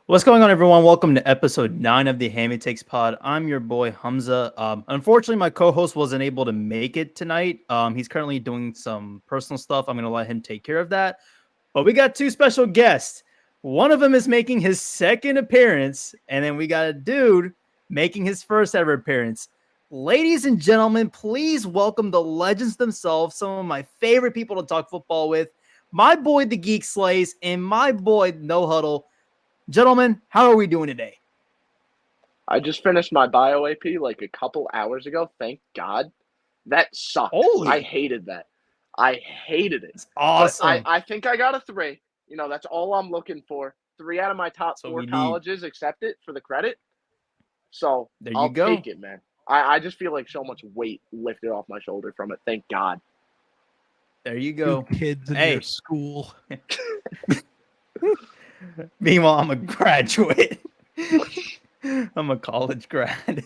What's going on, everyone? Welcome to episode 9 of the Hammy Takes Pod. I'm your boy Hamza. Unfortunately, my co-host wasn't able to make it tonight. He's currently doing some personal stuff. I'm going to let him take care of that. But we got two special guests. One of them is making his second appearance, and then we got a dude making his first ever appearance. Ladies and gentlemen, please welcome the legends themselves, some of my favorite people to talk football with, my boy the TheGeekSlays and my boy No Huddle. Gentlemen, how are we doing today? I just finished my bio AP like a couple hours ago. Thank God. That sucked. Holy. I hated that. I hated it. It's awesome. But I think I got a 3. You know, that's all I'm looking for. 3 out of my top 4 colleges accept it for the credit. So there you I'll go. take it, man. I just feel like so much weight lifted off my shoulder from it. Thank God. There you go. You kids in your school. Meanwhile, I'm a graduate. I'm a college grad.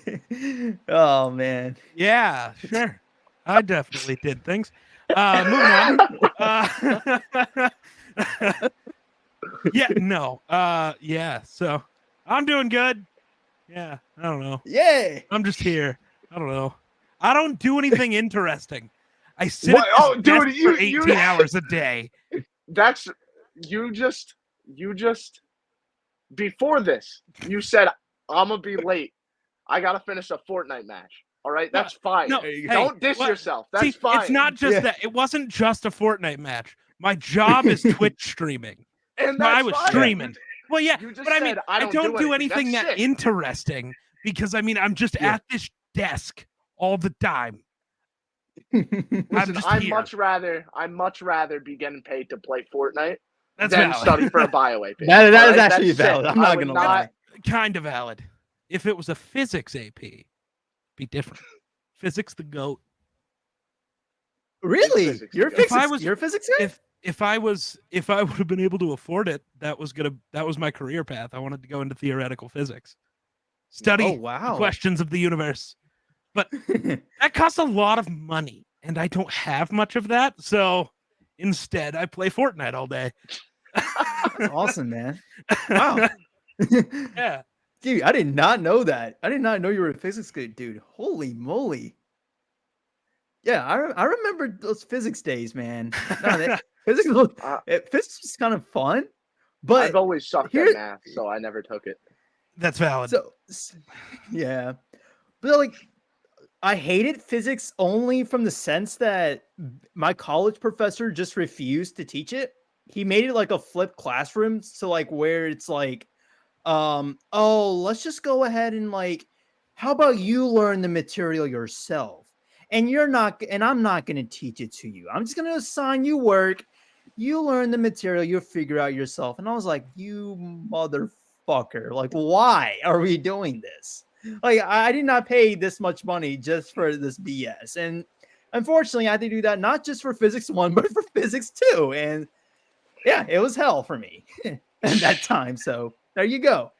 Oh, man. Yeah, sure. I definitely did things. Moving on. Yeah, so I'm doing good. Yeah, I don't know. Yay. I'm just here. I don't know. I don't do anything interesting. I sit at this desk for 18 hours a day. That's you just before this, you said I'm gonna be late. I gotta finish a Fortnite match. All right, that's fine. No, don't diss yourself. That's fine. It's not just that. It wasn't just a Fortnite match. My job is Twitch streaming. And so I was fine. streaming. Well, yeah, but I mean, I don't do anything that sick. interesting because I mean, I'm just at this desk all the time. Listen, I'd much rather be getting paid to play Fortnite than valid. Study for a bio AP. That is actually valid. I'm not gonna lie. Kind of valid. If it was a physics AP, be different. Physics the GOAT. Really? You're a physics guy? If I would have been able to afford it, that was my career path. I wanted to go into theoretical physics. Study the questions of the universe. But that costs a lot of money, and I don't have much of that. So instead, I play Fortnite all day. That's awesome, man. Wow. Yeah. Dude, I did not know that. I did not know you were a physics good dude. Holy moly. Yeah, I remember those physics days, man. Physics was kind of fun, but I've always sucked at math, so I never took it. That's valid. So, yeah. But like, I hated physics only from the sense that my college professor just refused to teach it. He made it like a flipped classroom, so like where it's like, let's just go ahead and like, how about you learn the material yourself? And I'm not going to teach it to you. I'm just going to assign you work. You learn the material, you'll figure out yourself. And I was like, you motherfucker. Like, why are we doing this? Like, I did not pay this much money just for this BS. And unfortunately, I had to do that not just for physics 1, but for physics 2. And yeah, it was hell for me at that time. So there you go.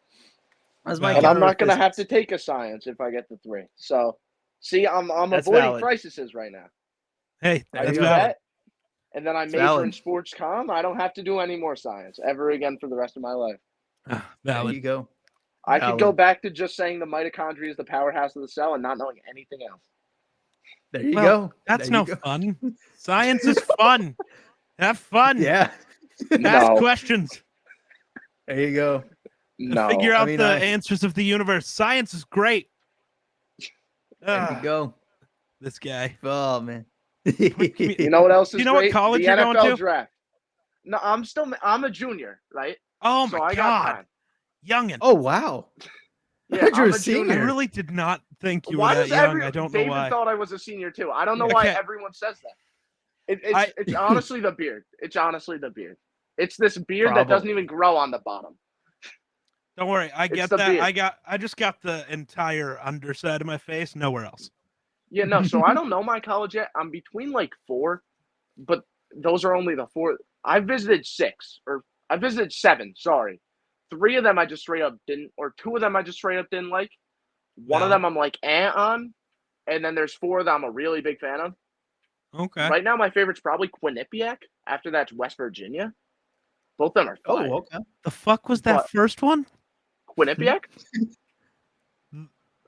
And I'm not going to have to take a science if I get the 3. So, see, I'm avoiding crises right now. Hey, that's valid. And then I major in sports comm. I don't have to do any more science ever again for the rest of my life. Valid. There you go. I could go back to just saying the mitochondria is the powerhouse of the cell and not knowing anything else. There you go. That's no fun. Science is fun. Have fun. Yeah. Ask questions. There you go. Figure out the answers of the universe. Science is great. There you go. This guy. Oh, man. You know what else is great? You know what college you're NFL going to? Draft. No, I'm a junior, right? Oh, my God. Youngin'. Oh, wow. Yeah, I'm a senior. I really did not think you were that young. I don't know why. David thought I was a senior, too. I don't know why everyone says that. It's honestly the beard. It's honestly the beard. It's this beard that doesn't even grow on the bottom. Don't worry. I get that. I just got the entire underside of my face. Nowhere else. Yeah, no. So I don't know my college yet. I'm between like 4, but those are only the 4. I visited 7. Sorry. 3 of them I just straight up didn't, or 2 of them I just straight up didn't like. One of them I'm like on, and then there's 4 that I'm a really big fan of. Okay. Right now, my favorite's probably Quinnipiac. After that's West Virginia. Both of them are fire. Oh, okay. The fuck was that first one? Quinnipiac?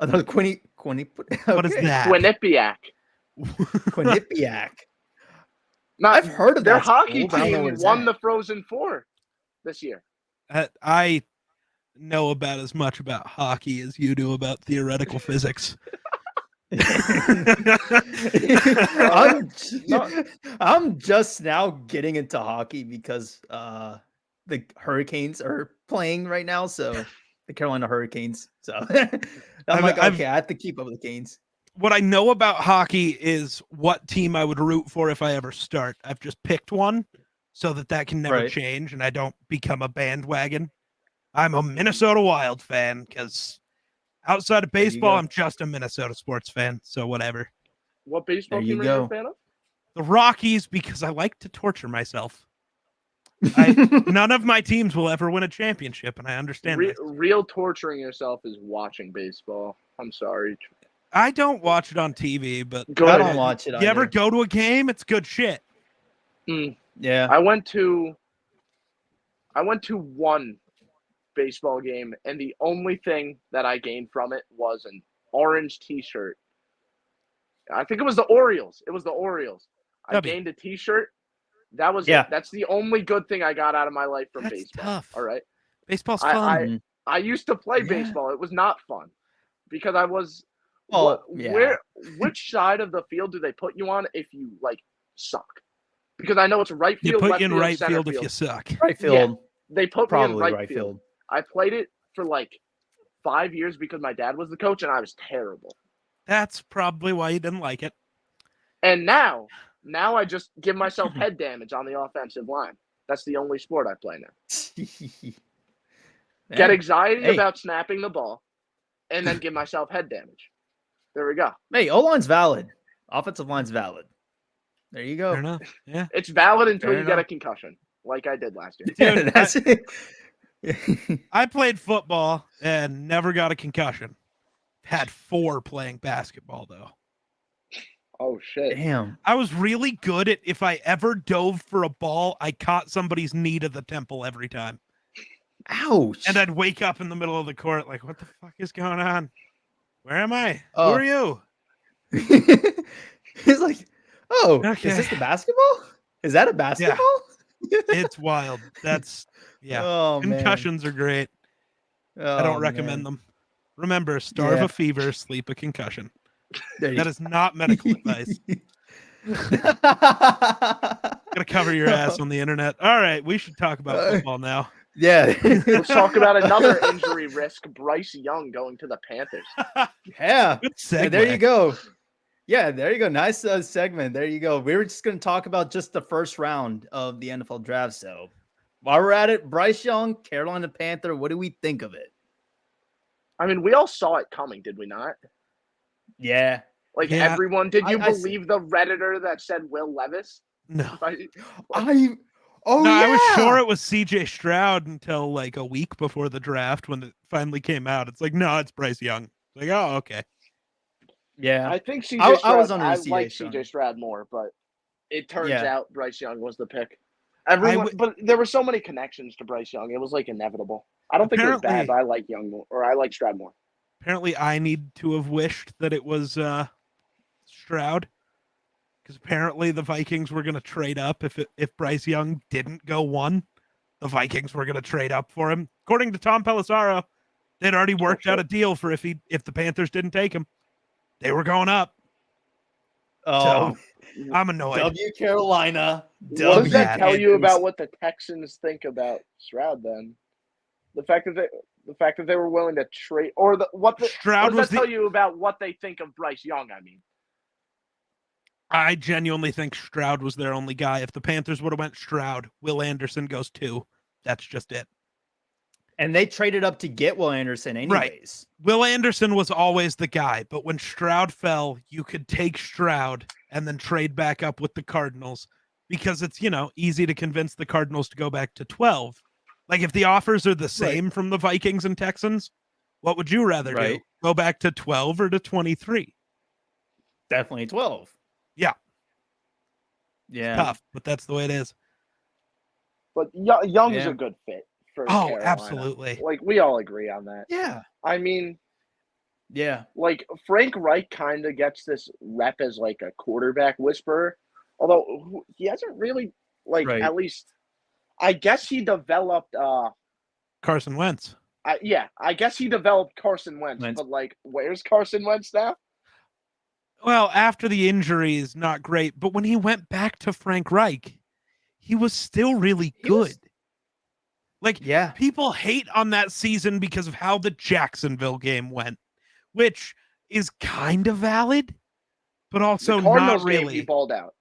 Another Quinny. Okay. What is that? Quinnipiac. Quinnipiac. Not, I've heard of their that hockey school, team won the Frozen Four this year. I know about as much about hockey as you do about theoretical physics. I'm just now getting into hockey because the Hurricanes are playing right now, so the Carolina Hurricanes. So I'm like, okay, I have to keep up with the Canes. What I know about hockey is what team I would root for if I ever start. I've just picked one so that can never change and I don't become a bandwagon. I'm a Minnesota Wild fan because outside of baseball, I'm just a Minnesota sports fan. So whatever. What baseball team are you a fan of? The Rockies, because I like to torture myself. None of my teams will ever win a championship, and I understand real torturing yourself is watching baseball. I'm sorry. I don't watch it on TV, but I don't watch it. You ever go to a game? It's good shit. Yeah. I went to one baseball game, and the only thing that I gained from it was an orange T-shirt. I think it was the Orioles. I gained a T-shirt. That was it. That's the only good thing I got out of my life from baseball. Tough. All right. Baseball's fun. I used to play baseball. It was not fun because I was. Which side of the field do they put you on if you suck? Because I know it's right field. They put left you in field, right center field if you suck. Right field. Yeah, they put me in right field. I played it for 5 years because my dad was the coach and I was terrible. That's probably why you didn't like it. And now I just give myself head damage on the offensive line. That's the only sport I play now. Get anxiety about snapping the ball, and then give myself head damage. There we go. Hey, O-line's valid. Offensive line's valid. There you go. Fair enough. Yeah. It's valid until you get a concussion, like I did last year. Dude, that's it. I played football and never got a concussion. Had 4 playing basketball, though. Oh, shit. Damn. I was really good at if I ever dove for a ball, I caught somebody's knee to the temple every time. Ouch. And I'd wake up in the middle of the court like, what the fuck is going on? Where am I? Who are you? He's like, okay. Is this the basketball? Is that a basketball? Yeah. It's wild. That's, concussions are great. I don't recommend them. Remember, starve a fever, sleep a concussion. That is not medical advice. Gotta cover your ass on the internet. All right, we should talk about football now. Yeah. Let's talk about another injury risk, Bryce Young going to the Panthers. Yeah. Good segue. There you go. Yeah, there you go. Nice segment. There you go. We were just going to talk about just the first round of the NFL draft. So while we're at it, Bryce Young, Carolina Panther, what do we think of it? I mean, we all saw it coming, did we not? Yeah. Everyone, did you believe the Redditor that said Will Levis? No. I was sure it was CJ Stroud until a week before the draft when it finally came out. It's like, no, it's Bryce Young. It's like, oh, okay. Yeah. I think CJ Stroud, I like CJ Stroud more, but it turns out Bryce Young was the pick. But there were so many connections to Bryce Young. It was inevitable. I don't think it was bad, but I like Young more, or I like Stroud more. Apparently, I need to have wished that it was Stroud, because apparently the Vikings were going to trade up if Bryce Young didn't go 1. The Vikings were going to trade up for him. According to Tom Pelissero, they'd already worked out a deal for if the Panthers didn't take him. They were going up. Oh, so, I'm annoyed. W Carolina. What does that tell you about what the Texans think about Stroud then? The fact that they were willing to trade, or what does that tell you about what they think of Bryce Young? I mean, I genuinely think Stroud was their only guy. If the Panthers would have went Stroud, Will Anderson goes 2. That's just it. And they traded up to get Will Anderson anyways. Right. Will Anderson was always the guy, but when Stroud fell, you could take Stroud and then trade back up with the Cardinals because it's, easy to convince the Cardinals to go back to 12. If the offers are the same from the Vikings and Texans, what would you rather do? Go back to 12 or to 23? Definitely 12. Yeah. Yeah. Tough, but that's the way it is. But Young is a good fit for Oh, Carolina. absolutely. Like, we all agree on that. Yeah. I mean, yeah. Like, Frank Reich kind of gets this rep as, like, a quarterback whisperer, although he hasn't really, like, Right. at least I guess he developed, Carson Wentz. I guess he developed Carson Wentz, but, like, where's Carson Wentz now? Well, after the injuries, not great, but when he went back to Frank Reich, he was still really good. People hate on that season because of how the Jacksonville game went, which is kind of valid, but also the Cardinals not really. Game, he balled out.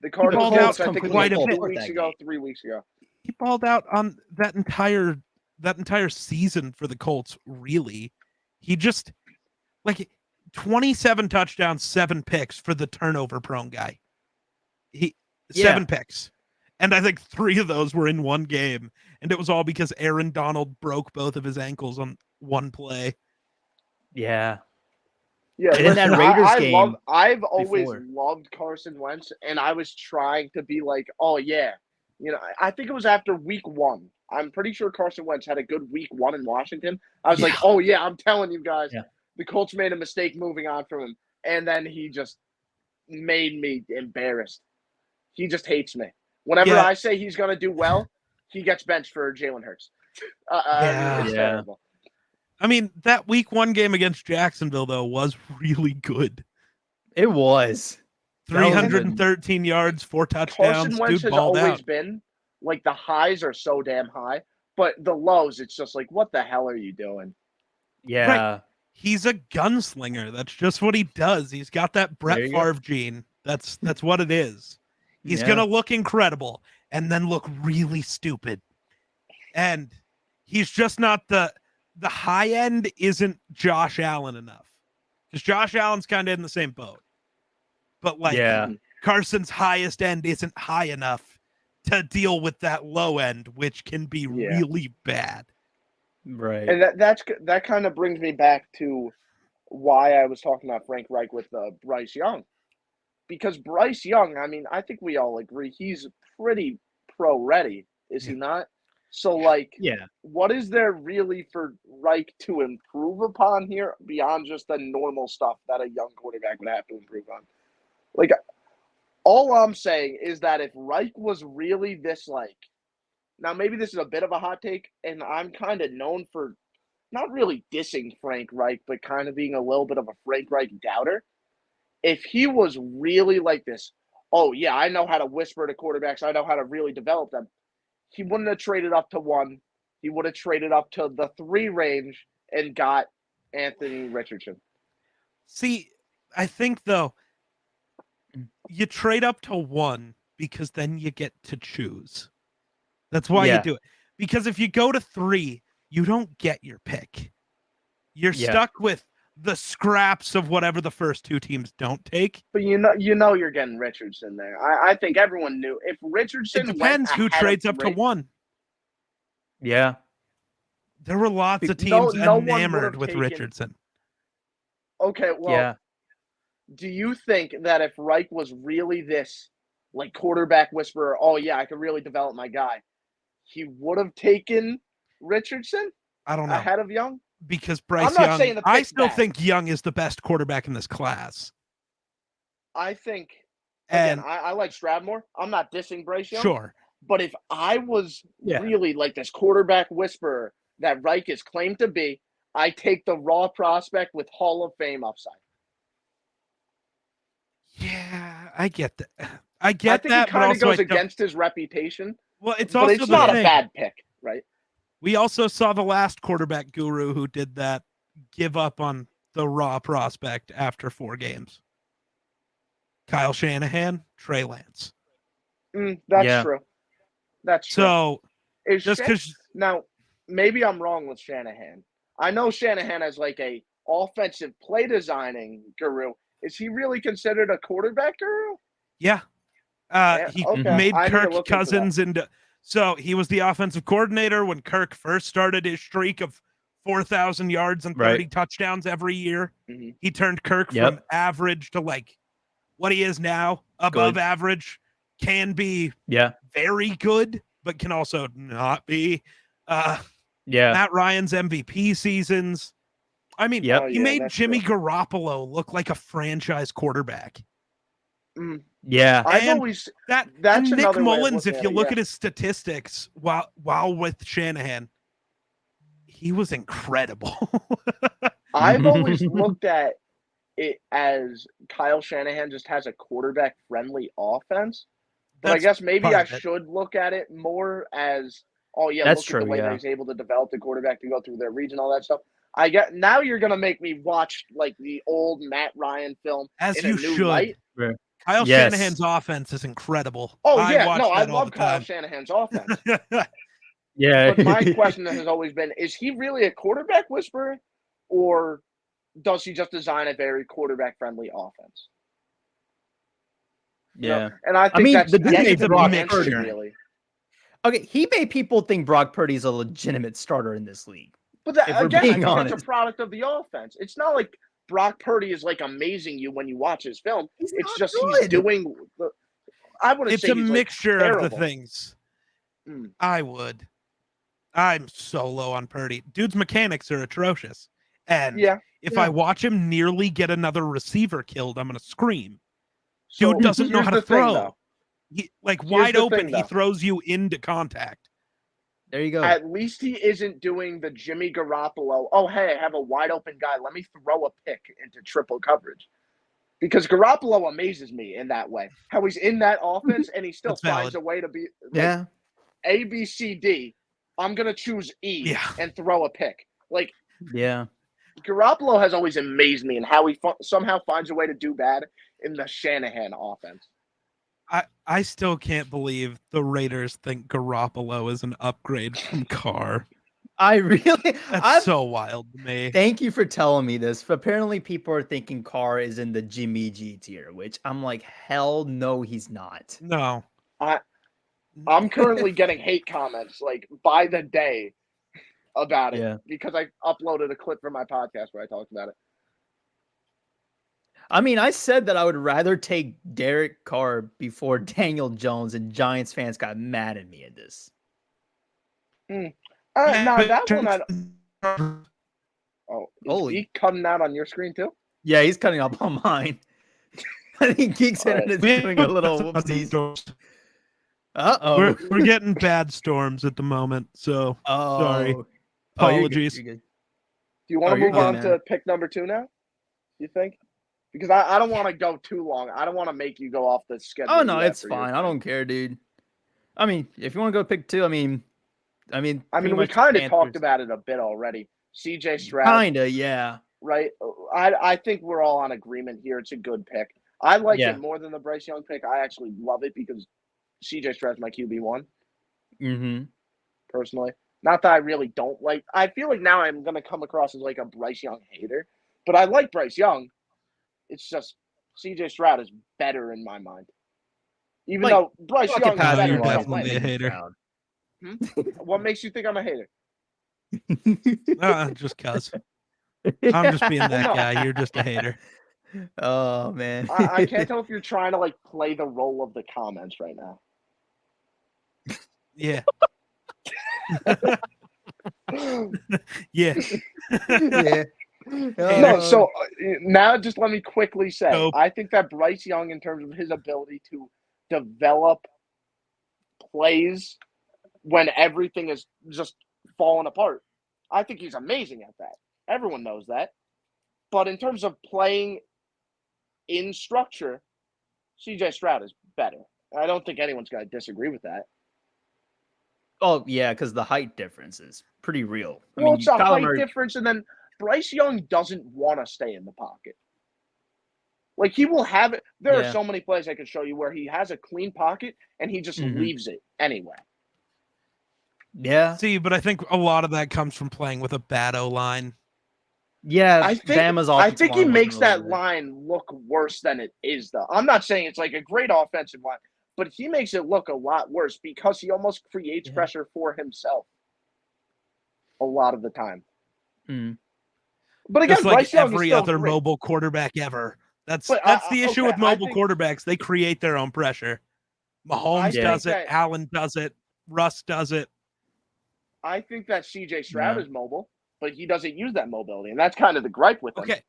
The Cardinals game, which I think think was like 2 weeks ago, 3 weeks ago. He balled out on that entire season for the Colts, really. He just, like, 27 touchdowns, 7 picks for the turnover-prone guy. 7 picks. And I think 3 of those were in one game. And it was all because Aaron Donald broke both of his ankles on one play. Yeah. Yeah, and in that Raiders game, I've always loved Carson Wentz, and I was trying to be like, oh yeah, you know, I think it was after week 1. I'm pretty sure Carson Wentz had a good week 1 in Washington. I was like, oh yeah, I'm telling you guys, the Colts made a mistake moving on from him, and then he just made me embarrassed. He just hates me. Whenever I say he's gonna do well, he gets benched for Jalen Hurts. It's terrible. I mean, that week 1 game against Jacksonville, though, was really good. It was. 313 yards, 4 touchdowns. Carson Wentz has always been, like, the highs are so damn high, but the lows, it's just like, what the hell are you doing? Yeah. Right. He's a gunslinger. That's just what he does. He's got that Brett Favre gene. That's what it is. He's going to look incredible and then look really stupid. And he's just not the high end isn't Josh Allen enough. Because Josh Allen's kind of in the same boat. But Carson's highest end isn't high enough to deal with that low end, which can be really bad. Right. And that kind of brings me back to why I was talking about Frank Reich with Bryce Young. Because Bryce Young, I mean, I think we all agree he's pretty pro ready, is he not? So, what is there really for Reich to improve upon here beyond just the normal stuff that a young quarterback would have to improve on? Like, all I'm saying is that if Reich was really this, now maybe this is a bit of a hot take, and I'm kind of known for not really dissing Frank Reich, but kind of being a little bit of a Frank Reich doubter. If he was really like this, oh yeah, I know how to whisper to quarterbacks, I know how to really develop them, he wouldn't have traded up to 1. He would have traded up to the 3 range and got Anthony Richardson. See, I think, though, you trade up to 1 because then you get to choose. That's why you do it. Because if you go to 3, you don't get your pick. You're stuck with the scraps of whatever the first 2 teams don't take. But you know you're getting Richardson there. I think everyone knew if Richardson. It depends who trades up to 1. Yeah, there were lots of teams enamored with Richardson. Okay, well, do you think that if Reich was really this, quarterback whisperer, oh yeah, I could really develop my guy, he would have taken Richardson? I don't know. Ahead of Young? Because Bryce Young, I still think Young is the best quarterback in this class. I think, again, I like Stradmore. I'm not dissing Bryce Young. Sure. But if I was really like this quarterback whisperer that Reich is claimed to be, I take the raw prospect with Hall of Fame upside. Yeah, I get that. I think it kind of goes against his reputation. Well, it's not a bad pick, right? We also saw the last quarterback guru who did that give up on the raw prospect after 4 games. Kyle Shanahan, Trey Lance. That's true. That's true. So, just because now, maybe I'm wrong with Shanahan. I know Shanahan as a offensive play designing guru. Is he really considered a quarterback guru? Yeah. He made Kirk Cousins into. So he was the offensive coordinator when Kirk first started his streak of 4,000 yards and 30 touchdowns every year. Mm-hmm. He turned Kirk from average to what he is now, above average, can be very good, but can also not be. Matt Ryan's MVP seasons. I mean, he made Jimmy Garoppolo look like a franchise quarterback. Yeah, I've always that's Nick Mullins. If you look at his statistics while with Shanahan, he was incredible. I've always looked at it as Kyle Shanahan just has a quarterback-friendly offense. But I guess maybe I should look at it more as, look at the way that he's able to develop the quarterback to go through their read and all that stuff. I get now you're gonna make me watch like the old Matt Ryan film as in you a new should. light. Kyle Shanahan's offense is incredible. Oh yeah, I love Kyle Shanahan's offense. Yeah. But my question has always been: is he really a quarterback whisperer, or does he just design a very quarterback-friendly offense? You know? And I think that's a mixture. Really. Okay, he made people think Brock Purdy's a legitimate starter in this league. But again, I think it's a product of the offense. It's not like Brock Purdy is like amazing you when you watch his film. He's doing. I wouldn't say it's a mixture of the things. I'm so low on Purdy. Dude's mechanics are atrocious. And if I watch him nearly get another receiver killed, I'm going to scream. Dude doesn't know how to throw. Wide open, he throws you into contact. There you go. At least he isn't doing the Jimmy Garoppolo, oh, hey, I have a wide open guy. Let me throw a pick into triple coverage. Because Garoppolo amazes me in that way. How he's in that offense and he still finds a way to be A, B, C, D. I'm going to choose E and throw a pick. Garoppolo has always amazed me in how he somehow finds a way to do bad in the Shanahan offense. I still can't believe the Raiders think Garoppolo is an upgrade from Carr. That's so wild to me. Thank you for telling me this. Apparently, people are thinking Carr is in the Jimmy G tier, which I'm like, hell no, he's not. No. I'm currently getting hate comments like by the day about it because I uploaded a clip from my podcast where I talked about it. I mean, I said that I would rather take Derek Carr before Daniel Jones, and Giants fans got mad at me at this. No, that one I don't. Oh, is he cutting out on your screen too? Yeah, he's cutting up on mine. I think Geek's Internet is doing a little whoopsies. Uh-oh. We're getting bad storms at the moment, so sorry. Apologies. You're good. Do you want to move on to pick number 2 now? You think? Because I don't want to go too long. I don't want to make you go off the schedule. Oh, no, it's fine. I don't care, dude. I mean, if you want to go pick 2, I mean, we kind of talked about it a bit already. CJ Stroud. Kinda, yeah. Right? I think we're all on agreement here. It's a good pick. I like it more than the Bryce Young pick. I actually love it because CJ Stroud's my QB1. Mm-hmm. Personally. Not that I really don't like. I feel like now I'm going to come across as like a Bryce Young hater. But I like Bryce Young. It's just CJ Stroud is better in my mind. Even though Bryce Young is better. You're definitely a hater. What makes you think I'm a hater? Just cuz. I'm just being that guy. You're just a hater. Oh, man. I can't tell if you're trying to like play the role of the comments right now. Yeah. Yeah. Yeah. No, so now just let me quickly say, I think that Bryce Young, in terms of his ability to develop plays when everything is just falling apart, I think he's amazing at that. Everyone knows that. But in terms of playing in structure, CJ Stroud is better. I don't think anyone's going to disagree with that. Oh, yeah, because the height difference is pretty real. It's a height difference, and then Bryce Young doesn't want to stay in the pocket. Like, he will have it. There are so many plays I can show you where he has a clean pocket, and he just leaves it anyway. Yeah. See, but I think a lot of that comes from playing with a bad O-line. Yeah, I think he makes that line look worse than it is, though. I'm not saying it's like a great offensive line, but he makes it look a lot worse because he almost creates pressure for himself a lot of the time. But again, just like Bryce Young every is other great. mobile quarterback ever. That's the issue with mobile quarterbacks. They create their own pressure. Mahomes does it. Allen does it. Russ does it. I think that CJ Stroud is mobile, but he doesn't use that mobility, and that's kind of the gripe with him. Okay,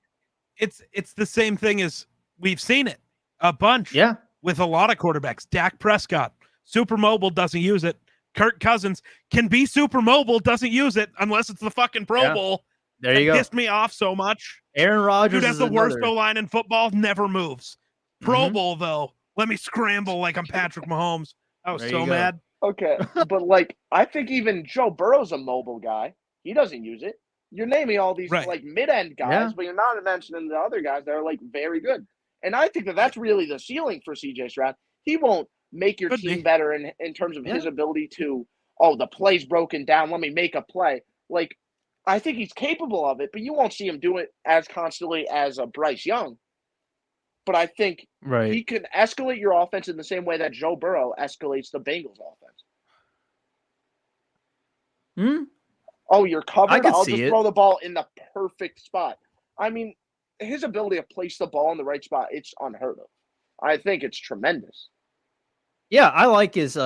it's the same thing as we've seen it a bunch. Yeah. With a lot of quarterbacks. Dak Prescott, super mobile, doesn't use it. Kirk Cousins can be super mobile, doesn't use it unless it's the fucking Pro Bowl. There you go. Pissed me off so much. Aaron Rodgers Dude has the worst O-line in football, never moves. Pro Bowl, though, let me scramble like I'm Patrick Mahomes. I was so mad. Okay, but like I think even Joe Burrow's a mobile guy. He doesn't use it. You're naming all these like mid-end guys, but you're not mentioning the other guys that are like very good. And I think that that's really the ceiling for CJ Stroud. He won't make your team better in terms of his ability to, the play's broken down, let me make a play. Like, I think he's capable of it, but you won't see him do it as constantly as a Bryce Young. But I think he can escalate your offense in the same way that Joe Burrow escalates the Bengals offense. Oh, you're covered? I'll just throw the ball in the perfect spot. I mean, his ability to place the ball in the right spot, it's unheard of. I think it's tremendous. Yeah, I like his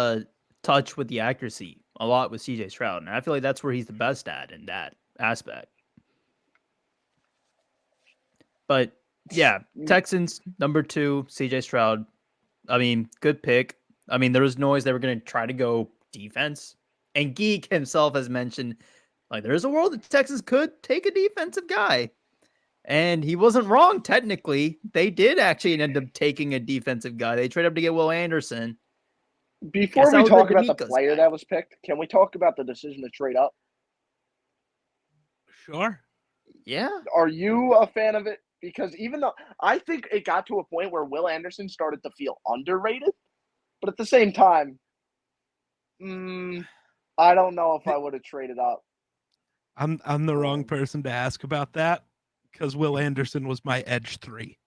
touch with the accuracy a lot with CJ Stroud, and I feel like that's where he's the best at in that aspect. But yeah, Texans number 2, CJ Stroud. I mean, good pick. I mean, there was noise they were going to try to go defense, and Geek himself has mentioned like there's a world that Texans could take a defensive guy. And he wasn't wrong, technically. They did actually end up taking a defensive guy. They traded up to get Will Anderson. Before we talk about the player that was picked, can we talk about the decision to trade up? Sure. Yeah. Are you a fan of it? Because even though I think it got to a point where Will Anderson started to feel underrated, but at the same time, I don't know if I would have traded up. I'm the wrong person to ask about that. Because Will Anderson was my edge 3.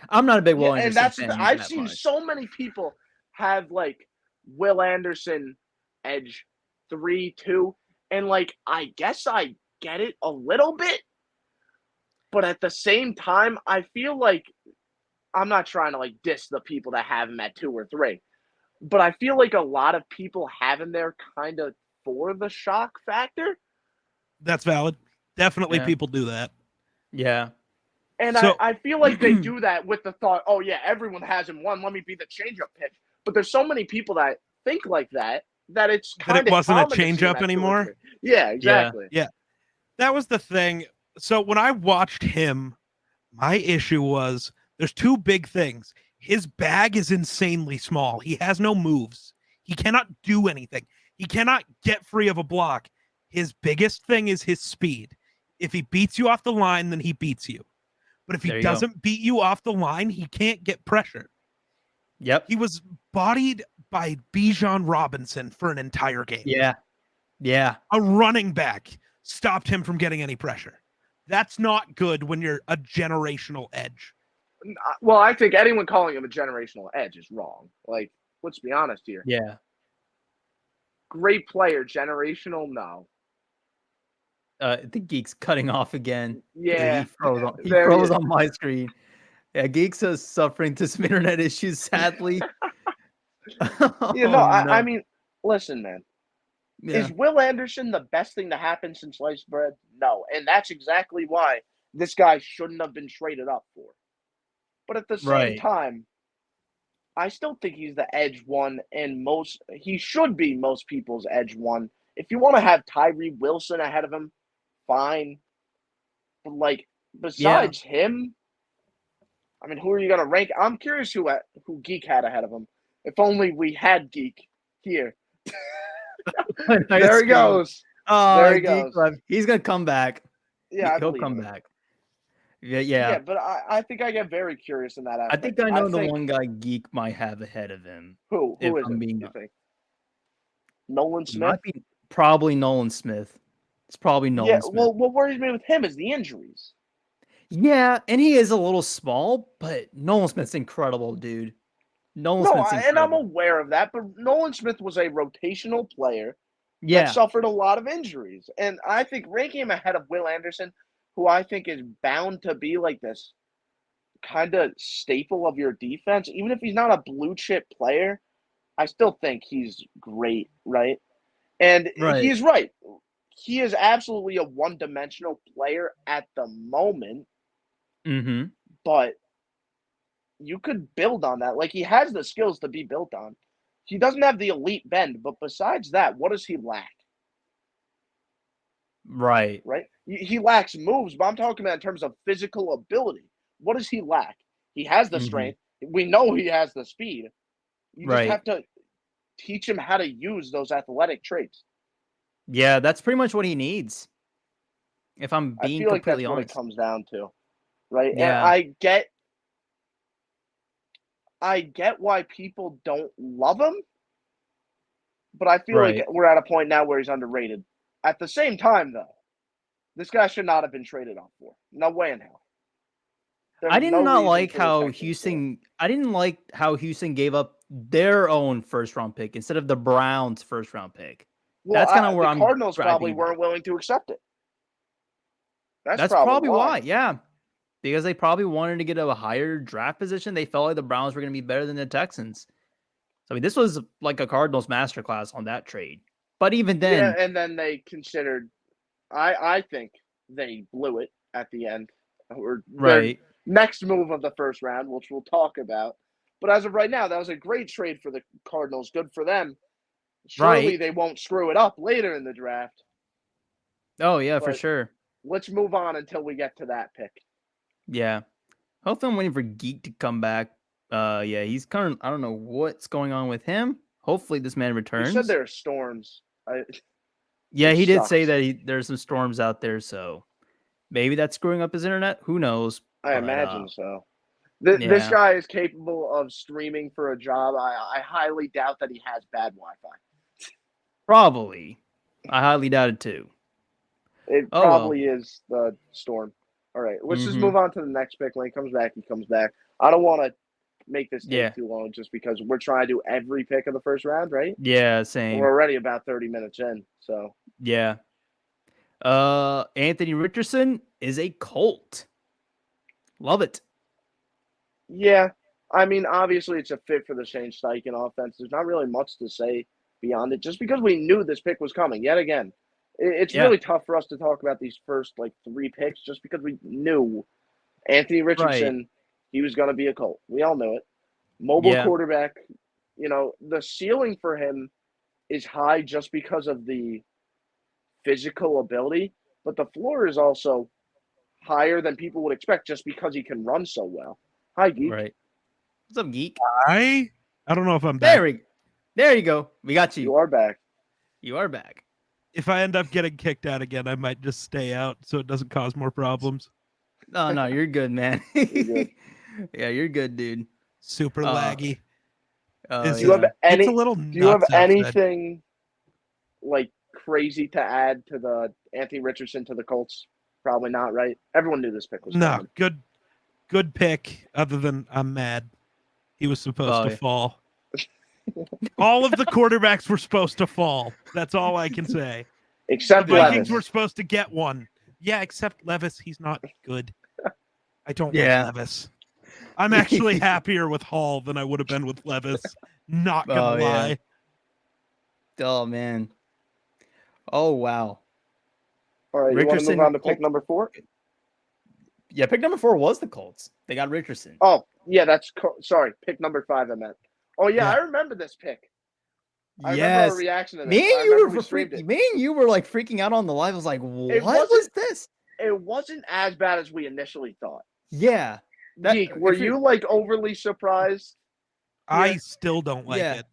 I'm not a big Will Anderson and that's fan. I've seen so many people have like Will Anderson edge 3, 2, and like I guess I get it a little bit, but at the same time, I feel like I'm not trying to like diss the people that have him at 2 or 3, but I feel like a lot of people have him there kind of for the shock factor. That's valid. Definitely, people do that. Yeah. And so, I feel like they do that with the thought, oh, yeah, everyone has him 1. Let me be the change-up pitch. But there's so many people that think like that it's kind of it wasn't a change-up anymore? Yeah, exactly. Yeah. That was the thing. So when I watched him, my issue was there's 2 big things. His bag is insanely small. He has no moves. He cannot do anything. He cannot get free of a block. His biggest thing is his speed. If he beats you off the line, then he beats you. But if he doesn't beat you off the line, he can't get pressure. Yep. He was bodied by Bijan Robinson for an entire game. Yeah. Yeah. A running back stopped him from getting any pressure. That's not good when you're a generational edge. Well, I think anyone calling him a generational edge is wrong. Like, let's be honest here. Yeah. Great player, generational, no. The Geek's cutting off again. Yeah. He froze on my screen. Yeah, Geeks is suffering to some internet issues, sadly. I mean, listen, man. Yeah. Is Will Anderson the best thing to happen since sliced bread? No. And that's exactly why this guy shouldn't have been traded up for. But at the same time, I still think he's the edge 1, and he should be most people's edge 1. If you want to have Tyree Wilson ahead of him, fine. But like besides him, I mean, who are you gonna rank? I'm curious who Geek had ahead of him. If only we had Geek here. There he goes. Oh, there he goes. He's gonna come back. Yeah, he'll come back. Yeah. But I think I get very curious in that aspect. I think I know the one guy Geek might have ahead of him. Who is it? You think? Nolan Smith? Probably Nolan Smith. It's probably Nolan Smith. Well, what worries me with him is the injuries. Yeah, and he is a little small, but Nolan Smith's incredible, dude. And I'm aware of that, but Nolan Smith was a rotational player that suffered a lot of injuries. And I think ranking him ahead of Will Anderson, who I think is bound to be like this kind of staple of your defense, even if he's not a blue chip player, I still think he's great, right? And Right. he's right. He is absolutely a one-dimensional player at the moment, but you could build on that. Like, he has the skills to be built on. He doesn't have the elite bend, but besides that, what does he lack? Right. Right? He lacks moves, but I'm talking about in terms of physical ability. What does he lack? He has the strength. We know he has the speed. You just have to teach him how to use those athletic traits. Yeah, that's pretty much what he needs. If I'm being completely honest. What it comes down to, right? Yeah. And I get why people don't love him, but I feel like we're at a point now where he's underrated. At the same time, though, this guy should not have been traded off for. No way in hell. I did not like how Houston. I didn't like how Houston gave up their own first-round pick instead of the Browns' first-round pick. Well, that's kind of where the Cardinals probably weren't willing to accept it. That's probably why. Yeah, because they probably wanted to get a higher draft position. They felt like the Browns were going to be better than the Texans. So, I mean, this was like a Cardinals masterclass on that trade. But even then, yeah, and then they considered. I think they blew it at the end. Their next move of the first round, which we'll talk about. But as of right now, that was a great trade for the Cardinals. Good for them. Surely they won't screw it up later in the draft. Oh, yeah, for sure. Let's move on until we get to that pick. Yeah. Hopefully I'm waiting for Geek to come back. Yeah, he's current. I don't know what's going on with him. Hopefully this man returns. He said there are storms. Yeah, he did say that there's some storms out there, so maybe that's screwing up his internet. Who knows? I imagine so. This guy is capable of streaming for a job. I highly doubt that he has bad Wi-Fi. Probably. I highly doubt it too. It probably is the storm. All right, let's just move on to the next pick. When he comes back, he comes back. I don't want to make this take too long just because we're trying to do every pick of the first round, right? Yeah, same. We're already about 30 minutes in, so. Yeah. Anthony Richardson is a Colt. Love it. Yeah. I mean, obviously it's a fit for the Shane Steichen offense. There's not really much to say beyond it, just because we knew this pick was coming yet again. It's really tough for us to talk about these first, 3 picks just because we knew Anthony Richardson, he was going to be a Colt. We all knew it. Mobile quarterback, the ceiling for him is high just because of the physical ability, but the floor is also higher than people would expect just because he can run so well. Hi, Geek. Right. What's up, Geek? I don't know if I'm back. There you go. We got you. You are back. You are back. If I end up getting kicked out again, I might just stay out so it doesn't cause more problems. No, you're good, man. You're good. Yeah, you're good, dude. Super laggy. Do you have anything crazy to add to the Anthony Richardson to the Colts? Probably not, right? Everyone knew this pick was coming. Good pick. Other than I'm mad, he was supposed to fall. All of the quarterbacks were supposed to fall. That's all I can say. Except the Vikings were supposed to get one. Yeah, except Levis. He's not good. I don't like Levis. I'm actually happier with Hall than I would have been with Levis. Not gonna lie. Oh man. Oh wow. All right, you want to move on to pick number 4? Yeah, pick number 4 was the Colts. They got Richardson. Oh yeah, sorry. Pick number 5. I meant. Oh yeah, I remember this pick. I remember our reaction to this. Me and you were like freaking out on the live. I was like, what was this? It wasn't as bad as we initially thought. Yeah. Geek, were you overly surprised? I still don't like it.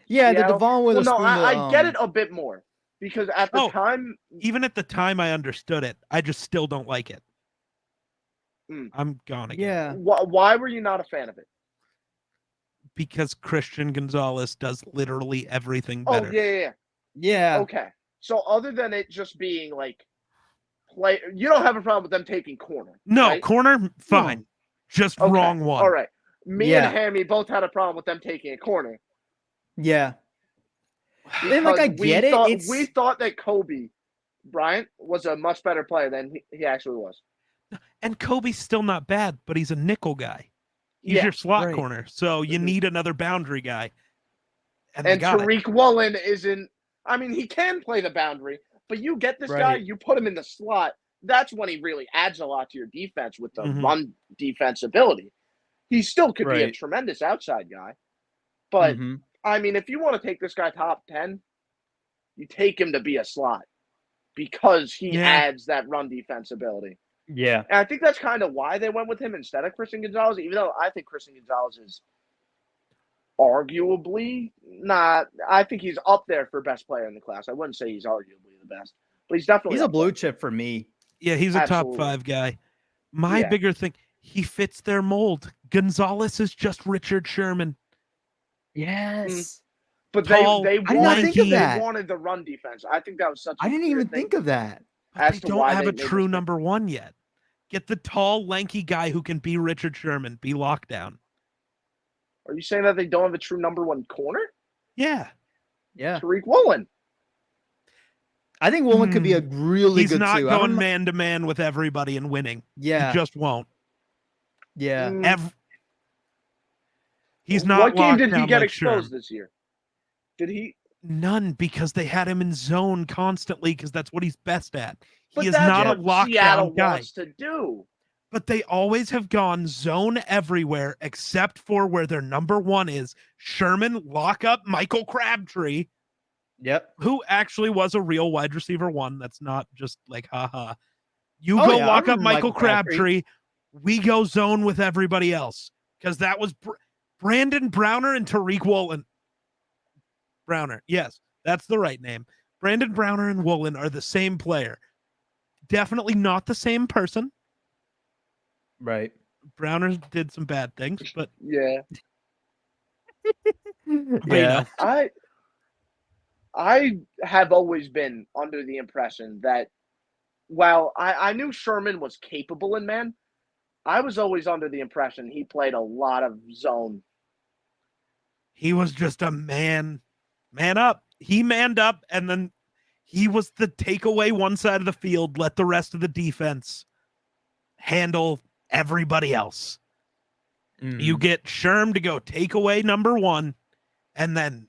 Yeah, the Devon with a spoon. I get it a bit more because at the time, even at the time, I understood it. I just still don't like it. I'm gone again. Yeah. Why were you not a fan of it? Because Christian Gonzalez does literally everything better. Oh yeah. Okay. So other than it just being you don't have a problem with them taking corner. No, right? corner, fine. Just wrong one. All right. Me and Hammy both had a problem with them taking a corner. Yeah. And I get it. We thought that Kobe Bryant was a much better player than he actually was. And Kobe's still not bad, but he's a nickel guy. He's your slot corner, so you need another boundary guy. And Tariq Woolen isn't I mean, he can play the boundary, but you get this guy, you put him in the slot. That's when he really adds a lot to your defense with the run defense ability. He still could be a tremendous outside guy. But, I mean, if you want to take this guy top 10, you take him to be a slot because he adds that run defense ability. Yeah. And I think that's kind of why they went with him instead of Christian Gonzalez, even though I think Christian Gonzalez is arguably not. I think he's up there for best player in the class. I wouldn't say he's arguably the best, but he's definitely a blue chip for me. Yeah, he's a top 5 guy. My bigger thing, he fits their mold. Gonzalez is just Richard Sherman. Yes. But Tall, they wanted, wanted the run defense. I think that was such a I didn't even think of that. But they don't have a true number 1 yet. Get the tall, lanky guy who can be Richard Sherman, be lockdown. Are you saying that they don't have a true number 1 corner? Yeah. Yeah. Tariq Woolen. I think Woolen could be a really good He's not going man-to-man with everybody and winning. Yeah. He just won't. Yeah. He's not. What game did he get like exposed this year? Did he? None, because they had him in zone constantly because that's what he's best at. He is not a lockdown Seattle guy. Wants to do. But they always have gone zone everywhere except for where their number 1 is. Sherman, lock up Michael Crabtree. Yep. Who actually was a real wide receiver 1. That's not just like, haha. You go lock up Michael Crabtree. We go zone with everybody else. Because that was Brandon Browner and Tariq Woolen. Browner. Yes, that's the right name. Brandon Browner and Woolen are the same player. Definitely not the same person. Right. Browner did some bad things, but yeah. Yeah. I have always been under the impression that while I knew Sherman was capable in man, I was always under the impression he played a lot of zone. He was just a man up. He manned up, and then he was the takeaway one side of the field, let the rest of the defense handle everybody else. You get Sherm to go take away number 1, and then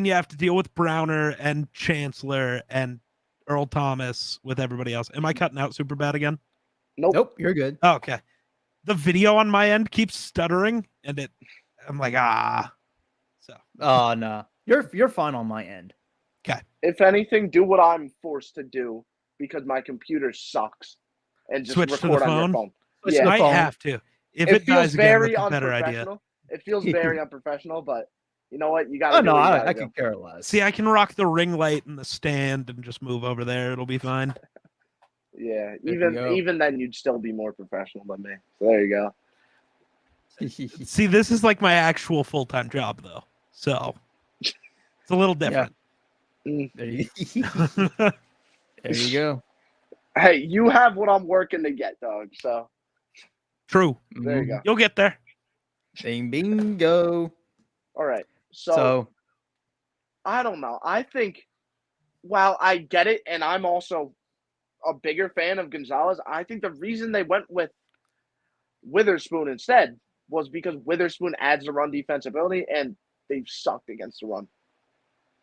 you have to deal with Browner and Chancellor and Earl Thomas with everybody else. Am I cutting out super bad again? Nope, you're good. Oh, okay. The video on my end keeps stuttering, and I'm like, So. Oh, no. You're fine on my end. Okay. If anything, do what I'm forced to do because my computer sucks, and just switch record to the on phone. Your phone. Yeah, I have to. If it dies again, that's a better idea. It feels very unprofessional, but you know what? You got to. Oh no, I could care less. See, I can rock the ring light and the stand and just move over there. It'll be fine. Yeah, even then, you'd still be more professional than me. So there you go. See, this is like my actual full-time job, though. So it's a little different. Yeah. There you go. Hey, you have what I'm working to get, dog. So true. There you go. You'll get there. Bingo. All right. So I don't know. I think while I get it, and I'm also a bigger fan of Gonzalez, I think the reason they went with Witherspoon instead was because Witherspoon adds the run defense ability, and they've sucked against the run.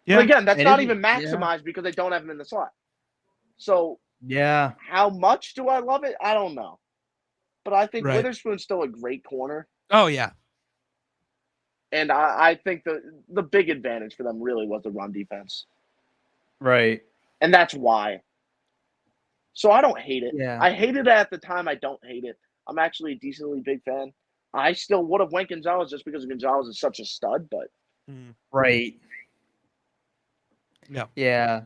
Yeah. But again, that's not even maximized because they don't have him in the slot. So yeah, how much do I love it? I don't know. But I think Witherspoon's still a great corner. Oh, yeah. And I think the big advantage for them really was the run defense. Right. And that's why. So I don't hate it. Yeah. I hated it at the time. I don't hate it. I'm actually a decently big fan. I still would have went Gonzalez just because Gonzalez is such a stud, but right. Yeah. Yeah.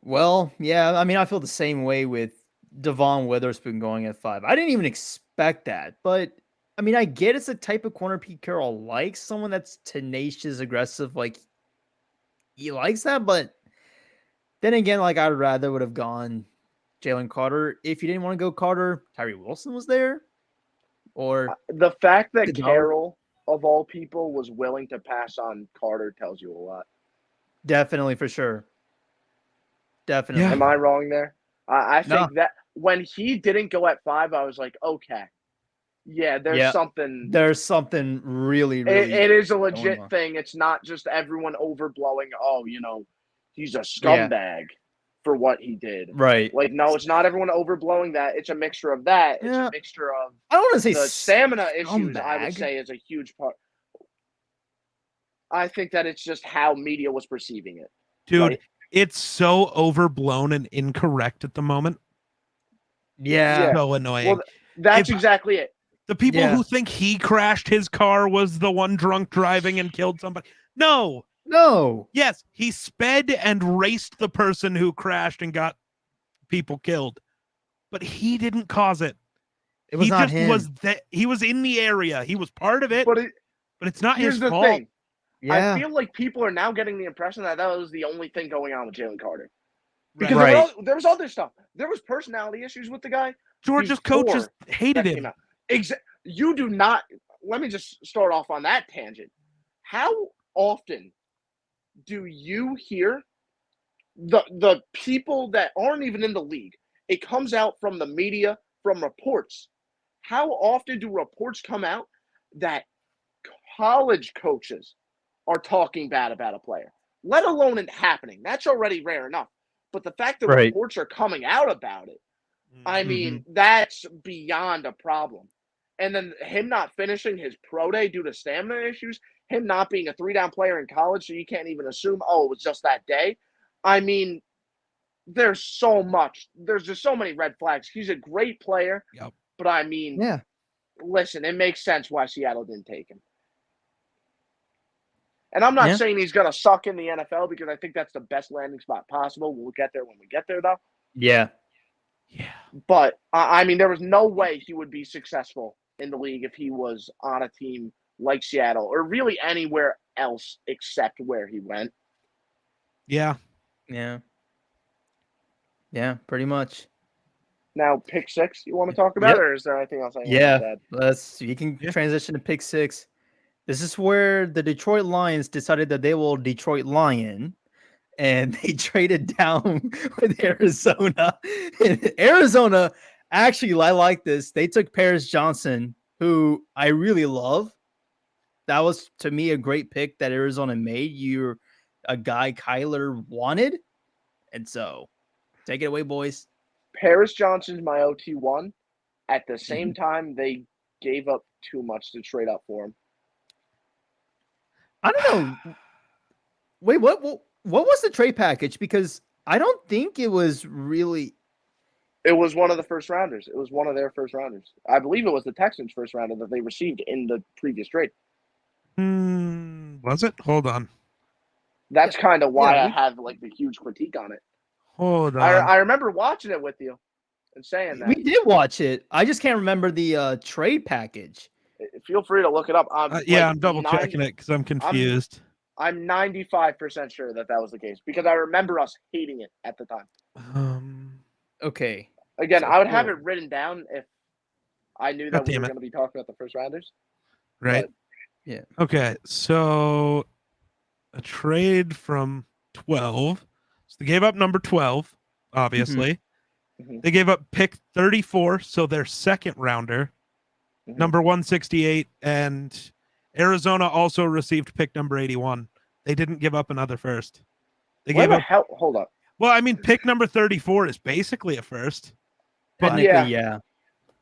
Well, yeah, I mean, I feel the same way with Devon Witherspoon going at 5. I didn't even expect that, but I mean, I get it's a type of corner Pete Carroll likes, someone that's tenacious, aggressive, like he likes that, but then again, like I'd rather would have gone Jalen Carter. If you didn't want to go Carter, Tyree Wilson was there. Or the fact that Carroll, of all people, was willing to pass on Carter tells you a lot. Definitely, for sure. Definitely. Yeah. Am I wrong there? I think that when he didn't go at 5, I was like, okay. Yeah, there's something. There's something really. It is a legit thing. It's not just everyone overblowing. Oh, he's a scumbag for what he did. Right. Like, no, it's not everyone overblowing that. It's a mixture of that. It's a mixture of. I don't want to say the stamina scumbag. issues. I would say is a huge part. I think that it's just how media was perceiving it. Dude, right? It's so overblown and incorrect at the moment. Yeah. So annoying. Well, that's exactly it. The people who think he crashed his car was the one drunk driving and killed somebody. No. Yes, he sped and raced the person who crashed and got people killed. But he didn't cause it. It was not him. He was in the area. He was part of it. But it's not his fault. Here's the thing. Yeah. I feel like people are now getting the impression that was the only thing going on with Jalen Carter. Because there was other stuff. There was personality issues with the guy. Georgia's coaches hated him. You do not. Let me just start off on that tangent. How often do you hear the people that aren't even in the league? It comes out from the media, from reports. How often do reports come out that college coaches are talking bad about a player, let alone it happening? That's already rare enough. But the fact that reports are coming out about it, I mean, that's beyond a problem. And then him not finishing his pro day due to stamina issues, him not being a 3-down player in college, so you can't even assume, it was just that day. I mean, there's so much. There's just so many red flags. He's a great player. Yep. But I mean, listen, it makes sense why Seattle didn't take him. And I'm not saying he's going to suck in the NFL because I think that's the best landing spot possible. We'll get there when we get there, though. Yeah. But, I mean, there was no way he would be successful in the league if he was on a team like Seattle or really anywhere else except where he went. Yeah, pretty much. Now, pick 6 you want to talk about, or is there anything else I want to add? You can transition to pick 6. This is where the Detroit Lions decided that they will Detroit Lion, and they traded down with Arizona. Arizona, actually, I like this. They took Paris Johnson, who I really love. That was, to me, a great pick that Arizona made. You're a guy Kyler wanted, and so take it away, boys. Paris Johnson's my OT1. At the same time, they gave up too much to trade up for him. I don't know. Wait, what was the trade package? Because I don't think it was really. It was one of the first rounders. It was one of their first rounders. I believe it was the Texans' first rounder that they received in the previous trade. Was it? Hold on. That's kind of why I have like the huge critique on it. Hold on. I remember watching it with you and saying that. We did watch it. I just can't remember the trade package. Feel free to look it up. I'm double checking it because I'm confused. I'm 95% sure that was the case because I remember us hating it at the time. Okay. Again, I would have it written down if I knew that we were going to be talking about the first rounders. Right. Yeah. Okay. So a trade from 12. So they gave up number 12, obviously. Mm-hmm. They gave up pick 34, so their second rounder, number 168, and Arizona also received pick number 81. They didn't give up another first. They gave up. Hold up. Well, I mean, pick number 34 is basically a first. Technically, yeah.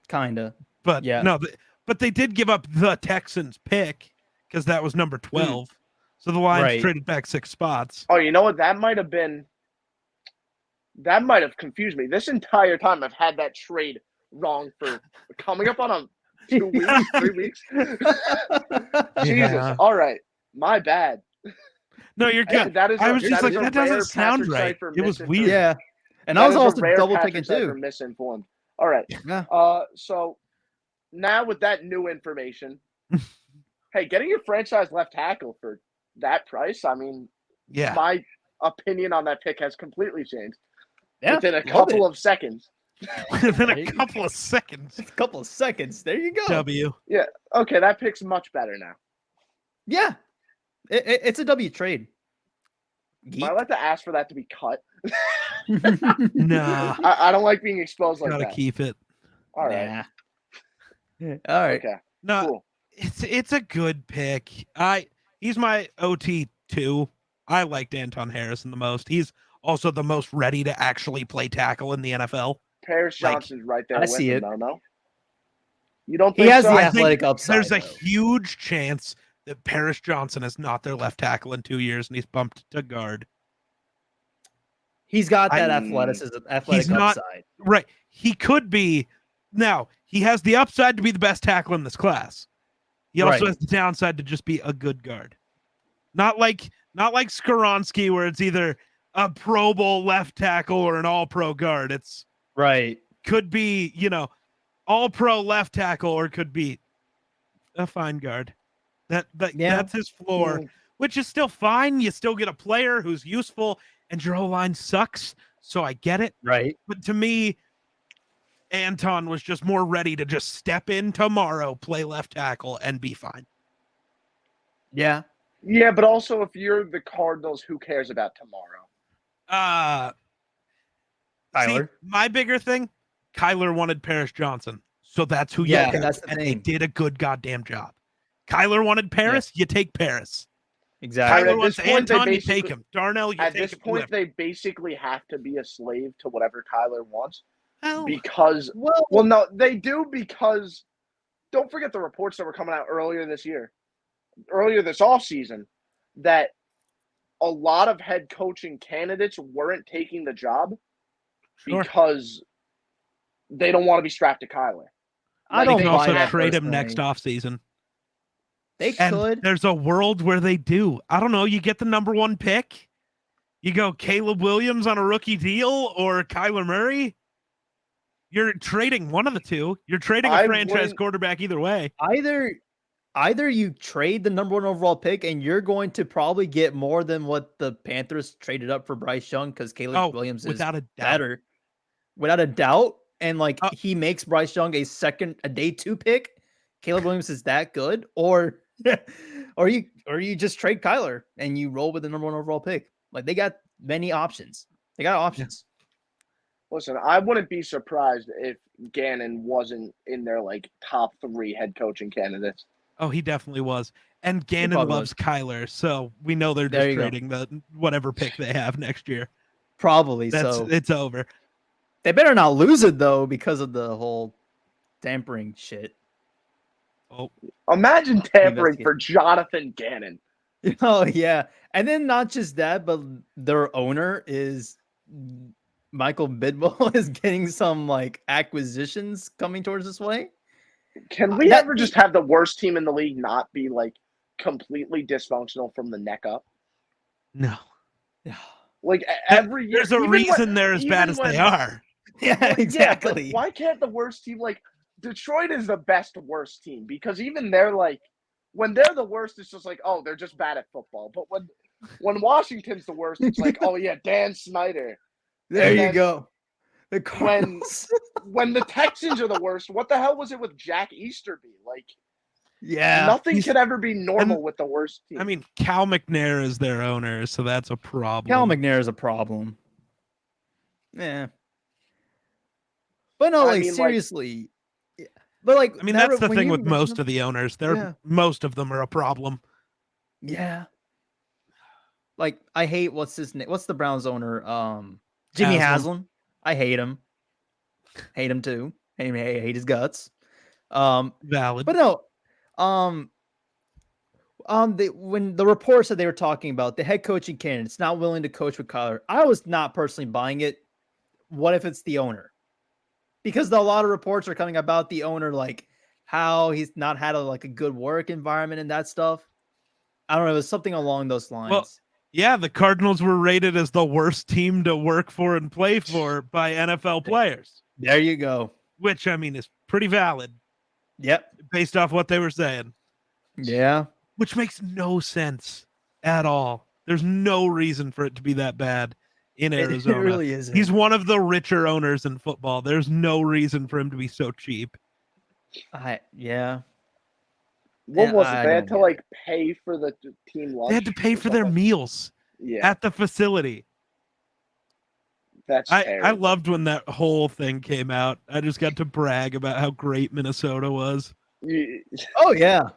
Kinda. But no, but they did give up the Texans pick because that was number 12. So the Lions traded back 6 spots. Oh, you know what? That might have confused me. This entire time I've had that trade wrong for coming up on 2 weeks, 3 weeks. Jesus. All right. My bad. No, you're good. I was just like, that doesn't sound right. It was weird. Yeah. And I was also double checking too. Misinformed. All right. Yeah. So now with that new information, hey, getting your franchise left tackle for that price, I mean, my opinion on that pick has completely changed. Yeah, within a couple of seconds. Within a couple of seconds. A couple of seconds. There you go. W. Yeah. Okay, that pick's much better now. Yeah. It's a W trade. Am I allowed to ask for that to be cut? No. I don't like being exposed like that. Gotta keep it. All right. All right. Okay. No, Cool. it's a good pick. He's my OT too. I liked Anton Harrison the most. He's also the most ready to actually play tackle in the NFL. Paris Johnson's right there I with see him, it. though, no? You don't He think has so? the I athletic think upside. there's a though. huge chance that Paris Johnson is not their left tackle in 2 years and he's bumped to guard. He's got that athletic upside. Right. He could be. Now, he has the upside to be the best tackle in this class. He also has the downside to just be a good guard. Not like Skoronski, where it's either a Pro Bowl left tackle or an all-pro guard. It's could be, all-pro left tackle, or could be a fine guard. That's his floor, which is still fine. You still get a player who's useful, and your O-line sucks, so I get it. Right. But to me, Anton was just more ready to just step in tomorrow, play left tackle, and be fine. Yeah. Yeah, but also if you're the Cardinals, who cares about tomorrow? Kyler. See, my bigger thing, Kyler wanted Paris Johnson. So that's who you pick, that's the and thing. they did a good goddamn job. Kyler wanted Paris, you take Paris. Exactly. Kyler wants Anton, you take him. Darnell, you take him. At this point, they basically have to be a slave to whatever Kyler wants. Hell, because, well, no, they do because don't forget the reports that were coming out earlier this offseason, that a lot of head coaching candidates weren't taking the job because they don't want to be strapped to Kyler. I don't also trade him next offseason. They could. There's a world where they do. I don't know. You get the number 1 pick. You go Caleb Williams on a rookie deal or Kyler Murray. You're trading one of the two. You're trading a franchise quarterback either way. Either you trade the number 1 overall pick and you're going to probably get more than what the Panthers traded up for Bryce Young because Caleb Williams is better. Without a doubt. And he makes Bryce Young a day 2 pick. Caleb Williams is that good, or you just trade Kyler and you roll with the number 1 overall pick. They got many options. They got options. Listen, I wouldn't be surprised if Gannon wasn't in their top 3 head coaching candidates. Oh, he definitely was. And Gannon loves Kyler, so we know they're just trading the whatever pick they have next year. Probably. It's over. They better not lose it though because of the whole tampering shit. Oh, imagine tampering for Jonathan Gannon. Oh yeah, and then not just that, but their owner is Michael Bidwell is getting some acquisitions coming towards this way. Can we ever just have the worst team in the league not be completely dysfunctional from the neck up? No. Every year, there's a reason they're as bad as they are. Yeah, exactly. Yeah, why can't the worst team Detroit is the best worst team because even they're when they're the worst, it's just they're just bad at football. But when Washington's the worst, it's oh yeah, Dan Snyder. There you go. When the Texans are the worst, what the hell was it with Jack Easterby? Nothing could ever be normal with the worst team. I mean, Cal McNair is their owner, so that's a problem. Cal McNair is a problem. Yeah. But no, seriously. But that's the thing with most of the owners. Most of them are a problem. Yeah. I hate what's his name? What's the Browns owner? Jimmy Haslam. I hate him. Hate him too. Hate his guts. Valid. But no. When the report said they were talking about the head coaching candidates not willing to coach with Kyler, I was not personally buying it. What if it's the owner? Because a lot of reports are coming about the owner, how he's not had a good work environment and that stuff. I don't know. It was something along those lines. Well, yeah, the Cardinals were rated as the worst team to work for and play for by NFL players. There you go. Which, is pretty valid. Yep. Based off what they were saying. Yeah. Which makes no sense at all. There's no reason for it to be that bad in Arizona. It really isn't. He's one of the richer owners in football. There's no reason for him to be so cheap. Yeah. What was it? They had to pay for the team lunch. They had to pay for their meals at the facility. terrible. I loved when that whole thing came out. I just got to brag about how great Minnesota was. Oh yeah,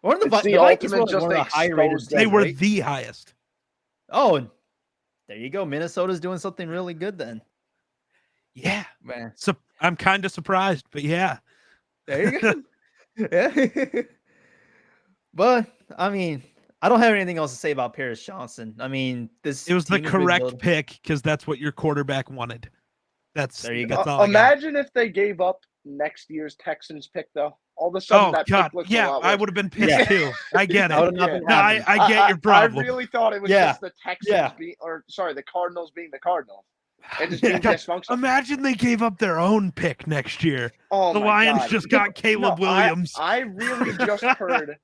one of the Vikings were just one of the higher rated. They were right? the highest. Oh, there you go. Minnesota's doing something really good then. Yeah, man. So I'm kind of surprised, but yeah. There you go. Yeah. But I mean, I don't have anything else to say about Paris Johnson. I mean, it was the correct pick because that's what your quarterback wanted. There you go. That's all. Imagine if they gave up next year's Texans pick, though. All of a sudden, that pick looks a lot worse. I would have been pissed too. I get it. I would have not been happy. I get your problem. I really thought it was just the Texans the Cardinals being the Cardinals. And just being dysfunctional. Imagine they gave up their own pick next year. Oh, the Lions just got Caleb Williams. I really just heard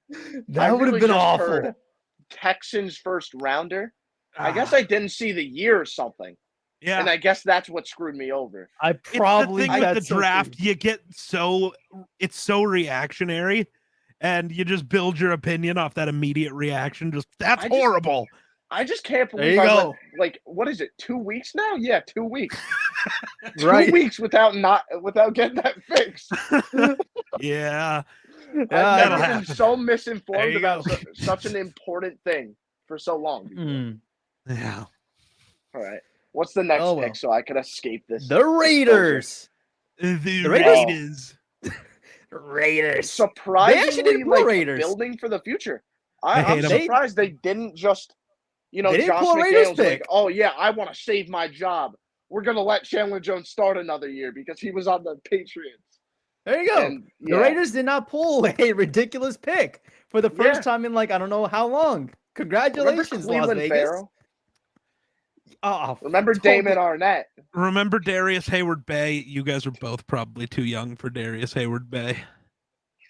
that would have been awful. Texans first rounder. I guess I didn't see the year or something. Yeah. And I guess that's what screwed me over. I probably it's the thing with the draft, you get it's so reactionary, and you just build your opinion off that immediate reation. That's horrible. I just can't believe like what is it? 2 weeks now? Yeah, 2 weeks. 2 weeks without getting that fixed. Yeah. I've never been so misinformed about such an important thing for so long. Yeah. All right. What's the next pick so I could escape this? The Raiders. The Raiders. Raiders. Surprisingly, building for the future. I'm surprised they didn't just, Josh McDaniels like, oh yeah, I want to save my job. We're gonna let Chandler Jones start another year because he was on the Patriots. There you go. And, the Raiders did not pull a ridiculous pick for the first time in I don't know how long. Congratulations, Las Vegas. Farrell? Remember Damon Arnett. Remember Darius Hayward-Bay? You guys are both probably too young for Darius Hayward-Bay.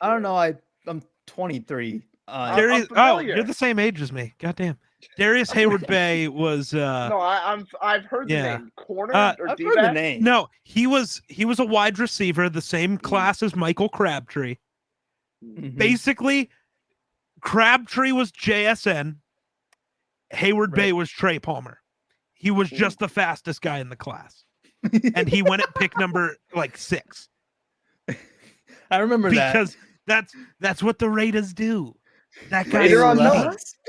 I don't know. I'm 23. You're the same age as me. Goddamn. Darius Hayward-Bay was no, I've heard the name. Corner or I've heard the name. No, he was a wide receiver, the same class as Michael Crabtree. Mm-hmm. Basically, Crabtree was JSN. Hayward-Bay was Trey Palmer. He was just the fastest guy in the class. And he went at pick number 6. I remember because that's what the Raiders do. That guy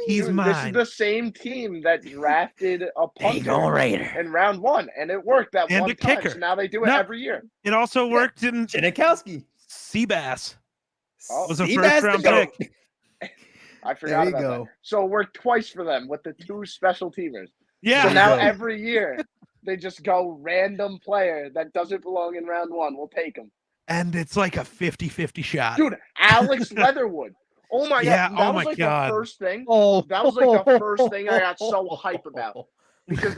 he's mine. This is the same team that drafted a punter in round 1, and it worked that one time. Kicker. So now they do it every year. It also worked in Janikowski. Seabass was a Seabass first-round pick. I forgot about that. So it worked twice for them with the 2 special teamers. Yeah. So now every year they just go random player that doesn't belong in round 1. We'll take him. And it's like a 50-50 shot. Dude, Alex Leatherwood. Oh my god. That was the first thing. That was the first thing I got so hype about. Because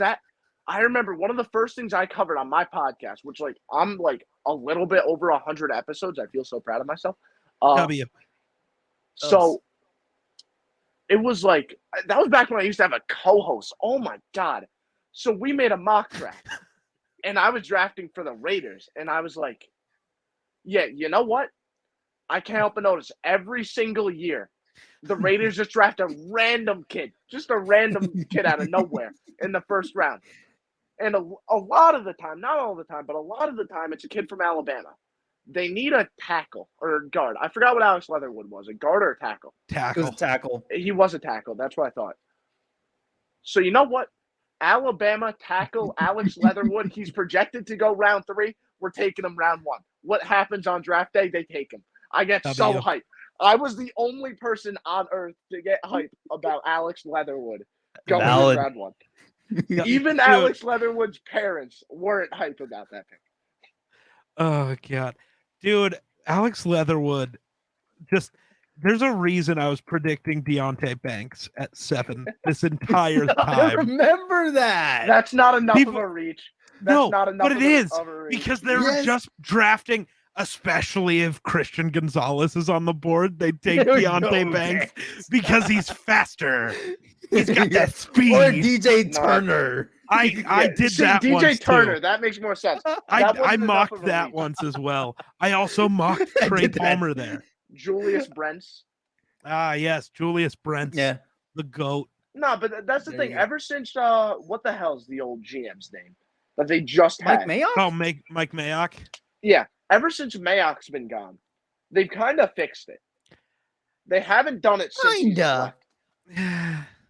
I remember one of the first things I covered on my podcast, which I'm a little bit over 100 episodes. I feel so proud of myself. So it was that was back when I used to have a co-host. Oh my god. So we made a mock draft. And I was drafting for the Raiders. And I was like, yeah, you know what? I can't help but notice every single year, the Raiders just draft a random kid. Just a random kid out of nowhere in the first round. And a lot of the time, not all the time, but a lot of the time, it's a kid from Alabama. They need a tackle or a guard. I forgot what Alex Leatherwood was, a guard or a tackle? Tackle. It was a tackle. He was a tackle. That's what I thought. So you know what? Alabama tackle Alex Leatherwood. He's projected to go round 3. We're taking him round 1. What happens on draft day? They take him. I get so hyped. I was the only person on earth to get hyped about Alex Leatherwood going in round 1. Even Alex Leatherwood's parents weren't hyped about that pick. Oh god. Dude, Alex Leatherwood, there's a reason I was predicting Deontay Banks at 7 this entire time. I remember that. That's not enough of a reach. That's not enough but it is because they were just drafting, especially if Christian Gonzalez is on the board, they take Deontay Banks because he's faster. He's got that speed. Or DJ Turner. I did that DJ once Turner, too. that makes more sense. I mocked that once as well. I also mocked Trey Palmer there. Julius Brents. Ah, yes, Julius Brents. Yeah. The GOAT. No, but that's the thing. Ever since what the hell's the old GM's name? that they just had. Mike Mayock? Oh, Mike Mayock? Yeah. Ever since Mayock's been gone, they've kind of fixed it. They haven't done it since he's left.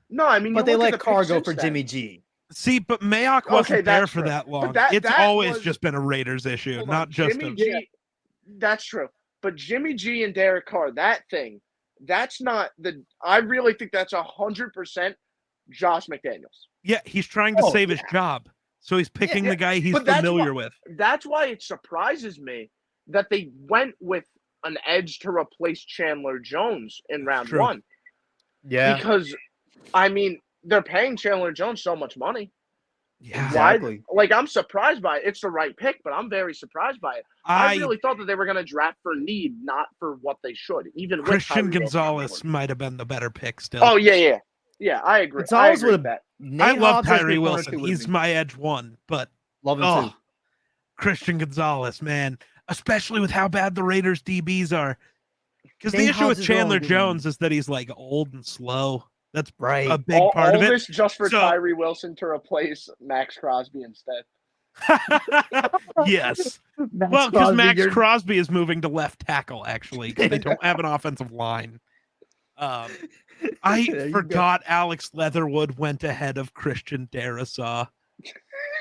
No, I mean, but they let Carr go for then. Jimmy G. See, but Mayock wasn't there for that long. It's always just been a Raiders issue, not just Jimmy G. That's true. But Jimmy G and Derek Carr, that's not the. I really think that's 100% Josh McDaniels. Yeah, he's trying to save his job, so he's picking the guy he's familiar with. That's why it surprises me that they went with an edge to replace Chandler Jones in round 1. Yeah, because I mean they're paying Chandler Jones so much money. Yeah, exactly. I'm surprised by it. It's the right pick, but I'm very surprised by it. I really thought that they were going to draft for need, not for what they should. Even Christian Gonzalez might have been the better pick still. Oh, yeah. Yeah, I agree. Gonzalez with that. I love Tyree Wilson. He's my edge 1, but love him too. Christian Gonzalez, man, especially with how bad the Raiders DBs are. Because the issue with Chandler Jones is that he's like old and slow. That's a big part of it. All this just for Tyree Wilson to replace Max Crosby instead. Yes. Because Max Crosby is moving to left tackle, actually, because they don't have an offensive line. I forgot Alex Leatherwood went ahead of Christian Darrisaw.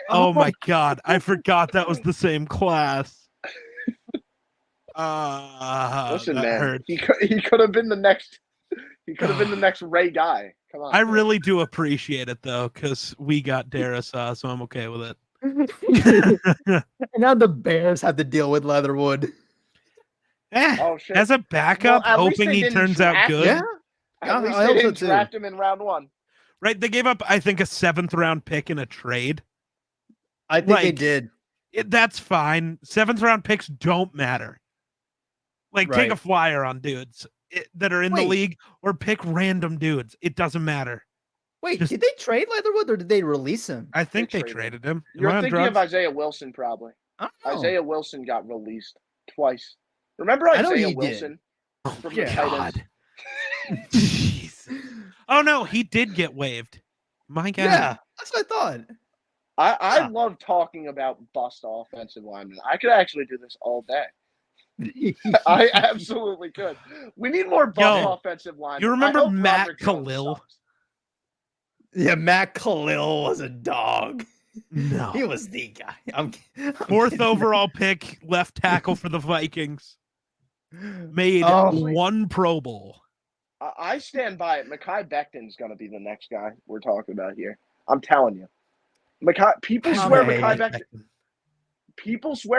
Oh my God. I forgot that was the same class. Listen, man, hurt. He could have been the next. He could have been the next Ray guy. Come on. I really do appreciate it though, because we got Darrisaw, so I'm okay with it. And now the Bears have to deal with Leatherwood. Shit. As a backup, hoping he turns out good. Yeah, at least they didn't draft him in round 1. Right, they gave up, I think, a 7th round pick in a trade. I think they did. That's fine. 7th round picks don't matter. Take a flyer on dudes that are in the league, or pick random dudes. It doesn't matter. Wait, did they trade Leatherwood or did they release him? I think they traded him. You're thinking of Isaiah Wilson, probably. Isaiah Wilson got released twice. Remember Isaiah Wilson from the Titans? Jeez. Oh no, he did get waived. My God. Yeah, that's what I thought. I love talking about bust offensive linemen. I could actually do this all day. I absolutely could. We need more bust offensive linemen. You remember Matt Khalil? Yeah, Matt Khalil was a dog. No. He was the guy. I'm 4th overall pick, left tackle for the Vikings. Made 1 Pro Bowl. I stand by it. Mekhi Becton's going to be the next guy we're talking about here. I'm telling you. People swear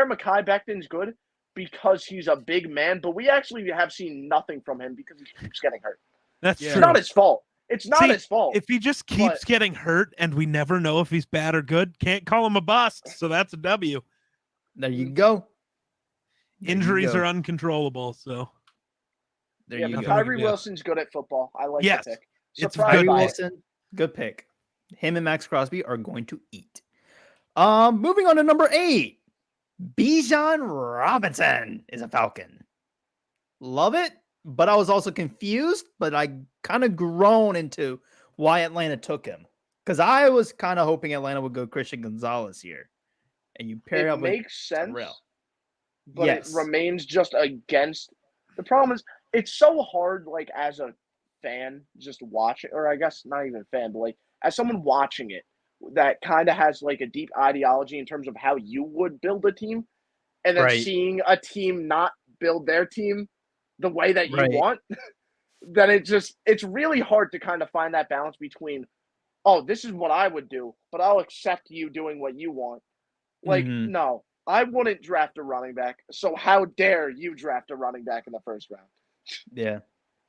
Mekhi Becton's good because he's a big man, but we actually have seen nothing from him because he keeps getting hurt. That's true. It's not his fault. It's not his fault. If he just keeps getting hurt and we never know if he's bad or good, can't call him a bust. So that's a W. There you go. Injuries are uncontrollable. So there you go. Tyree Wilson's good at football. I like the pick. Tyree Wilson, good pick. Him and Max Crosby are going to eat. Moving on to number 8. Bijan Robinson is a Falcon. Love it. But I was also confused, but I kind of grown into why Atlanta took him. Because I was kind of hoping Atlanta would go Christian Gonzalez here. And you pair up with makes sense, Terrell. But it remains just against. The problem is, it's so hard, as a fan, just watch it, or I guess not even fan, but as someone watching it that kind of has a deep ideology in terms of how you would build a team, and then seeing a team not build their team the way that you want, then it's really hard to kind of find that balance between, this is what I would do, but I'll accept you doing what you want. No, I wouldn't draft a running back. So how dare you draft a running back in the 1st round? Yeah.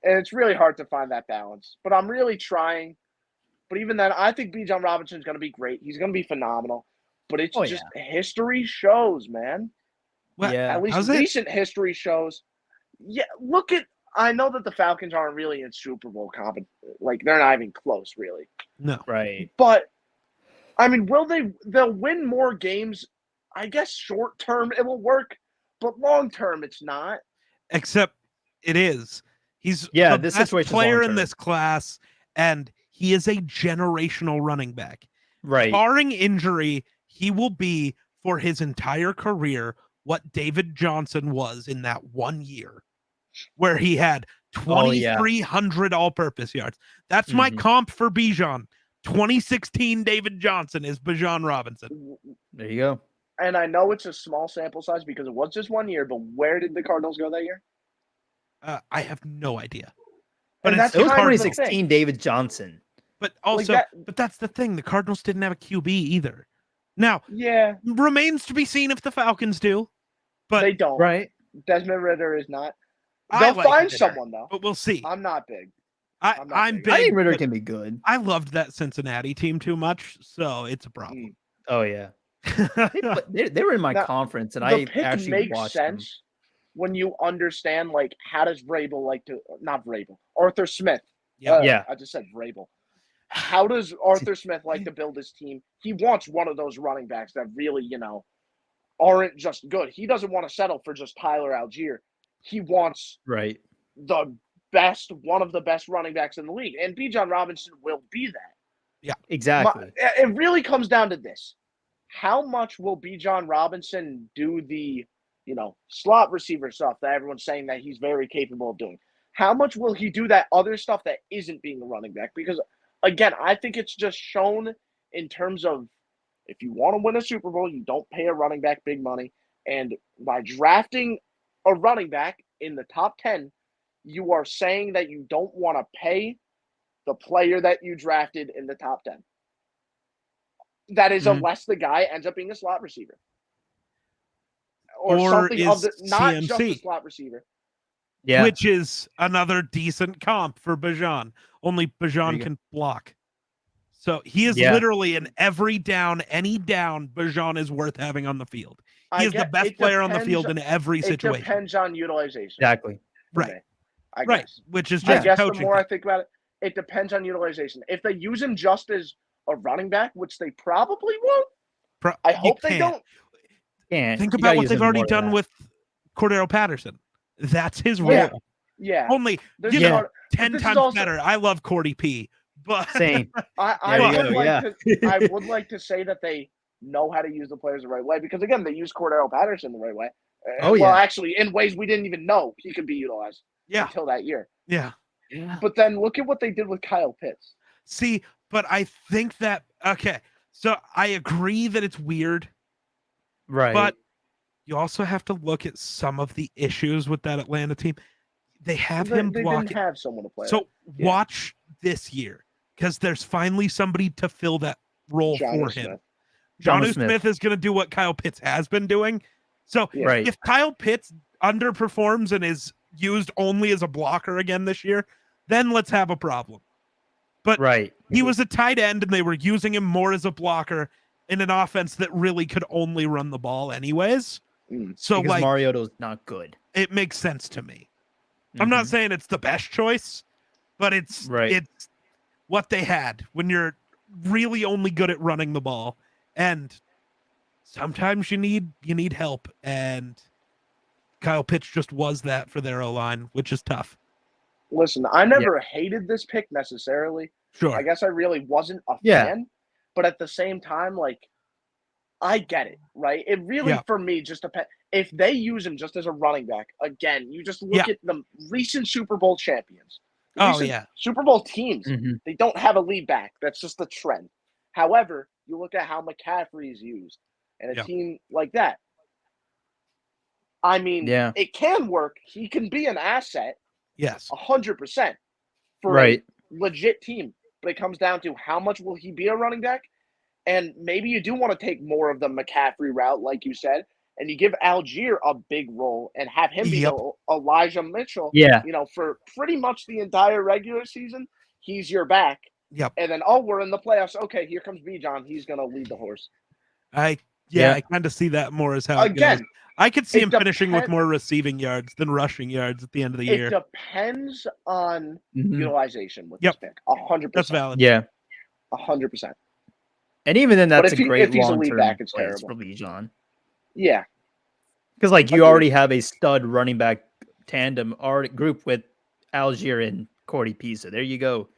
And it's really hard to find that balance, but I'm really trying. But even then, I think Bijan Robinson's going to be great. He's going to be phenomenal. But it's history shows, man. Well, at least recent history shows. Yeah, I know that the Falcons aren't really in Super Bowl they're not even close, really. No. Right. But, I mean, they'll win more games. I guess short term it will work, but long term it's not. Except it is. He's the best player in this class, and he is a generational running back. Right. Barring injury, he will be for his entire career what David Johnson was in that 1 year where he had 2,300 all-purpose yards. That's my comp for Bijan. 2016 David Johnson is Bijan Robinson. There you go. And I know it's a small sample size because it was just 1 year, but where did the Cardinals go that year? I have no idea. But and it was 2016 David Johnson. But also, but that's the thing. The Cardinals didn't have a QB either. Now, remains to be seen if the Falcons do. But they don't. Right. Desmond Ridder is not. They'll find someone though. But we'll see. I'm not big. I'm big. I think Ridder can be good. I loved that Cincinnati team too much, so it's a problem. Oh yeah. they were in my conference, and I actually makes watched sense them. When you understand, like, how does Vrabel like to not Vrabel, Arthur Smith. Yeah. I just said Vrabel. How does Arthur Smith like to build his team? He wants one of those running backs that really, aren't just good. He doesn't want to settle for just Tyler Algier. He wants the best, one of the best running backs in the league. And Bijan Robinson will be that. Yeah, exactly. It really comes down to this. How much will Bijan Robinson do the, slot receiver stuff that everyone's saying that he's very capable of doing? How much will he do that other stuff that isn't being a running back? Because, again, I think it's just shown in terms of if you want to win a Super Bowl, you don't pay a running back big money. And by drafting a running back in the top 10, you are saying that you don't want to pay the player that you drafted in the top 10. That is unless the guy ends up being a slot receiver. Or something of the not CMC. just a slot receiver. Yeah. Which is another decent comp for Bijan. Only Bijan can block. So he is literally in every down, any down, Bijan is worth having on the field. He is the best player on the field in every situation. It depends on utilization. Exactly. Right. I guess. Which is just the more I think about it, it depends on utilization. If they use him just as a running back, which they probably won't, I hope they don't. Think about what they've already done with Cordero Patterson. That's his role. Yeah. Only 10 times better. I love Cordy P. But same. I would like to say that they know how to use the players the right way because again, they use Cordero Patterson the right way. Well, actually, in ways we didn't even know he could be utilized until that year. Yeah. But then look at what they did with Kyle Pitts. See, but I think that so I agree that it's weird. Right. But you also have to look at some of the issues with that Atlanta team. They have him blocking. They didn't have someone to play. So watch this year because there's finally somebody to fill that role for him. Jonnu Smith is going to do what Kyle Pitts has been doing. So if Kyle Pitts underperforms and is used only as a blocker again this year, then let's have a problem. But he was a tight end and they were using him more as a blocker in an offense that really could only run the ball anyways. So because Mariota's not good. It makes sense to me. I'm not saying it's the best choice, but it's what they had when you're really only good at running the ball. And sometimes you need help. And Kyle Pitts just was that for their O-line, which is tough. Listen, I never hated this pick necessarily. Sure. I guess I really wasn't a fan. But at the same time, like, I get it, right? It really, for me, just depends. If they use him just as a running back, again, you just look at the recent Super Bowl champions. Super Bowl teams, they don't have a lead back. That's just the trend. However, you look at how McCaffrey is used and a team like that. I mean, it can work. He can be an asset. Yes. 100% for a legit team. But it comes down to how much will he be a running back? And maybe you do want to take more of the McCaffrey route, like you said, and you give Algier a big role and have him be Elijah Mitchell, for pretty much the entire regular season. He's your back. Yep. And then, we're in the playoffs. Okay, here comes Bijan. He's going to lead the horse. I kind of see that more as how it goes. I could see him finishing with more receiving yards than rushing yards at the end of the year. It depends on utilization with this pick. 100%. That's valid. Yeah. 100%. And even then, that's a great long-term place terrible for Bijan. Yeah. Because, you already have a stud running back tandem already group with Algier and Cordy P. So there you go.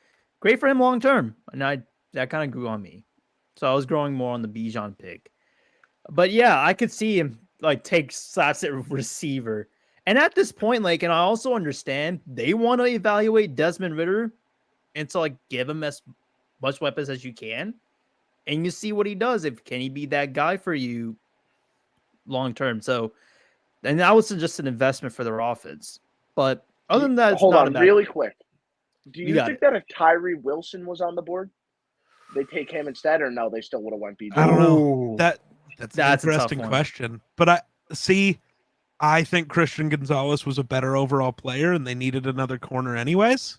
Great for him long-term. And that kind of grew on me. So I was growing more on the Bijan pick. But yeah, I could see him like take slots at receiver. And at this point, like, and I also understand they want to evaluate Desmond Ritter and to like give him as much weapons as you can. And you see what he does. If can he be that guy for you long term? So, and that was just an investment for their offense. But other than that, it's hold not on a bad really pick. quick. Do You you got think it. that if Tyree Wilson was on the board, they take him instead, or no? They still would have went BJ. I don't know. Ooh, That's an that's a tough interesting one. question. But I think Christian Gonzalez was a better overall player, and they needed another corner anyways.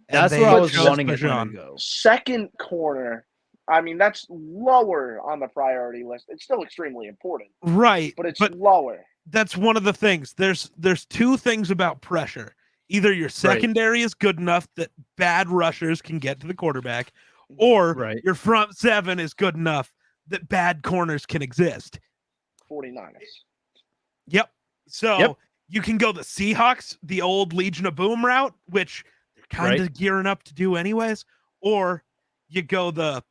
That's and where they I was chose wanting it Bijan. to go. Second corner. I mean, that's lower on the priority list. It's still extremely important, Right? but it's lower. That's one of the things. There's two things about pressure. Either your secondary is good enough that bad rushers can get to the quarterback, or your front seven is good enough that bad corners can exist. 49ers. Yep. So you can go the Seahawks, the old Legion of Boom route, which they're kind of gearing up to do anyways, or you go the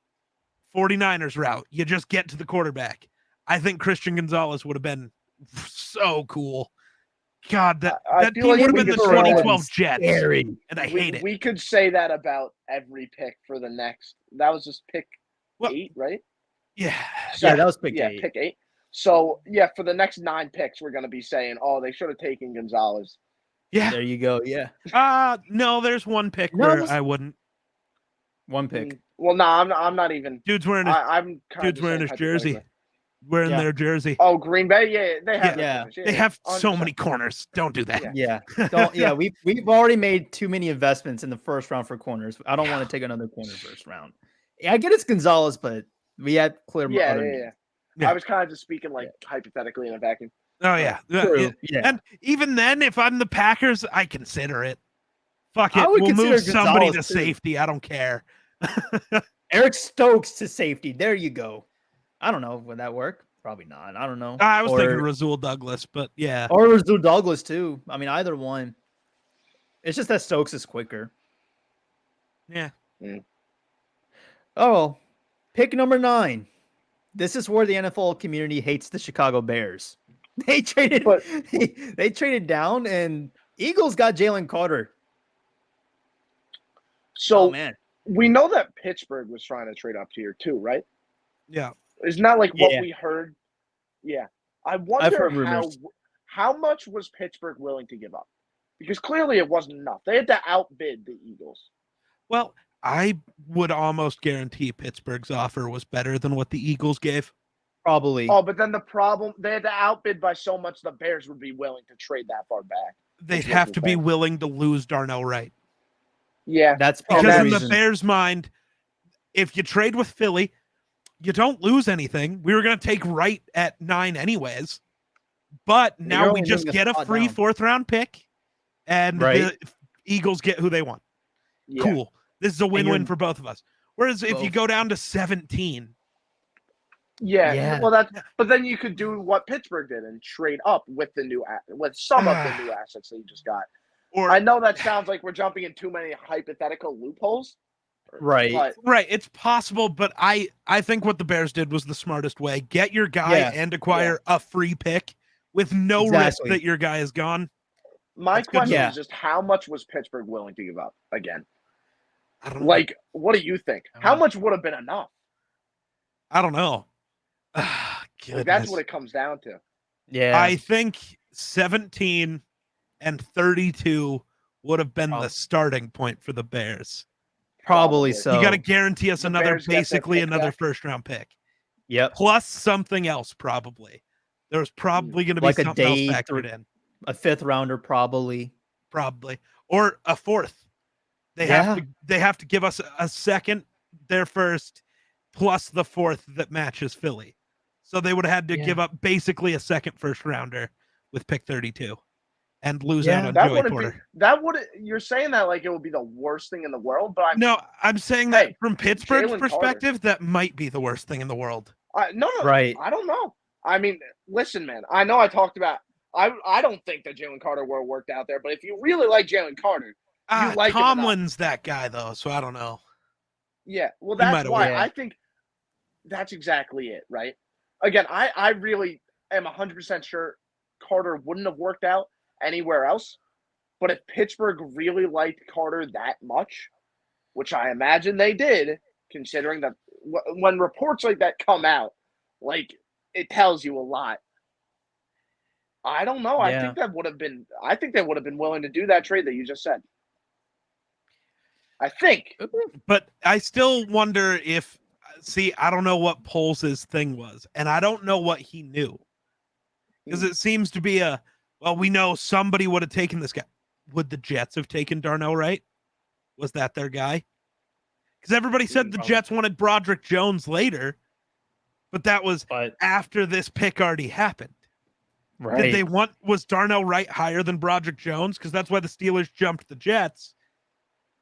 49ers route. You just get to the quarterback. I think Christian Gonzalez would have been so cool. God, that team would have been the 2012 Jets, and I hate it. We could say that about every pick for the next. That was just pick 8, right? Yeah. Yeah, that was pick 8. Yeah, pick 8. So, yeah, for the next 9 picks, we're going to be saying, oh, they should have taken Gonzalez. Yeah. There you go, yeah. No, there's one pick where I wouldn't. One pick. Well, no, I'm not even. Dude's wearing his jersey. Wearing their jersey. Oh, Green Bay? Yeah, they have they have so many corners. Don't do that. We've already made too many investments in the first round for corners. I don't want to take another corner first round. Yeah, I get it's Gonzalez, but we had clear other names. I was kind of just speaking like hypothetically in a vacuum. Oh yeah. True. And even then, if I'm the Packers, I consider it. Fuck it. We'll move somebody to safety. I don't care. Eric Stokes to safety. There you go. I don't know. Would that work? Probably not. I don't know. I was thinking Rasul Douglas, but yeah. Or Rasul Douglas too. I mean, either one. It's just that Stokes is quicker. Yeah. Oh, pick number 9. This is where the NFL community hates the Chicago Bears. They traded down, and Eagles got Jalen Carter. So, we know that Pittsburgh was trying to trade up here too, right? Yeah. Isn't that like what we heard? Yeah. I wonder how much was Pittsburgh willing to give up? Because clearly it wasn't enough. They had to outbid the Eagles. Well, I would almost guarantee Pittsburgh's offer was better than what the Eagles gave. Probably. Oh, but then the problem, they had to outbid by so much the Bears would be willing to trade that far back. They'd have to be willing to lose Darnell Wright. Yeah. That's because in the Bears' mind, if you trade with Philly, you don't lose anything. We were going to take Wright at 9 anyways. But now we just get a free 4th-round pick, and the Eagles get who they want. Yeah. Cool. This is a win-win for both of us. Whereas if you go down to 17. But then you could do what Pittsburgh did and trade up with some of the new assets that you just got. I know that sounds like we're jumping in too many hypothetical loopholes. Right. It's possible, but I think what the Bears did was the smartest way. Get your guy and acquire a free pick with no risk that your guy is gone. My question is just how much was Pittsburgh willing to give up again? I don't know. What do you think? How much would have been enough? I don't know. That's what it comes down to. Yeah. I think 17 and 32 would have been the starting point for the Bears. Probably so. You got to guarantee us another 1st-round pick. Yep. Plus something else, probably. There's probably going to be something else factored in. A 5th-rounder, probably. Or a 4th. They have to give us a 2nd, their 1st, plus the 4th that matches Philly. So they would have had to give up basically a 2nd 1st-rounder with pick 32 and lose out on Joey Porter. You're saying that like it would be the worst thing in the world, but I'm saying that from Pittsburgh's perspective, that might be the worst thing in the world. No, right. I don't know. I mean, listen, man. I know I talked about. I don't think that Jalen Carter would have worked out there, but if you really like Jalen Carter, you like Tomlin's that guy though, so I don't know. Yeah, well, that's why I think that's exactly it, right? again, I really am 100% sure Carter wouldn't have worked out anywhere else. But if Pittsburgh really liked Carter that much, which I imagine they did, considering that when reports like that come out, like, it tells you a lot. I don't know. Yeah. I think they would have been willing to do that trade that you just said. I think. But I still wonder if, I don't know what Poles' thing was, and I don't know what he knew. Because it seems to be we know somebody would have taken this guy. Would the Jets have taken Darnell Wright? Was that their guy? Because everybody said the Jets wanted Broderick Jones later, but that was after this pick already happened. Right. Did was Darnell Wright higher than Broderick Jones? Because that's why the Steelers jumped the Jets.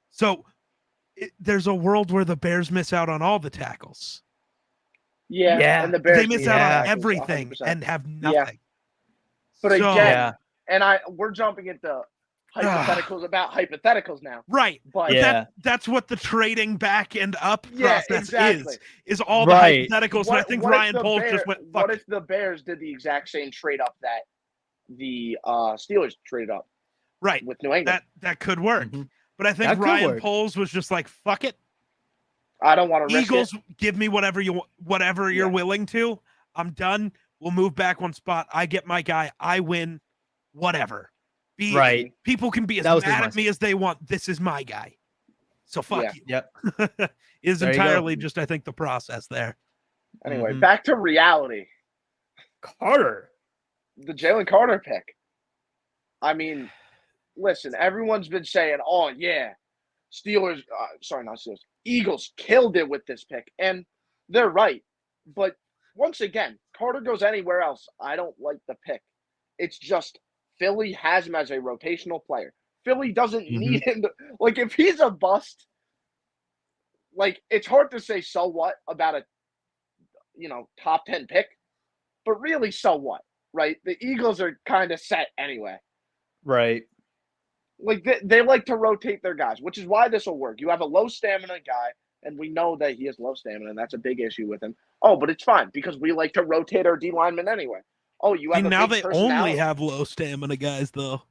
So there's a world where the Bears miss out on all the tackles. Yeah. And the Bears they miss out on everything 100%. And have nothing. Yeah. But again, we're jumping into hypotheticals about hypotheticals now. Right. But that's what the trading back and up process is all the hypotheticals. And I think Ryan Poles just went, fuck. What if the Bears did the exact same trade up that the Steelers traded up? Right. With New England. That could work. Mm-hmm. But I think Ryan Poles was just like, fuck it. I don't want to risk Eagles, give me whatever you're willing to. I'm done. We'll move back one spot. I get my guy. I win. Whatever. People can be as mad at me as they want. This is my guy. So fuck you. Yep. Is entirely just, I think, the process there. Anyway, back to reality. Carter. The Jalen Carter pick. I mean, listen, everyone's been saying, oh, yeah, Eagles killed it with this pick. And they're right. But once again, Carter goes anywhere else, I don't like the pick. It's just Philly has him as a rotational player. Philly doesn't need him to, like, if he's a bust, like, it's hard to say so what about a, top 10 pick. But really, so what, right? The Eagles are kind of set anyway. Right. Like, they like to rotate their guys, which is why this will work. You have a low stamina guy, and we know that he has low stamina, and that's a big issue with him. Oh, but it's fine, because we like to rotate our D linemen anyway. Oh, you have now they only have low stamina guys, though.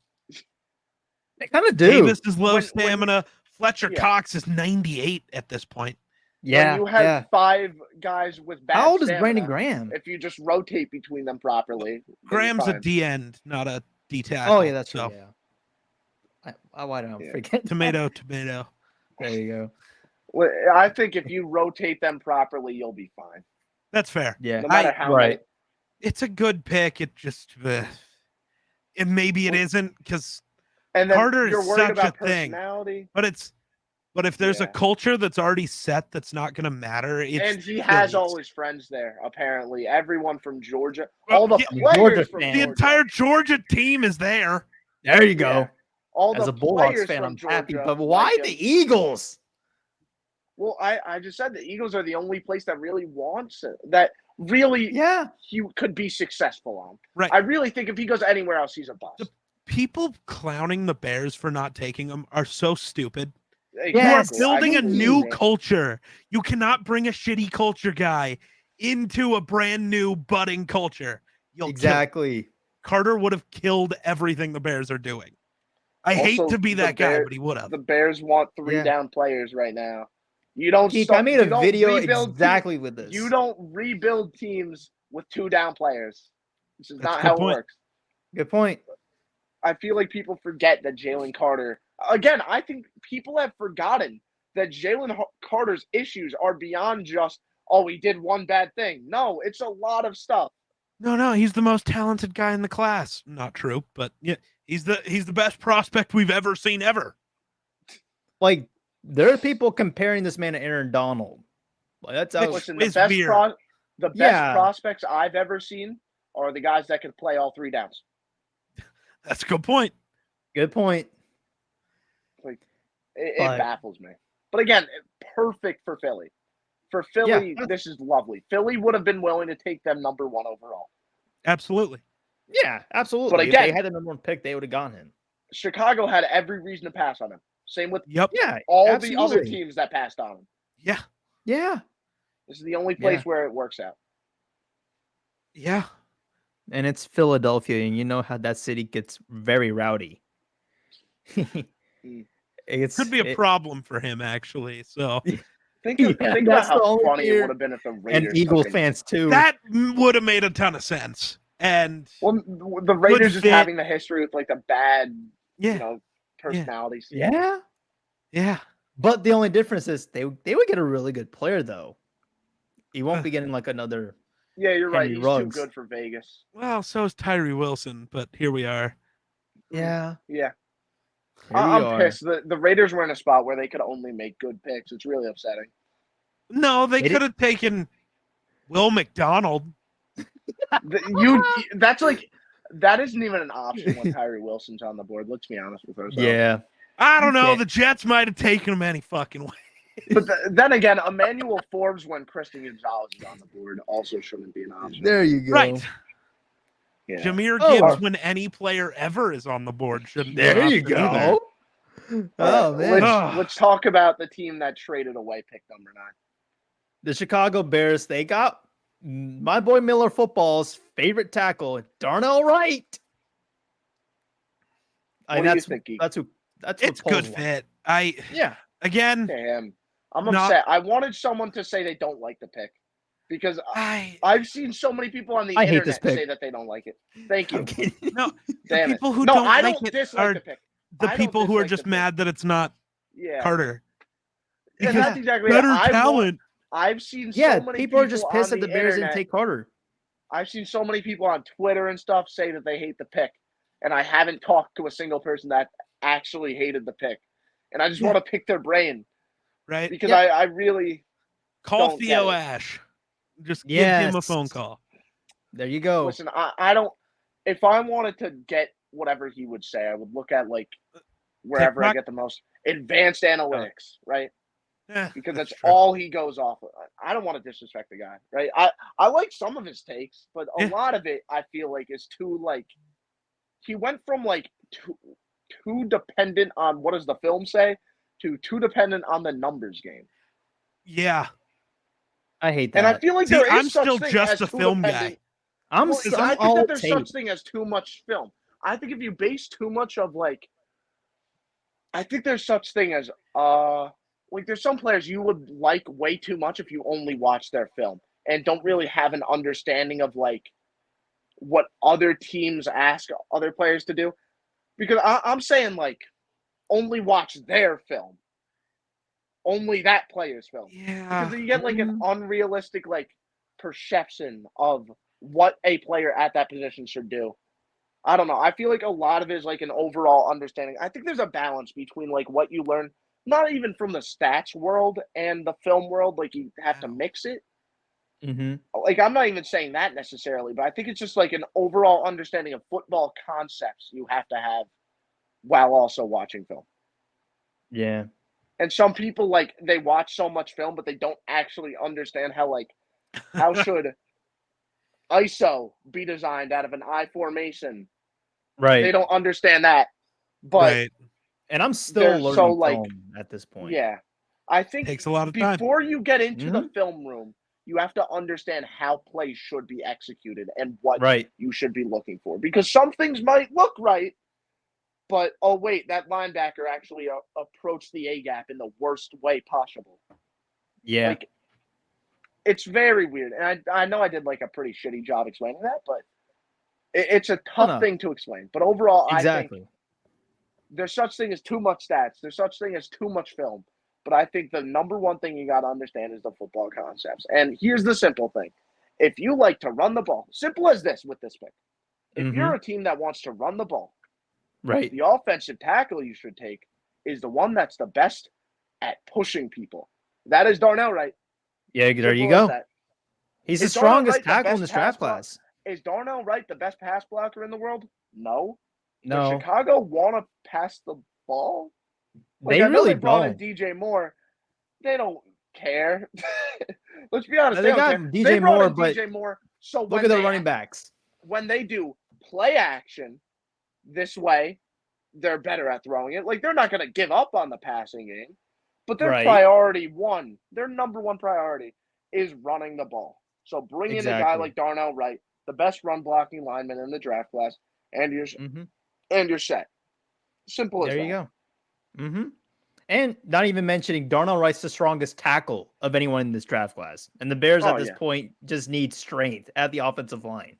They kind of do. Davis is low stamina. Fletcher Cox is 98 at this point. Yeah. When you have 5 guys with bad How old is stamina, Brandon Graham? If you just rotate between them properly. Graham's a D end, not a D tackle. Oh, yeah, that's true. Yeah. Why don't I forget? Tomato. There you go. Well, I think if you rotate them properly, you'll be fine. That's fair. Yeah. No matter how many. It's a good pick. It just, maybe it isn't, because Carter is such a thing. But if there's a culture that's already set, that's not going to matter. And he has all his friends there, apparently. Everyone from Georgia. All the players from Georgia. The entire Georgia team is there. There you go. All As the a Bulldogs fan, I'm happy. But why the Eagles? Well, I just said the Eagles are the only place that really wants it. That really he could be successful on. Right. I really think if he goes anywhere else, he's a bust. The people clowning the Bears for not taking him are so stupid. Exactly. You are building a new culture. You cannot bring a shitty culture guy into a brand new budding culture. Exactly. Carter would have killed everything the Bears are doing. I hate to be that guy, but he would have. The Bears want 3 down players right now. You don't. I made a video exactly with this. You don't rebuild teams with 2 down players. This is not how it works. Good point. I feel like people forget that Jalen Carter. Again, I think people have forgotten that Jalen Carter's issues are beyond just, oh, he did one bad thing. No, it's a lot of stuff. No, he's the most talented guy in the class. Not true, but yeah, he's the best prospect we've ever seen ever. Like, there are people comparing this man to Aaron Donald. Like, that's the best prospects I've ever seen are the guys that can play all 3 downs. That's a good point. Good point. Like, it baffles me. But again, perfect for Philly. For Philly, this is lovely. Philly would have been willing to take them number 1 overall. Absolutely. Yeah, absolutely. But again, if they had the number 1 pick, they would have gone him. Chicago had every reason to pass on him. Same with all the other teams that passed on him. Yeah. Yeah. This is the only place where it works out. Yeah. And it's Philadelphia, and you know how that city gets very rowdy. Could be a problem for him, actually. So think about how funny it would have been if the Raiders and Eagles fans too. That would have made a ton of sense. And the Raiders just having the history with like the bad, personalities. Yeah. But the only difference is they would get a really good player though. He won't be getting like another. Yeah, you're Henry right. He's Ruggs. too good for Vegas. Well, so is Tyree Wilson, but here we are. Yeah. I'm pissed. The Raiders were in a spot where they could only make good picks. It's really upsetting. No, they could have taken Will McDonald. That isn't even an option when Tyree Wilson's on the board. Let's be honest with ourselves. Yeah. I don't know. The Jets might have taken him any fucking way. But then again, Emmanuel Forbes when Christian Gonzalez is on the board also shouldn't be an option. There you go. Right. Yeah. Jameer Gibbs when any player ever is on the board shouldn't be an There option you go. Oh, man. Let's talk about the team that traded away pick number 9. The Chicago Bears, they got my boy Miller Football's favorite tackle, Darnell Wright. That's it's good fit. Again. Damn. I'm upset. I wanted someone to say they don't like the pick because I've seen so many people on the internet say that they don't like it. Thank you. No, damn the people it. who no, don't I like don't it dislike are the pick. The people who are just mad that it's not Carter. And that's exactly better talent. I've seen so many people are just pissed that the Bears didn't take Carter. I've seen so many people on Twitter and stuff say that they hate the pick, and I haven't talked to a single person that actually hated the pick. And I just want to pick their brain. Right. Because I really call Theo Ash. Just give him a phone call. There you go. Listen, I don't if I wanted to get whatever he would say, I would look at like wherever I get the most advanced analytics, right? Yeah, because that's all he goes off of. I don't want to disrespect the guy, right? I like some of his takes, but a lot of it I feel like is too like he went from like too dependent on what does the film say to too dependent on the numbers game. Yeah. I hate that. And I feel like I'm still just a film guy. I think that there's such thing as too much film. I think if you base too much of like I think there's such thing as like there's some players you would like way too much if you only watch their film and don't really have an understanding of like what other teams ask other players to do. Because I'm saying like only watch their film. Only that player's film. Yeah. Because you get like an unrealistic like perception of what a player at that position should do. I don't know. I feel like a lot of it is like an overall understanding. I think there's a balance between like what you learn, not even from the stats world and the film world. Like you have to mix it. Mm-hmm. Like I'm not even saying that necessarily, but I think it's just like an overall understanding of football concepts you have to have while also watching film. Yeah. And some people like they watch so much film, but they don't actually understand how should ISO be designed out of an I formation. Right. They don't understand that. But and I'm still learning film at this point. Yeah. I think it takes a lot of time. Before you get into the film room, you have to understand how plays should be executed and what you should be looking for. Because some things might look right, but oh wait, that linebacker actually approached the A gap in the worst way possible. Yeah. Like, it's very weird. And I know I did like a pretty shitty job explaining that, but it's a tough thing to explain. But overall, I think there's such thing as too much stats. There's such thing as too much film. But I think the number one thing you got to understand is the football concepts. And here's the simple thing. If you like to run the ball, simple as this with this pick. If you're a team that wants to run the ball, the offensive tackle you should take is the one that's the best at pushing people. That is Darnell Wright. Yeah, there you go. He's the strongest tackle in this draft class. Is Darnell Wright the best pass blocker in the world? No. No. Does Chicago want to pass the ball? Like, they really brought in DJ Moore. They don't care. Let's be honest. They got DJ Moore, but DJ Moore. So look at their running backs. When they do play action this way, they're better at throwing it. Like, they're not going to give up on the passing game. But their priority one, their number one priority is running the ball. So bring in a guy like Darnell Wright the best run blocking lineman in the draft class, and you're set. Simple as that. There you go. And not even mentioning Darnell Wright's the strongest tackle of anyone in this draft class. And the Bears at this point just need strength at the offensive line.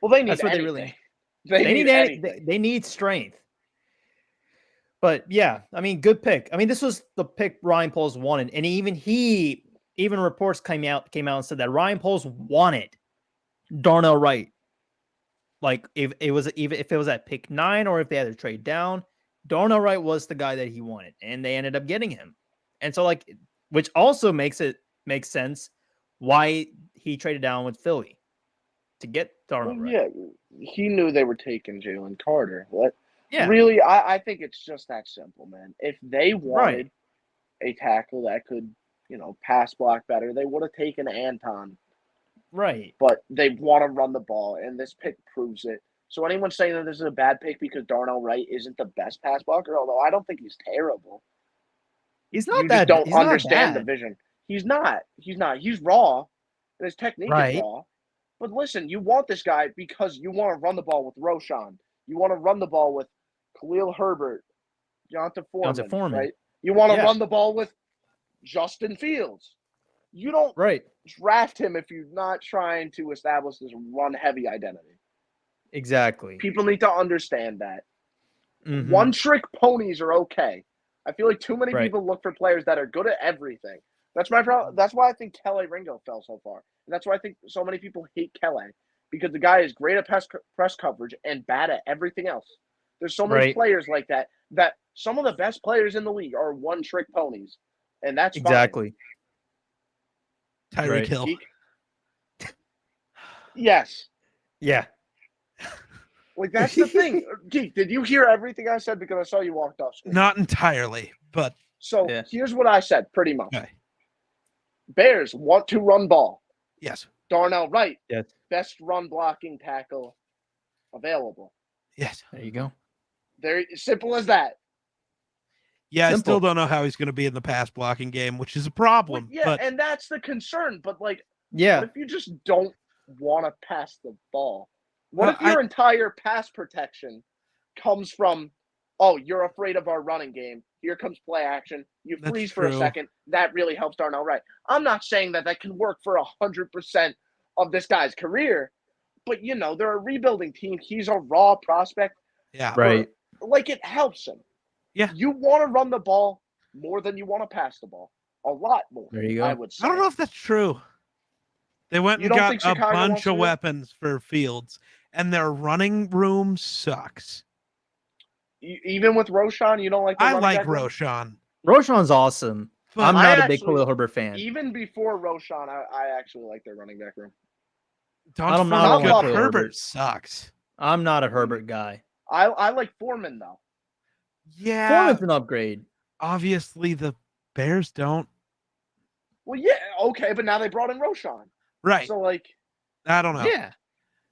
Well, they need That's what anything. They need anything. They need strength. But yeah, I mean, good pick. I mean, this was the pick Ryan Poles wanted. And even reports came out and said that Ryan Poles wanted Darnell Wright. Like if it was at pick 9 or if they had to trade down, Darnell Wright was the guy that he wanted, and they ended up getting him. And so, like, which also makes sense why he traded down with Philly to get Darnell Wright. Yeah, he knew they were taking Jalen Carter. Yeah. Really, I think it's just that simple, man. If they wanted a tackle that could, pass block better, they would have taken Anton. Right. But they want to run the ball, and this pick proves it. So anyone saying that this is a bad pick because Darnell Wright isn't the best pass blocker, although I don't think he's terrible. He's not you that. Just don't he's understand not the vision. He's not. He's raw, and his technique is raw. But listen, you want this guy because you want to run the ball with Roschon. You want to run the ball with Khalil Herbert, Jonathan Foreman. Right? You want to run the ball with Justin Fields. You don't draft him if you're not trying to establish this run-heavy identity. Exactly. People need to understand that. One-trick ponies are okay. I feel like too many people look for players that are good at everything. That's my problem. That's why I think Kelly Ringo fell so far. And that's why I think so many people hate Kelly, because the guy is great at press coverage and bad at everything else. There's so many players like that some of the best players in the league are one-trick ponies, and that's exactly. Fine. Tyreek Hill. Yes. Yeah. Like, that's the thing. Geek, did you hear everything I said? Because I saw you walked off screen. Not entirely, but... So, here's what I said, pretty much. Okay. Bears want to run ball. Yes. Darnell Wright. Yes. Best run-blocking tackle available. Yes. There you go. Very simple as that. Yeah, I still don't know how he's going to be in the pass blocking game, which is a problem. And that's the concern. But, what if you just don't want to pass the ball? What if your entire pass protection comes from, you're afraid of our running game. Here comes play action. You freeze for a second. That really helps Darnell Wright. I'm not saying that can work for 100% of this guy's career, but, they're a rebuilding team. He's a raw prospect. Yeah. Right. It helps him. Yeah. You want to run the ball more than you want to pass the ball. A lot more. There you go. I would say. I don't know if that's true. They went and got a bunch of weapons for Fields, and their running room sucks. Even with Roschon, you don't like the I like Roschon. Roschon's awesome. But I'm not a big Khalil Herbert fan. Even before Roschon, I actually like their running back room. I'm not good. Herbert sucks. I'm not a Herbert guy. I like Foreman, though. Yeah. Foreman's an upgrade. Obviously, the Bears don't. Well, yeah, okay, but now they brought in Roschon. Right. So, I don't know. Yeah.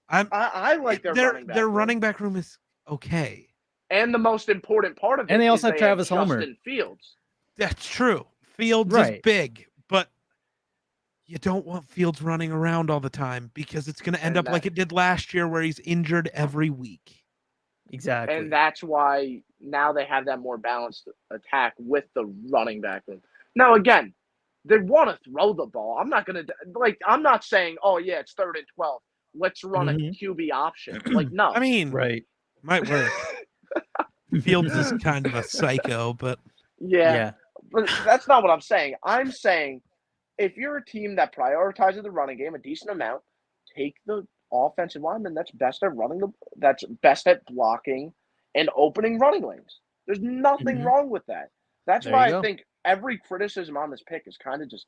I like their running back room is okay. And the most important part of it, and they also have Travis Homer. Justin Fields. That's true. Fields is big, but you don't want Fields running around all the time because it's going to end up like it did last year, where he's injured every week. Exactly. And that's why now they have that more balanced attack with the running back room. Now, again, they want to throw the ball. I'm not going to I'm not saying, it's 3rd and 12. Let's run a QB option. No. I mean, might work. Fields is kind of a psycho, but yeah. But that's not what I'm saying. I'm saying if you're a team that prioritizes the running game a decent amount, take the offensive lineman that's best at that's best at blocking and opening running lanes. There's nothing wrong with that. That's why I think every criticism on this pick is kind of just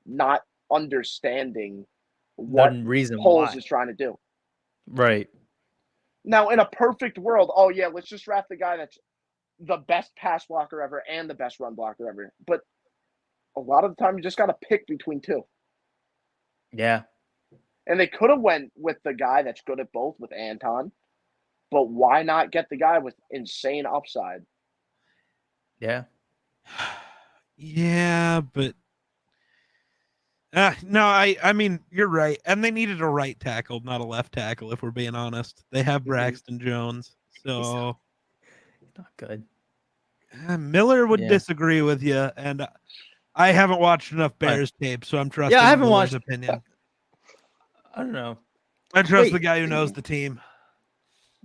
not understanding what Poles is trying to do. Right. Now, in a perfect world, let's just draft the guy that's the best pass blocker ever and the best run blocker ever. But a lot of the time, you just got to pick between two. Yeah. And they could have went with the guy that's good at both with Anton, but why not get the guy with insane upside? Yeah. Yeah, but No, I mean, you're right. And they needed a right tackle, not a left tackle, if we're being honest. They have Braxton Jones. So he's not good. Miller would disagree with you. And I haven't watched enough Bears tape, so I'm trusting I haven't Miller's watched opinion. I don't know. I trust the guy who knows the team.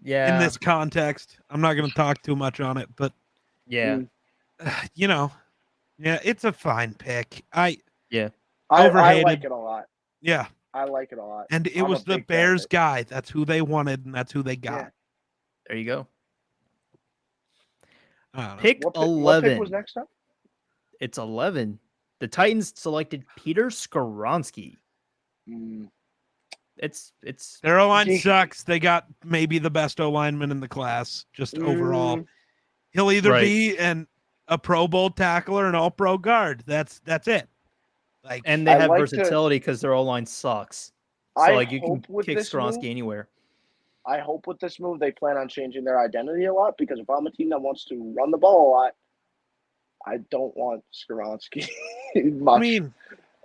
Yeah. In this context, I'm not going to talk too much on it, but you know, it's a fine pick. I like it a lot. Yeah, I like it a lot. And it was the Bears guy. That's who they wanted, and that's who they got. Yeah. There you go. Pick 11. What pick was next up? It's 11. The Titans selected Peter Skoronski. It's their O-line sucks. They got maybe the best O-lineman in the class, just overall. He'll either be a Pro Bowl tackler, an All-Pro guard. That's it. Like, and they have versatility because their O-line sucks. So you can kick Skoronski anywhere. I hope with this move they plan on changing their identity a lot, because if I'm a team that wants to run the ball a lot, I don't want Skoronski much. I mean,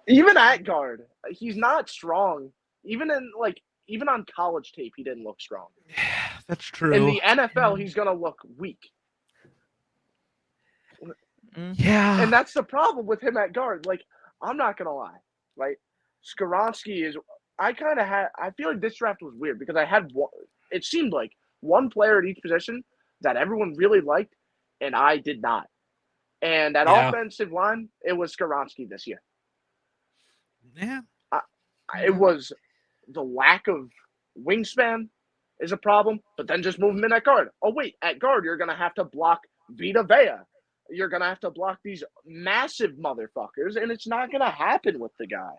even at guard, he's not strong. Even on college tape, he didn't look strong. That's true. In the NFL, he's gonna look weak. Yeah. And that's the problem with him at guard. Like, I'm not gonna lie, right? Skoronski is. I feel like this draft was weird because I had one. It seemed like one player at each position that everyone really liked, and I did not. And that offensive line, it was Skoronski this year. Yeah. It was the lack of wingspan is a problem, but then just move him in at guard. Oh, wait, at guard, you're going to have to block Vita Vea. You're going to have to block these massive motherfuckers, and it's not going to happen with the guy.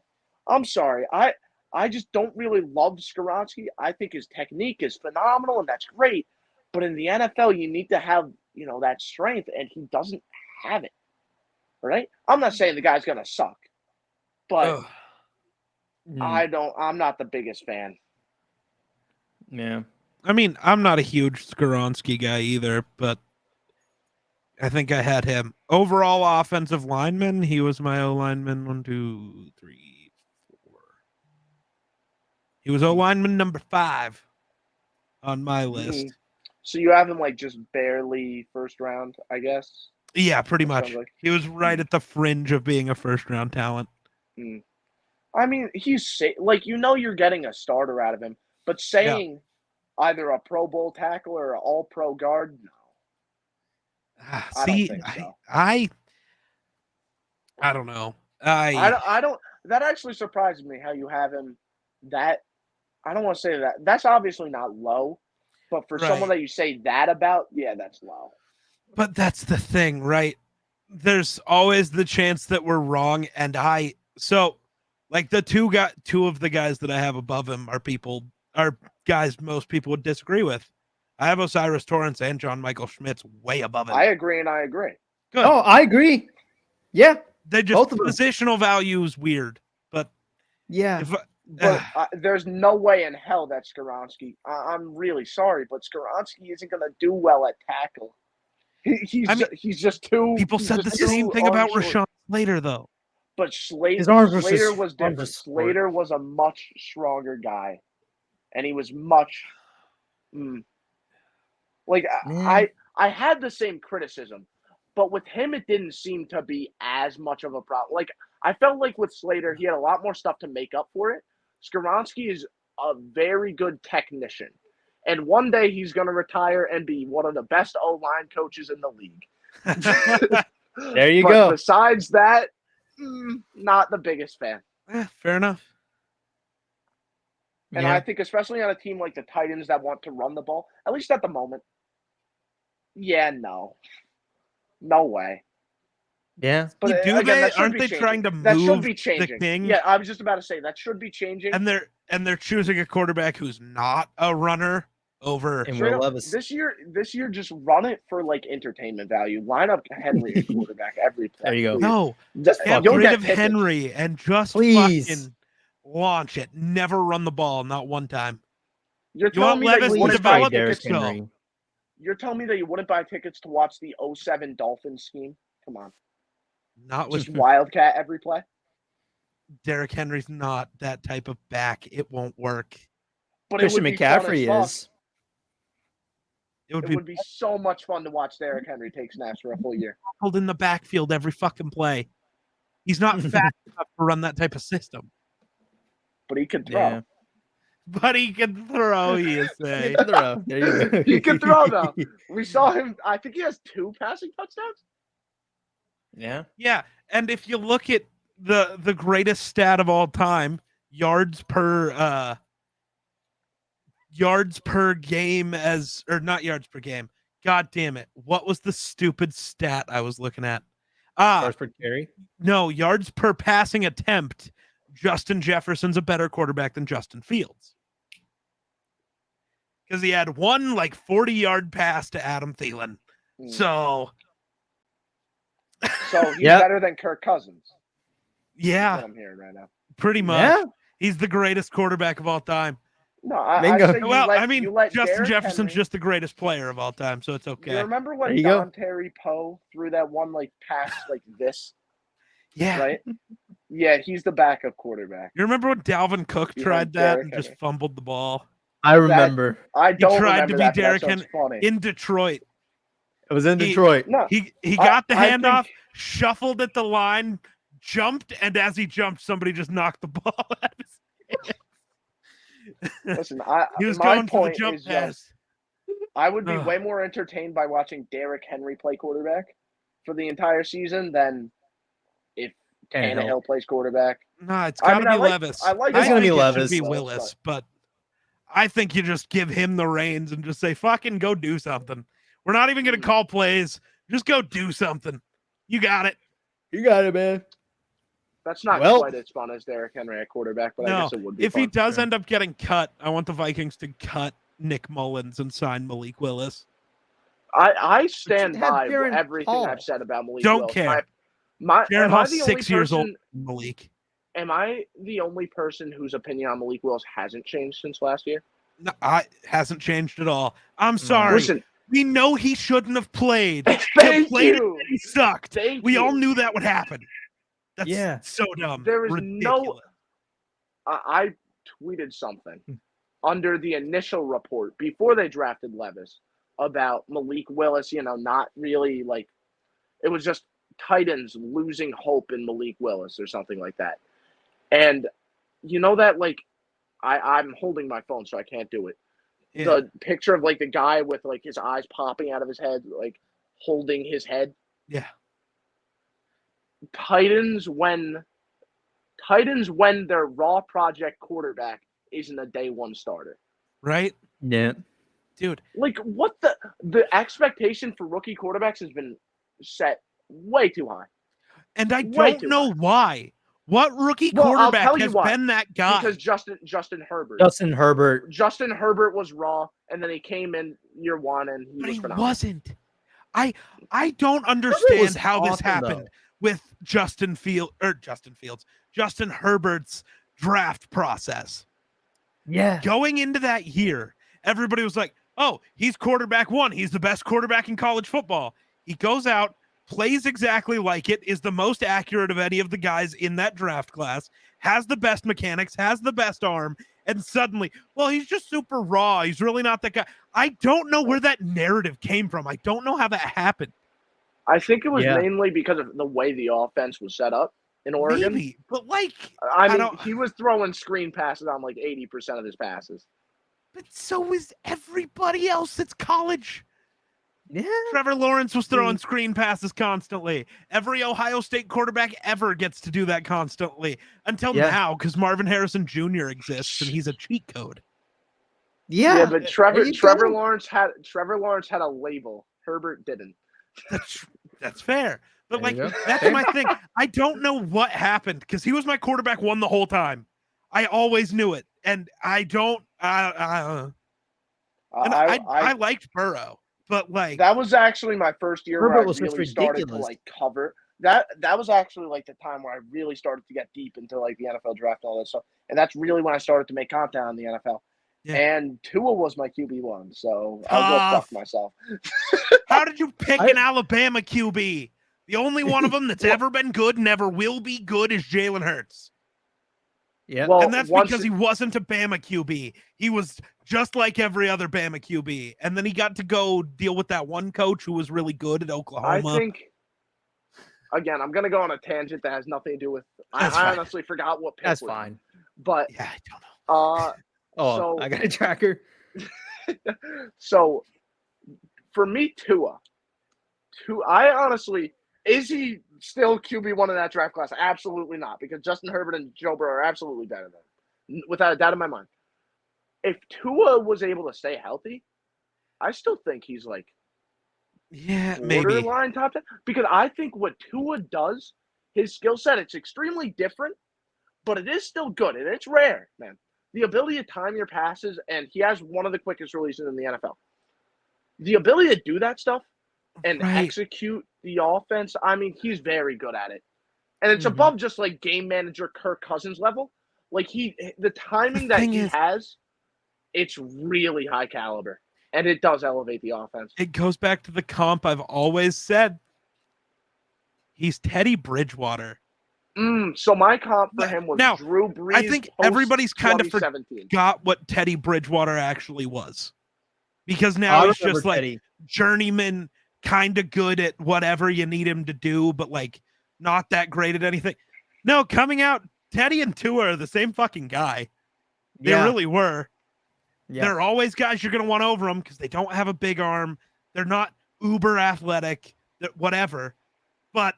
I'm sorry. I just don't really love Skoronski. I think his technique is phenomenal, and that's great. But in the NFL, you need to have, that strength, and he doesn't have it. Right? I'm not saying the guy's going to suck, but I'm not the biggest fan. Yeah. I mean, I'm not a huge Skoronski guy either, but I think I had him. Overall offensive lineman, he was my O-lineman 1, 2, 3, 4. He was O-lineman number 5 on my list. So you have him just barely first round, I guess? Yeah, pretty much. He was right at the fringe of being a first-round talent. I mean, he's you're getting a starter out of him, but saying either a Pro Bowl tackle or an All-Pro guard, no. I don't think so. I don't know. I don't. That actually surprises me how you have him. That I don't want to say that. That's obviously not low, but for someone that you say that about, yeah, that's low. But that's the thing, right? There's always the chance that we're wrong, and the two of the guys that I have above him are guys most people would disagree with. I have Osiris Torrance and John Michael Schmitz way above him. I agree, and I agree. Good. Oh, I agree. Yeah, they just positional value is weird, but yeah. There's no way in hell that Skoronski. I'm really sorry, but Skoronski isn't going to do well at tackle. He's just too. People said the same thing about Rashawn Slater, though. But Slater was different. Slater was a much stronger guy, and he was much. I had the same criticism, but with him, it didn't seem to be as much of a problem. I felt like with Slater, he had a lot more stuff to make up for it. Skoronski is a very good technician. And one day he's going to retire and be one of the best O-line coaches in the league. There you go. Besides that, not the biggest fan. Fair enough. And I think especially on a team like the Titans that want to run the ball, at least at the moment, no way. Yeah. But aren't they trying to move that should be changing. The king? Yeah, I was just about to say that should be changing. And they're choosing a quarterback who's not a runner over Will Levis. This year, just run it for entertainment value. Line up Henry at quarterback every play. There you go. Please. No, get rid of Henry and just fucking launch it. Never run the ball, not one time. You're telling me that you wouldn't buy tickets? Henry. You're telling me that you wouldn't buy tickets to watch the 07 Dolphins scheme? Come on. Not with just Wildcat every play. Derrick Henry's not that type of back. It won't work. But Christian it would be fun McCaffrey as fuck. is. It would be so much fun to watch Derrick Henry take snaps for a full year. In the backfield every fucking play. He's not fast enough to run that type of system. But he can throw. Yeah. But he can throw, you say. There you go. He can throw, though. We saw him. I think he has 2 passing touchdowns. Yeah. Yeah, and if you look at the greatest stat of all time, yards per game not yards per game. God damn it. What was the stupid stat I was looking at? Yards per carry? No, yards per passing attempt. Justin Jefferson's a better quarterback than Justin Fields. Because he had one 40-yard pass to Adam Thielen. So he's better than Kirk Cousins. Yeah. That's what I'm hearing right now. Pretty much. Yeah. He's the greatest quarterback of all time. No, Justin Jefferson's just the greatest player of all time, so it's okay. You remember when Don Terry Poe threw that one pass like this? Yeah. Right? Yeah, he's the backup quarterback. You remember when Dalvin Cook tried that and just fumbled the ball? I remember. I don't he tried remember to that, be Derrick Henry in Detroit. It was in Detroit. He got the handoff, shuffled at the line, jumped, and as he jumped, somebody just knocked the ball out of his hand. Listen, he was my going point for the jump is pass. I would be way more entertained by watching Derrick Henry play quarterback for the entire season than if Tannehill plays quarterback. No, it's got to be Levis. I like it's going to be Levis. It should be Willis, but I think you just give him the reins and just say, fucking go do something. We're not even going to call plays. Just go do something. You got it. You got it, man. That's not quite as fun as Derrick Henry at quarterback, but I guess it would be if fun. he does end up getting cut, I want the Vikings to cut Nick Mullins and sign Malik Willis. I stand by everything I've said about Malik Willis. Don't care. Am I the 6 years old, Malik. Am I the only person whose opinion on Malik Willis hasn't changed since last year? No, hasn't changed at all. I'm sorry. Listen, we know he shouldn't have played. Thank you. He sucked. We all you. knew that would happen. That's so dumb. There is ridiculous. I tweeted something under the initial report before they drafted Levis about Malik Willis, not really it was just Titans losing hope in Malik Willis or something like that. And that I'm holding my phone so I can't do it. Yeah. The picture of the guy with his eyes popping out of his head, holding his head. Yeah. Titans when their raw project quarterback isn't a day one starter. Right? Yeah. Dude. What the expectation for rookie quarterbacks has been set way too high. And I don't know why. What rookie quarterback has been that guy? Because Justin Herbert. Justin Herbert was raw, and then he came in year one, and he was phenomenal. He wasn't. I don't understand how this happened with Justin Herbert's draft process. Yeah. Going into that year, everybody was like, oh, he's quarterback one. He's the best quarterback in college football. He goes out, plays exactly like it, is the most accurate of any of the guys in that draft class, has the best mechanics, has the best arm, and suddenly, well, he's just super raw. He's really not that guy. I don't know where that narrative came from. I don't know how that happened. I think it was mainly because of the way the offense was set up in Oregon. Maybe, but he was throwing screen passes on 80% of his passes. But so is everybody else that's college. Yeah. Trevor Lawrence was throwing screen passes constantly. Every Ohio State quarterback ever gets to do that constantly until now, because Marvin Harrison Jr. exists and he's a cheat code. Yeah, but Trevor Lawrence had a label. Herbert didn't. That's fair. But that's my thing. I don't know what happened because he was my quarterback one the whole time. I always knew it, and I don't. I liked Burrow. But that was actually my first year where I really started to cover. That was actually the time where I really started to get deep into the NFL draft and all that stuff. And that's really when I started to make content on the NFL. Yeah. And Tua was my QB1, so I'll go fuck myself. How did you pick an Alabama QB? The only one of them that's ever been good, never will be good, is Jalen Hurts. Yeah. Well, and that's because he wasn't a Bama QB. He was just like every other Bama QB. And then he got to go deal with that one coach who was really good at Oklahoma. I think, again, I'm going to go on a tangent that has nothing to do with – I honestly forgot what pick That's was. fine. But yeah, I don't know. So I got a tracker. So for me, Tua, I honestly – is he still QB1 in that draft class? Absolutely not, because Justin Herbert and Joe Burrow are absolutely better than him, without a doubt in my mind. If Tua was able to stay healthy, I still think he's like borderline top 10. Because I think what Tua does, his skill set, it's extremely different, but it is still good, and it's rare, man. The ability to time your passes, and he has one of the quickest releases in the NFL. The ability to do that stuff and execute the offense, I mean, he's very good at it. And it's above just like game manager Kirk Cousins level. Like the timing that he has, it's really high caliber. And it does elevate the offense. It goes back to the comp I've always said. He's Teddy Bridgewater. So my comp for him was Drew Brees. I think everybody's kind of forgot what Teddy Bridgewater actually was. Because now he's just like journeyman, kind of good at whatever you need him to do, but like not that great at anything. No, coming out, Teddy and Tua are the same fucking guy. They really were. Yeah. They're always guys you're going to want over them because they don't have a big arm. They're not uber athletic, whatever. But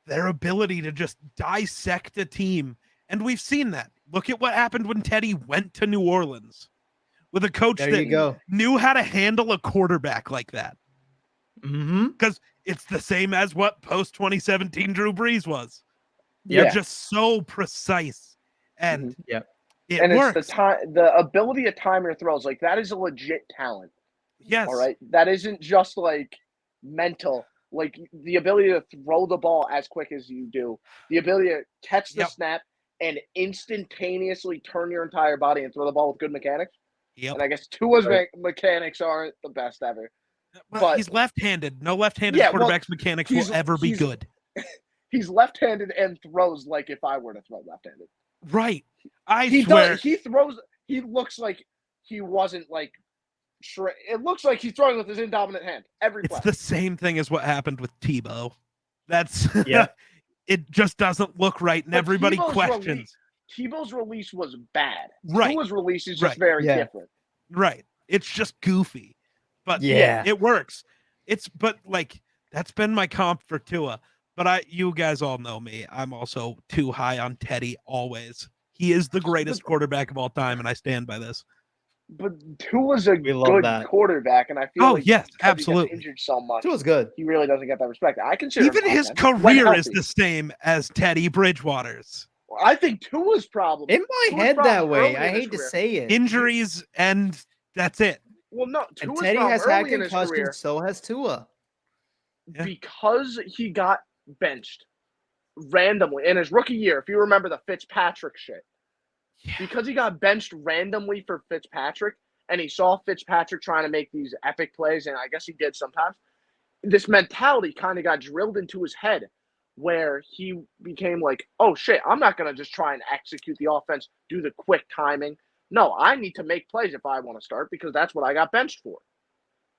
their ability to just dissect a team. And we've seen that. Look at what happened when Teddy went to New Orleans with a coach that knew how to handle a quarterback like that. Because it's the same as what post-2017 Drew Brees was. They're just so precise. And it works. It's the ability to time your throws. Like, that is a legit talent. Yes. All right? That isn't just, like, mental. Like, the ability to throw the ball as quick as you do. The ability to catch the snap and instantaneously turn your entire body and throw the ball with good mechanics. And I guess Tua's mechanics aren't the best ever. But he's left-handed. No left-handed quarterback's mechanics will ever be good. He's left-handed and throws like if I were to throw left-handed. Right. I swear. He throws. He looks like he wasn't like. It looks like he's throwing with his indominant hand every play. It's the same thing as what happened with Tebow. That's it. Just doesn't look right, and everybody questions. Tebow's release was bad. Right. Tua's release is just very different. Right. It's just goofy. But it works. But that's been my comp for Tua. But you guys all know me. I'm also too high on Teddy always. He is the greatest quarterback of all time, and I stand by this. But Tua's a good quarterback, and I feel absolutely. He gets injured so much. Tua's good. He really doesn't get that respect. I consider even his career is the same as Teddy Bridgewater's. Well, I think Tua's problem in my head that way. I hate to say it. Injuries, and that's it. Well, no, and Teddy has had concussions, so has Tua. Yeah. Because he got benched randomly in his rookie year, if you remember the Fitzpatrick shit. Yeah. Because he got benched randomly for Fitzpatrick, and he saw Fitzpatrick trying to make these epic plays, and I guess he did sometimes, this mentality kind of got drilled into his head where he became like, oh, shit, I'm not going to just try and execute the offense, do the quick timing. No, I need to make plays if I want to start because that's what I got benched for.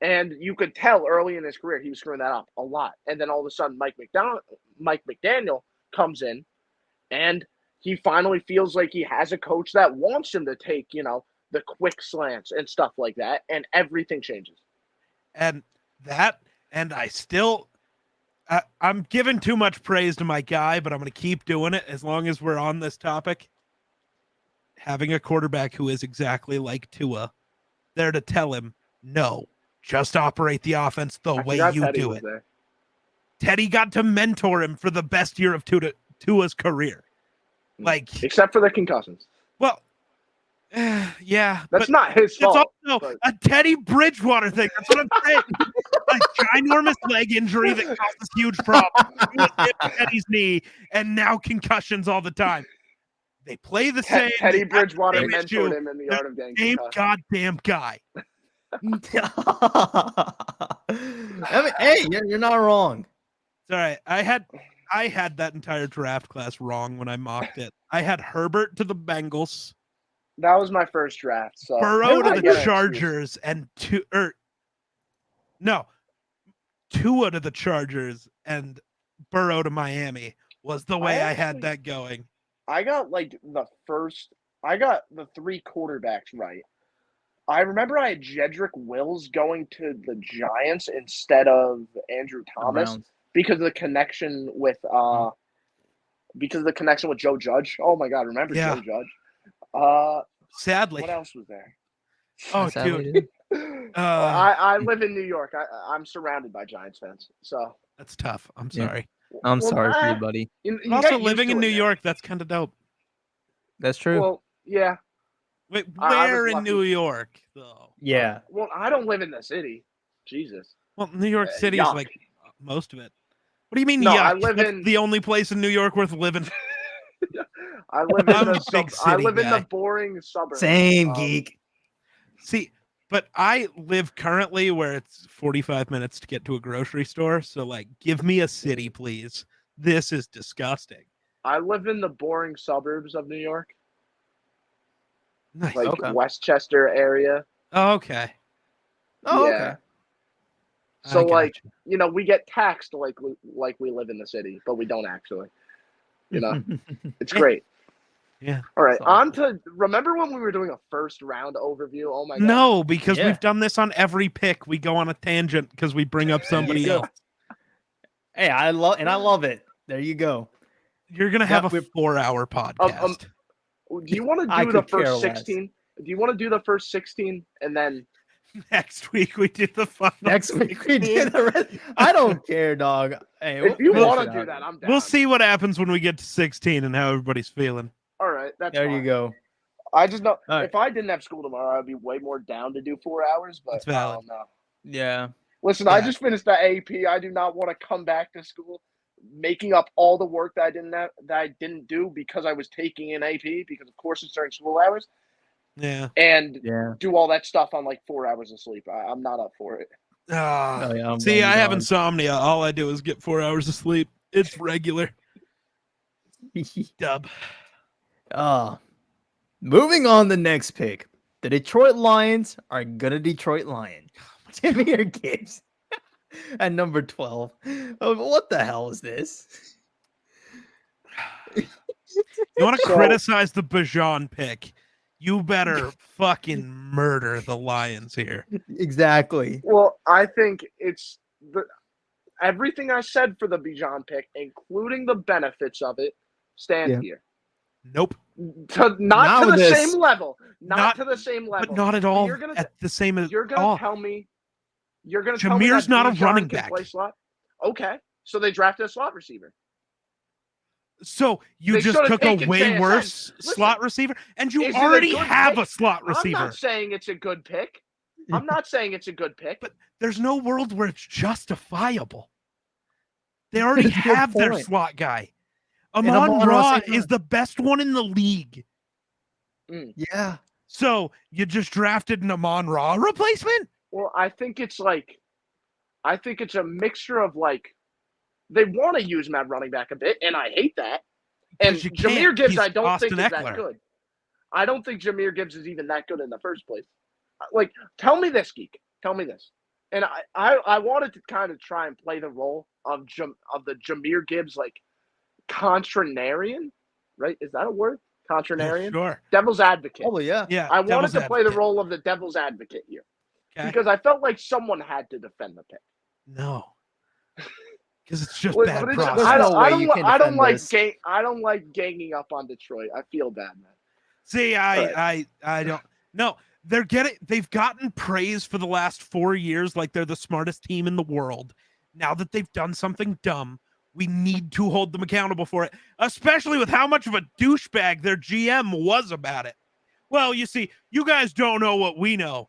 And you could tell early in his career he was screwing that up a lot. And then all of a sudden Mike McDaniel comes in and he finally feels like he has a coach that wants him to take, the quick slants and stuff like that. And everything changes. And I'm giving too much praise to my guy, but I'm going to keep doing it as long as we're on this topic. Having a quarterback who is exactly like Tua there to tell him, no, just operate the offense the way you do it. Teddy got to mentor him for the best year of Tua's career. Except for the concussions. Well, yeah. That's not his fault. It's also a Teddy Bridgewater thing. That's what I'm saying. A ginormous leg injury that causes huge problems. Teddy's knee, and now concussions all the time. They play the same. Teddy Bridgewater mentored him in the art of getting same goddamn guy. I mean, hey, you're not wrong. It's all right. I had I had that entire draft class wrong when I mocked it. I had Herbert to the Bengals. That was my first draft. So Burrow to the Chargers and Tua to the Chargers and Burrow to Miami was the way I had that going. I got the 3 quarterbacks right. I remember I had Jedrick Wills going to the Giants instead of Andrew Thomas because of the connection with Joe Judge. Oh my God, remember Joe Judge? Sadly. What else was there? Oh, dude. I live in New York. I'm surrounded by Giants fans, so that's tough. I'm sorry. I'm sorry for you, buddy. You also, living in New York, that's kind of dope. That's true. Well, yeah. Wait, where in New York, though? Yeah. Well, I don't live in the city. Jesus. Well, New York City is like most of it. What do you mean? No, yuck? I live That's the only place in New York worth living. I live in the boring suburbs. Same, geek. See, but I live currently where it's 45 minutes to get to a grocery store. So, like, give me a city, please. This is disgusting. I live in the boring suburbs of New York. Nice. Like Westchester area. Oh, okay. Oh, yeah. Okay. So, like, we get taxed like we live in the city, but we don't actually. It's great. Yeah. All right. On to remember when we were doing a first round overview? Oh my God. No, because we've done this on every pick. We go on a tangent because we bring up somebody else. Hey, I love it. There you go. You're gonna have a 4-hour podcast. Do you want to do the first 16? Do you want to do the first 16 and then next week we do the final? Next week we do the rest. I don't care, dog. Hey, if you want to do that, I'm down. We'll see what happens when we get to 16 and how everybody's feeling. All right, that's there. fine. You go. I just know if I didn't have school tomorrow, I'd be way more down to do 4 hours. But I don't know. Yeah. Listen, I just finished the AP. I do not want to come back to school making up all the work that I didn't do because I was taking an AP because of course it's during school hours. Yeah. And do all that stuff on like 4 hours of sleep. I'm not up for it. See, I have insomnia. All I do is get 4 hours of sleep. It's regular. Dub. Moving on, the next pick. The Detroit Lions are gonna Detroit Lion. Jahmyr Gibbs at number 12. What the hell is this? You want to criticize the Bijan pick? You better fucking murder the Lions here. Exactly. Well, I think it's everything I said for the Bijan pick, including the benefits of it, stand here. Nope. Not to the same level. Not to the same level. But not at all at the same as you're gonna tell me Jahmyr's not a running back. Play slot? Okay. So they drafted a slot receiver. So you just took a way worse slot receiver, and you already have a slot receiver. I'm not saying it's a good pick. But there's no world where it's justifiable. They already have their slot guy. Amon-Ra is the best one in the league. Yeah. So you just drafted an Amon-Ra replacement? Well, I think it's a mixture of like, they want to use him at running back a bit, and I hate that. And Jahmyr Gibbs, I don't think is that good. I don't think Jahmyr Gibbs is even that good in the first place. Like, tell me this, Geek. Tell me this. And I wanted to kind of try and play the role of the Jahmyr Gibbs, like, contrarian, right? Is that a word? Contrarian? Sure. Devil's advocate. Oh, yeah. Yeah. I wanted to play the role of the devil's advocate here. Okay. Because I felt like someone had to defend the pick. No. Because it's just bad process. I don't like ganging up on Detroit. I feel bad, man. See, I don't. No, they've gotten praise for the last 4 years like they're the smartest team in the world. Now that they've done something dumb, we need to hold them accountable for it, especially with how much of a douchebag their GM was about it. Well, you see, you guys don't know what we know.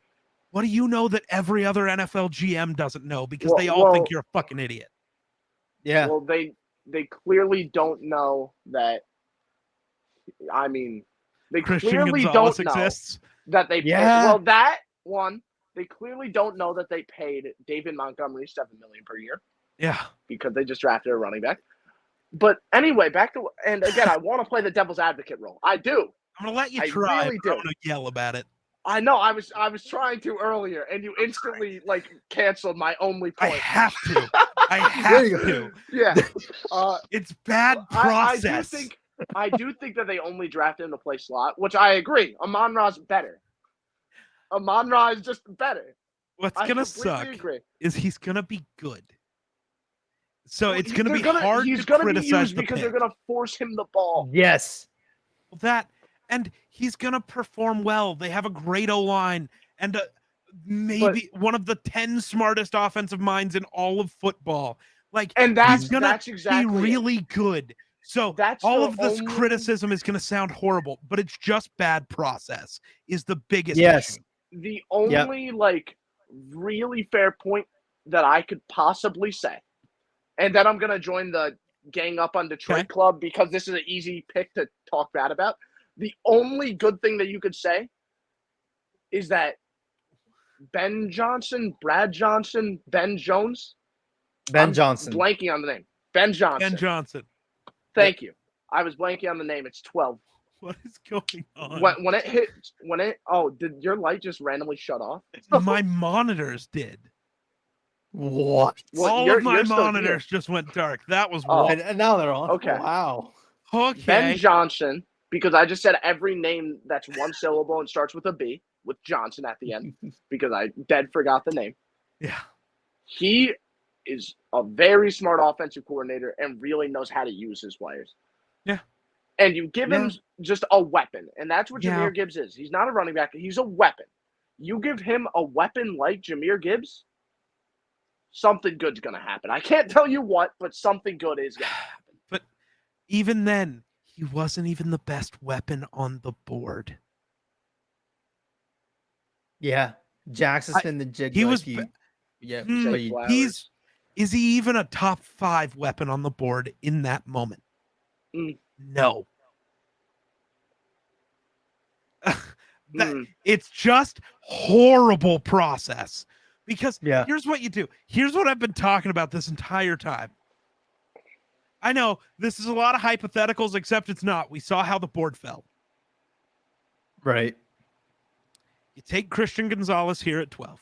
What do you know that every other NFL GM doesn't know? Because they all think you're a fucking idiot. Yeah. Well, they clearly don't know that. I mean, they Christian clearly Gonzalez don't exists. Know that they. Yeah. Well, that one, they clearly don't know that they paid David Montgomery $7 million per year. Yeah. Because they just drafted a running back. But anyway, and again, I want to play the devil's advocate role. I do. I'm gonna let you try. Really do. I'm gonna yell about it. I know. I was trying to earlier, and you instantly canceled my only point. I have to. I have to. Yeah. It's bad process. I do think that they only drafted him to play slot, which I agree. Amon-Ra's better. Amon-Ra is just better. What's gonna suck is he's gonna be good. So it's gonna be hard to criticize the because they're gonna force him the ball. Yes. And he's gonna perform well. They have a great O-line and maybe one of the 10 smartest offensive minds in all of football. He's gonna be really good. So all of this criticism is gonna sound horrible, but it's just bad process is the biggest issue. The only really fair point that I could possibly say, and then I'm gonna join the gang up on Detroit club because this is an easy pick to talk bad about. The only good thing that you could say is that Ben Johnson, Brad Johnson, Ben Jones. Ben Johnson. Blanking on the name. Ben Johnson. Ben Johnson. Thank you. I was blanking on the name. It's 12. What is going on? Did your light just randomly shut off? My monitors did. What? All of my monitors just went dark. That was wild. And now they're on. Okay. Wow. Okay. Ben Johnson, because I just said every name that's one syllable and starts with a B, with Johnson at the end, because I forgot the name. Yeah. He is a very smart offensive coordinator and really knows how to use his players. Yeah. And you give him just a weapon, and that's what Jahmyr Gibbs is. He's not a running back. He's a weapon. You give him a weapon like Jahmyr Gibbs, something good's going to happen. I can't tell you what, but something good is going to happen. But even then, he wasn't even the best weapon on the board. Yeah. Jackson's been the jig. He was. Is he even a top 5 weapon on the board in that moment? No. It's just horrible process. Because here's what you do. Here's what I've been talking about this entire time. I know this is a lot of hypotheticals, except it's not. We saw how the board fell. Right. You take Christian Gonzalez here at 12.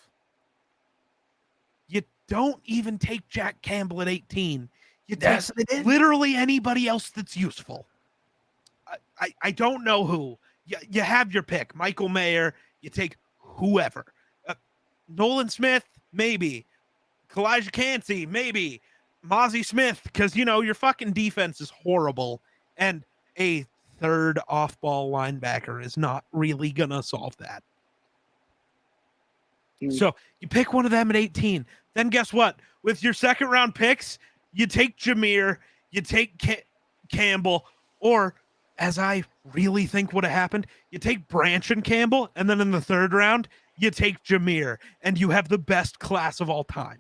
You don't even take Jack Campbell at 18. You take literally anybody else that's useful. I don't know who. You have your pick. Michael Mayer. You take whoever. Nolan Smith, maybe. Kalijah Cansey, maybe. Mozzie Smith, because, your fucking defense is horrible. And a third off-ball linebacker is not really going to solve that. So you pick one of them at 18. Then guess what? With your second-round picks, you take Jahmyr, you take Campbell, or, as I really think would have happened, you take Branch and Campbell, and then in the third round, you take Jahmyr, and you have the best class of all time.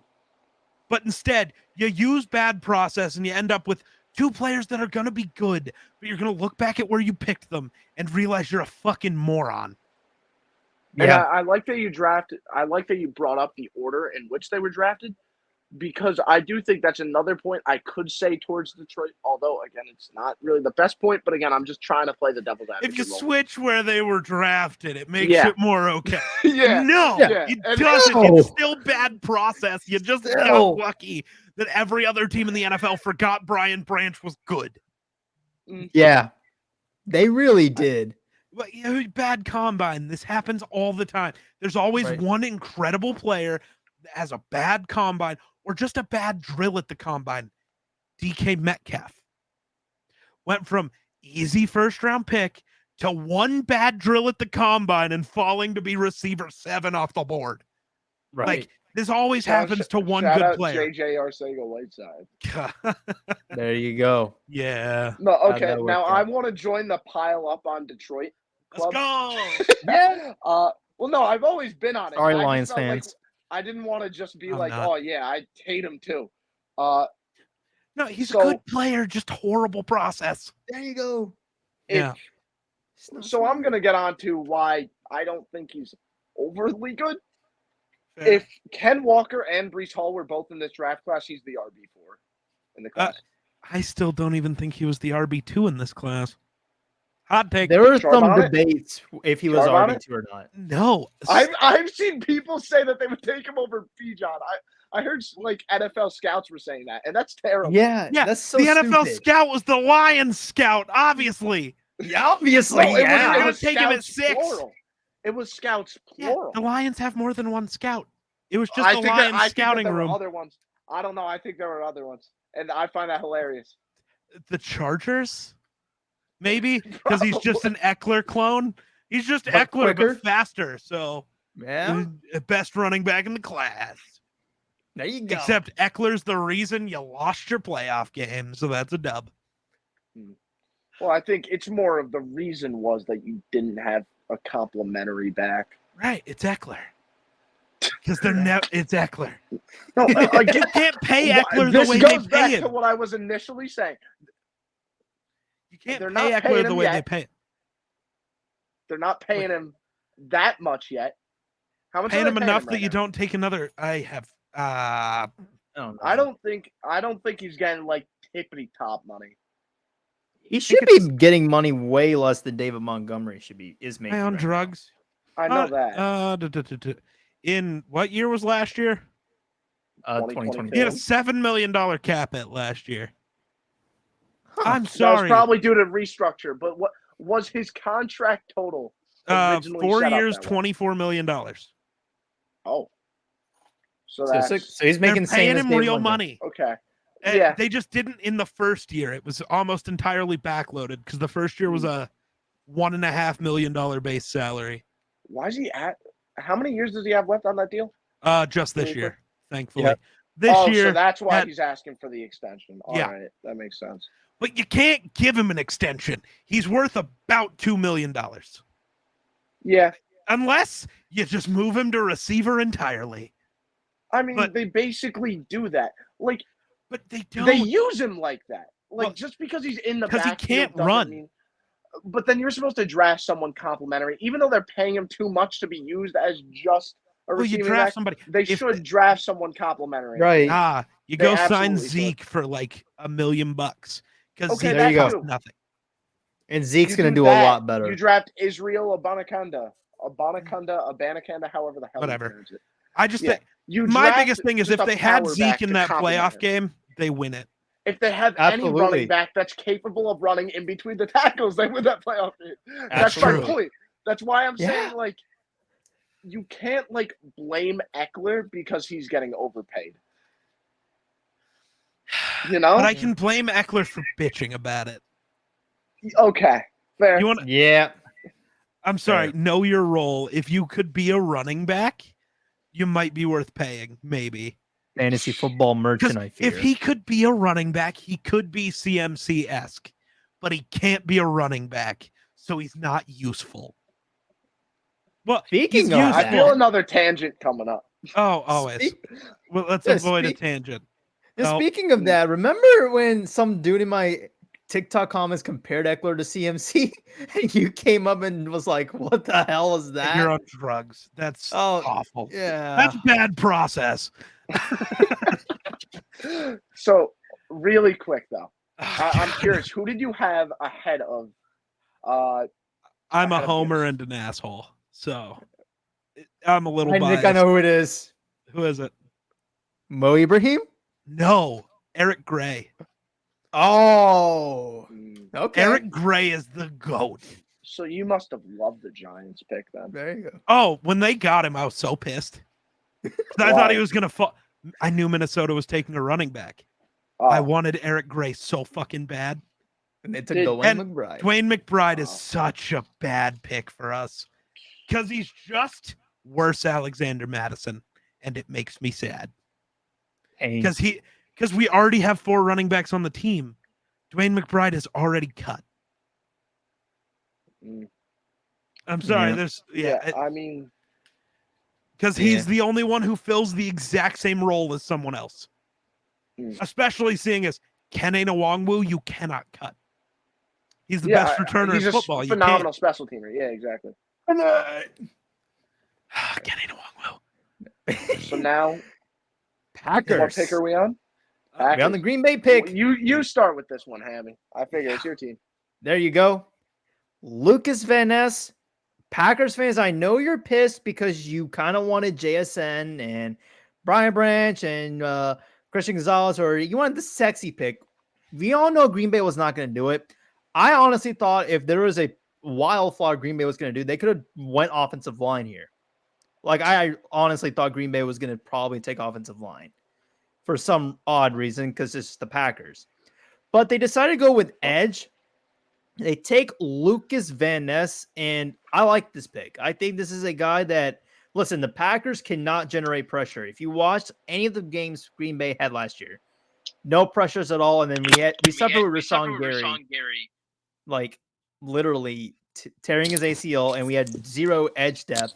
But instead, you use bad process, and you end up with 2 players that are going to be good, but you're going to look back at where you picked them and realize you're a fucking moron. Yeah, and I like that you brought up the order in which they were drafted, because I do think that's another point I could say towards Detroit, although, again, it's not really the best point, but again, I'm just trying to play the devil's advocate. If you switch where they were drafted, it makes it more okay. It doesn't. It's still bad process. You just got lucky that every other team in the NFL forgot Brian Branch was good. Yeah, they really did. But bad combine. This happens all the time. There's always one incredible player that has a bad combine or just a bad drill at the combine. DK Metcalf went from easy first-round pick to one bad drill at the combine and falling to be receiver 7 off the board. Right. This always happens to one good player. JJ Arcega-Whiteside. There you go. Yeah. No, okay. Now I want to join the pile up on Detroit club. Let's go. Yeah. Well, no, I've always been on it. Sorry, Lions fans. I didn't want to just be oh yeah, I hate him too. No, he's a good player, just horrible process. There you go. So I'm gonna get on to why I don't think he's overly good. Fair. If Ken Walker and Breece Hall were both in this draft class, he's the RB4 in the class. I still don't even think he was the RB2 in this class. Hot take. There were Sharp some on it? debates if he was Sharp on it? RB2 or not. No. I've seen people say that they would take him over Bijan. I heard like NFL scouts were saying that, and that's terrible. Yeah, Yeah, that's so the NFL stupid. scout was the Lions scout, obviously. Yeah, obviously, No, yeah. It was take him at scouts 6. plural. It was scouts plural. Yeah, the Lions have more than one scout. It was just I the think Lions that scouting there room. were other ones. I don't know. I think there were other ones, and I find that hilarious. The Chargers? Maybe because he's just an Eckler clone. He's just But Eckler, quicker. but faster. So, Yeah, best running back in the class. there you go. Except Eckler's the reason you lost your playoff game, so that's a dub. Well, I think it's more of the reason was that you didn't have a complimentary back. Right, it's Eckler. Because it's Eckler. No, You can't pay Eckler the way they goes pay back him. to what I was initially saying. You can't They're pay not Eckler paying the him way yet. they pay him. They're not paying him that much yet. How much? Paying are him they enough right that you now? don't take another. I have. I don't know. I don't think he's getting like tippity top money. He should be getting money way less than David Montgomery is making. On right drugs. I know that. In what year was last year? 2022. He had a $7 million cap at last year. Huh. I'm That was sorry. probably due to restructure, but what was his contract total? Originally 4 set up years, that way? $24 million. Oh, so So, that's so he's making They're paying same as him David real Montgomery. money. okay. And Yeah. they just didn't in the first year. It was almost entirely backloaded because the first year was a $1.5 million base salary. Why is he at? How many years does he have left on that deal? Just this year, thankfully. Yep. This year, so that's why he's asking for the extension. All Yeah. right, that makes sense. but you can't give him an extension. He's worth about $2 million. Yeah, Unless you just move him to receiver entirely. I mean, But- they basically do that. Like, But they don't. they use him like that. Like, Well, just because he's in the 'cause he backfield can't doesn't run. mean. But then you're supposed to draft someone complimentary, even though they're paying him too much to be used as just a Well, you receiving draft back. somebody. They if should draft someone complimentary. Right. You They go sign absolutely should. Zeke for like $1 million because Okay, Zeke there you costs go. nothing. And Zeke's You going to do that, a lot better. You draft Israel Abanikanda, however the hell. Whatever. You pronounce it. I just Yeah. think You my draft biggest thing is just if a they had power Zeke back in to that complement playoff him. game, they win it. If they have Absolutely. any running back that's capable of running in between the tackles, they win that playoff game. That's true. my point. That's why I'm Yeah. saying, like, you can't, like, blame Eckler because he's getting overpaid. You know? But I can blame Eckler for bitching about it. Okay, fair. You want? Yeah. I'm sorry. Know your role. If you could be a running back, you might be worth paying. Maybe. Fantasy football merchant, I fear. If he could be a running back, he could be CMC-esque, but he can't be a running back, so he's not useful. Well, Speaking he's of useful. I feel another tangent coming up. Oh, always. Well, let's avoid a tangent. And No. speaking of that, remember when some dude in my TikTok comments compared Eckler to CMC? And you came up and was like, what the hell is that? You're on drugs. That's awful. Yeah. That's bad process. So, really quick, though. I'm curious. Who did you have ahead of? I'm a ahead of homer Gibbs? and an asshole, so I'm a little I biased. think I know who it is. Who is it? Mo Ibrahim? No, Eric Gray. Oh. Okay. Eric Gray is the GOAT. So you must have loved the Giants pick then. There you go. Oh, when they got him, I was so pissed. 'Cause I thought he was going to fall. I knew Minnesota was taking a running back. I wanted Eric Gray so fucking bad. And they took Did- Dwayne and McBride. Dwayne McBride is Wow. such a bad pick for us because he's just worse Alexander Madison, and it makes me sad because we already have 4 running backs on the team. Dwayne McBride is already cut. Mm. I'm sorry. Yeah. There's I mean, because he's the only one who fills the exact same role as someone else. Mm. Especially seeing as Kene Nwangwu, you cannot cut. He's the yeah, best returner he's in a football. You phenomenal special teamer. Yeah, exactly. can't. Kene Nwangwu. So now, Packers. what pick are we on? We're on the Green Bay pick. You start with this one, Hammy. I figure it's your team. There you go. Lucas Van Ness. Packers fans, I know you're pissed because you kind of wanted JSN and Brian Branch and Christian Gonzalez, or you wanted the sexy pick. We all know Green Bay was not going to do it. I honestly thought if there was a wildflower Green Bay was going to do, they could have went offensive line here. Like, I honestly thought Green Bay was going to probably take offensive line for some odd reason because it's the Packers. But they decided to go with edge. They take Lucas Van Ness, and I like this pick. I think this is a guy that, listen, the Packers cannot generate pressure. If you watched any of the games Green Bay had last year, no pressures at all. And then we suffered with Rashawn Gary, like literally tearing his ACL, and we had zero edge depth.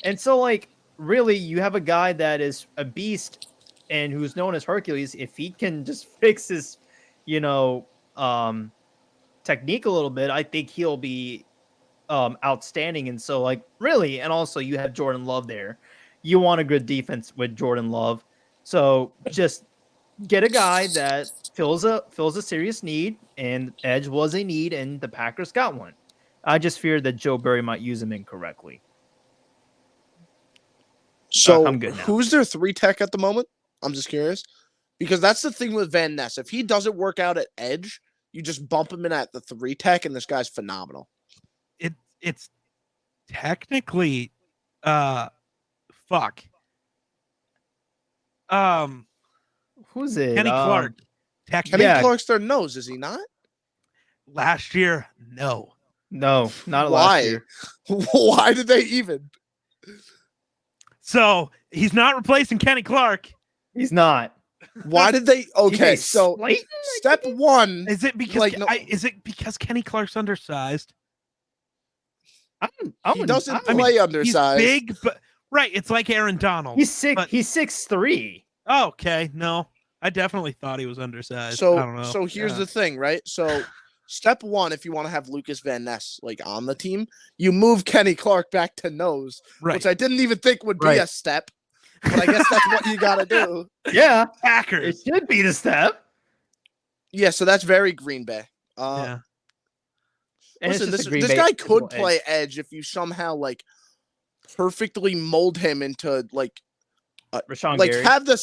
And so, like, really, you have a guy that is a beast and who's known as Hercules. If he can just fix his, technique a little bit, I think he'll be outstanding. And so, like, really, and also you have Jordan Love there. You want a good defense with Jordan Love. So just get a guy that fills a serious need, and edge was a need, and the Packers got one. I just feared that Joe Barry might use him incorrectly. So I'm good now. Who's their 3 tech at the moment? I'm just curious. Because that's the thing with Van Ness. If he doesn't work out at edge, you just bump him in at the 3 tech, and this guy's phenomenal. It's technically fuck. Who's it? Kenny Clark. Kenny Clark's their nose, is he not? Last year, no. No, not Why? last year. Why did they even? So he's not replacing Kenny Clark. He's not. Why did they? Okay, so Slayton, step 1 is it because is it because Kenny Clark's undersized? He doesn't play undersized. He's big, but right, it's like Aaron Donald. He's 6'3". Okay, no, I definitely thought he was undersized. So I don't know. So here's the thing, right? So step 1, if you want to have Lucas Van Ness like on the team, you move Kenny Clark back to nose, which I didn't even think would be a step. But I guess that's what you got to do. Yeah. Packers. It should be the step. Yeah, so that's very Green Bay. Yeah. Listen, this guy could play edge if you somehow like perfectly mold him into like Rashawn like Gary. have the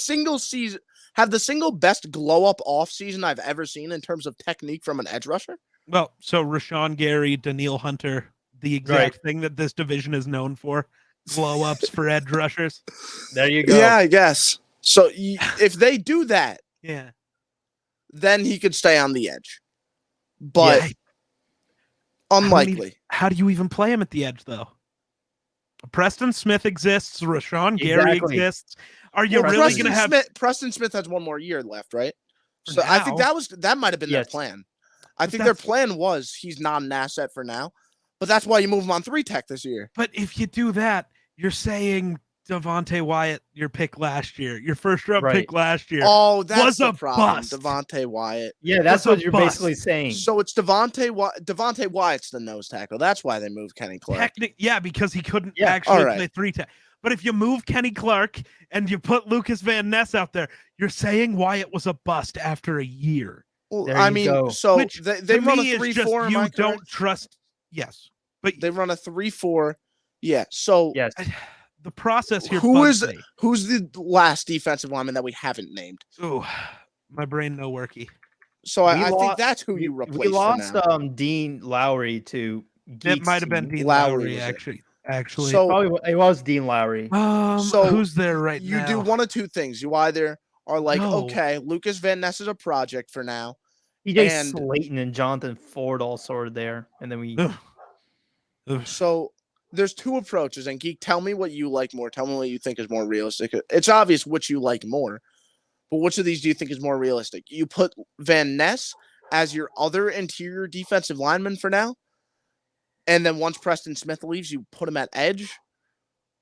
single best glow up off season I've ever seen in terms of technique from an edge rusher. Well, so Rashawn Gary, Daniil Hunter, the exact thing that this division is known for. Glow ups for edge rushers. There you go. Yeah, I guess. So if they do that, then he could stay on the edge. But unlikely. How do you even play him at the edge, though? Preston Smith exists. Rashawn Gary exists. Are you really going to have Preston Smith has 1 more year left, right? So I think that might have been their plan. I think their plan was he's not an asset for now. But that's why you move him on 3 tech this year. But if you do that, you're saying Devontae Wyatt, your pick last year, your first round pick last year. Oh, that's was the a problem. Bust. Devontae Wyatt. Yeah, that's what you're basically saying. So it's Devontae Wyatt's the nose tackle. That's why they moved Kenny Clark. Because he couldn't actually play 3 tech. But if you move Kenny Clark and you put Lucas Van Ness out there, you're saying Wyatt was a bust after a year. Well, I mean, so they run a 3-4. You don't trust. Yes. But they run a 3-4. Yeah. So the process here. Who's the last defensive lineman that we haven't named? Oh, my brain no worky. So I think that's who you replaced. We lost Dean Lowry to Geeks. It might have been Dean Lowry actually. So probably it was Dean Lowry. So who's there right now? You do one of 2 things. You either are like, okay, Lucas Van Ness is a project for now. TJ Slayton and Jonathan Ford all sorted there, and then we. So there's 2 approaches, and Geek, tell me what you like more. Tell me what you think is more realistic. It's obvious which you like more, but which of these do you think is more realistic? You put Van Ness as your other interior defensive lineman for now, and then once Preston Smith leaves, you put him at edge,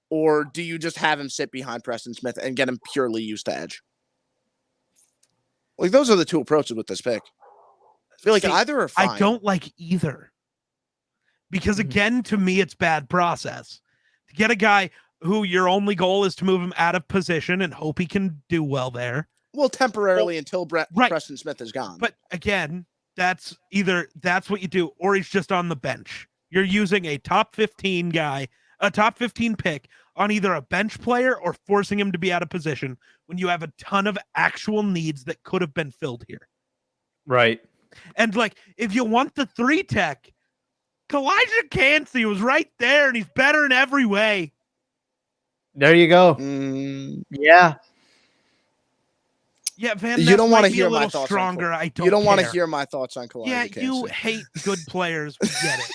or do you just have him sit behind Preston Smith and get him purely used to edge? Like, those are the 2 approaches with this pick. I feel like either are fine. I don't like either. Because again, to me, it's bad process. To get a guy who your only goal is to move him out of position and hope he can do well there. Well, temporarily until Preston Smith is gone. But again, that's what you do, or he's just on the bench. You're using a top 15 guy, a top 15 pick on either a bench player or forcing him to be out of position when you have a ton of actual needs that could have been filled here. Right. And like, if you want the 3 tech, Kalijah Cansey was right there, and he's better in every way. There you go. Yeah. Yeah, Van you Ness don't want to hear my thoughts stronger. I don't. You don't want to care. hear my thoughts on Kalijah Yeah, Cansey. you hate good players. We get it.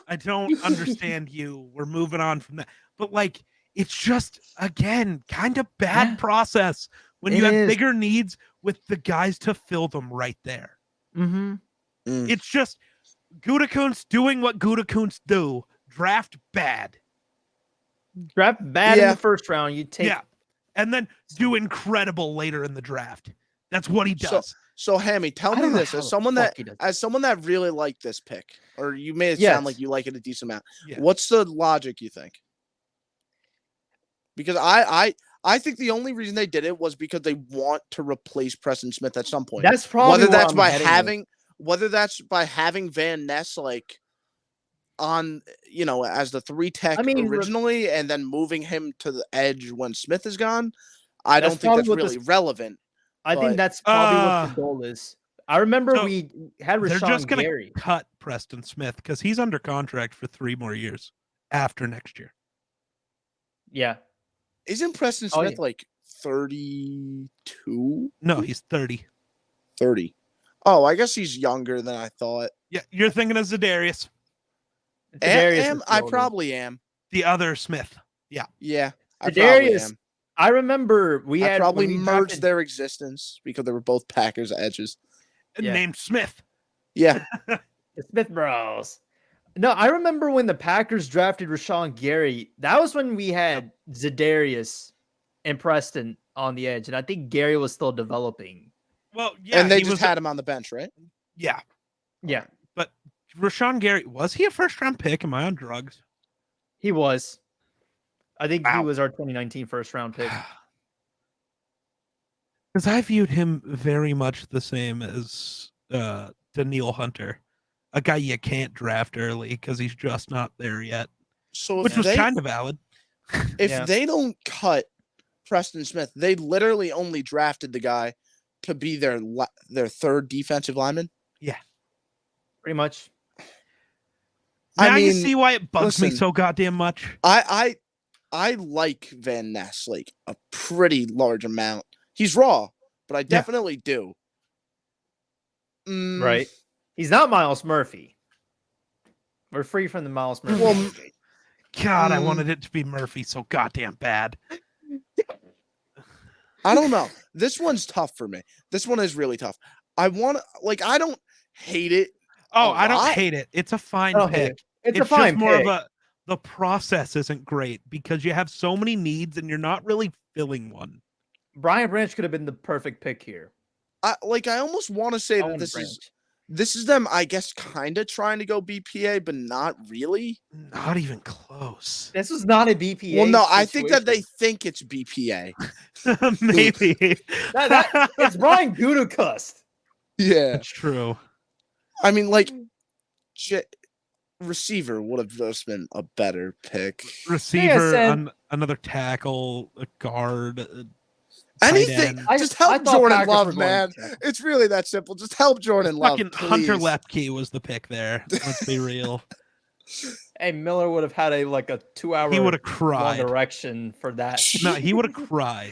I don't understand you. We're moving on from that. But like, it's just again kind of bad process when you have bigger needs with the guys to fill them right there. It's just Gutekunst doing what Gutekunst do. Draft bad. Draft bad in the first round. You take and then do incredible later in the draft. That's what he does. So Hammy, tell me this as someone that really liked this pick, or you made it sound like you like it a decent amount. Yeah. What's the logic you think? Because I think the only reason they did it was because they want to replace Preston Smith at some point. That's probably whether that's by having Van Ness like on, as the 3 tech originally, and then moving him to the edge when Smith is gone. I don't think that's really relevant. I think that's probably what the goal is. I remember we had Rashawn They're just going to cut Preston Smith because he's under contract for 3 more years after next year. Yeah. Isn't Preston Smith like 32? No, he's 30. 30. Oh, I guess he's younger than I thought. Yeah, you're thinking of Za'Darius. I probably am. The other Smith. Yeah. Yeah. Za'Darius. I remember I probably merged their existence because they were both Packers edges. Named Smith. Yeah. The Smith Bros. No, I remember when the Packers drafted Rashawn Gary. That was when we had Za'Darius and Preston on the edge, and I think Gary was still developing. Well, yeah, and they just had him on the bench, right? Yeah. Yeah. But Rashawn Gary, was he a first-round pick? Am I on drugs? He was. I think he was our 2019 first-round pick. Because I viewed him very much the same as Daniil Hunter, a guy you can't draft early because he's just not there yet. So which was kind of valid. If they don't cut Preston Smith, they literally only drafted the guy to be their 3rd defensive lineman. Yeah, pretty much. Now you see why it bugs me so goddamn much. I like Van Ness like a pretty large amount. He's raw, but I definitely do. Right. He's not Miles Murphy. We're free from the Miles Murphy. Well, God, I wanted it to be Murphy so goddamn bad. I don't know. This one's tough for me. This one is really tough. I don't hate it. Oh, I don't hate it. It's a fine pick. It's a fine just more of the process isn't great because you have so many needs and you're not really filling one. Brian Branch could have been the perfect pick here. I almost want to say that this is them, I guess, kind of trying to go BPA, but not really. Not even close. This was not a BPA. Well, no, I think that they think it's BPA. Maybe. It's Brian Gutekunst. Yeah. That's true. I mean, receiver would have just been a better pick. Receiver, another tackle, a guard. Anything. Just help Jordan Love, man. It's really that simple. Just help Jordan Love. Hunter Lepke was the pick there. Let's be real. Hey, Miller would have had a 2-hour. He would have cried. One direction for that. No, he would have cried.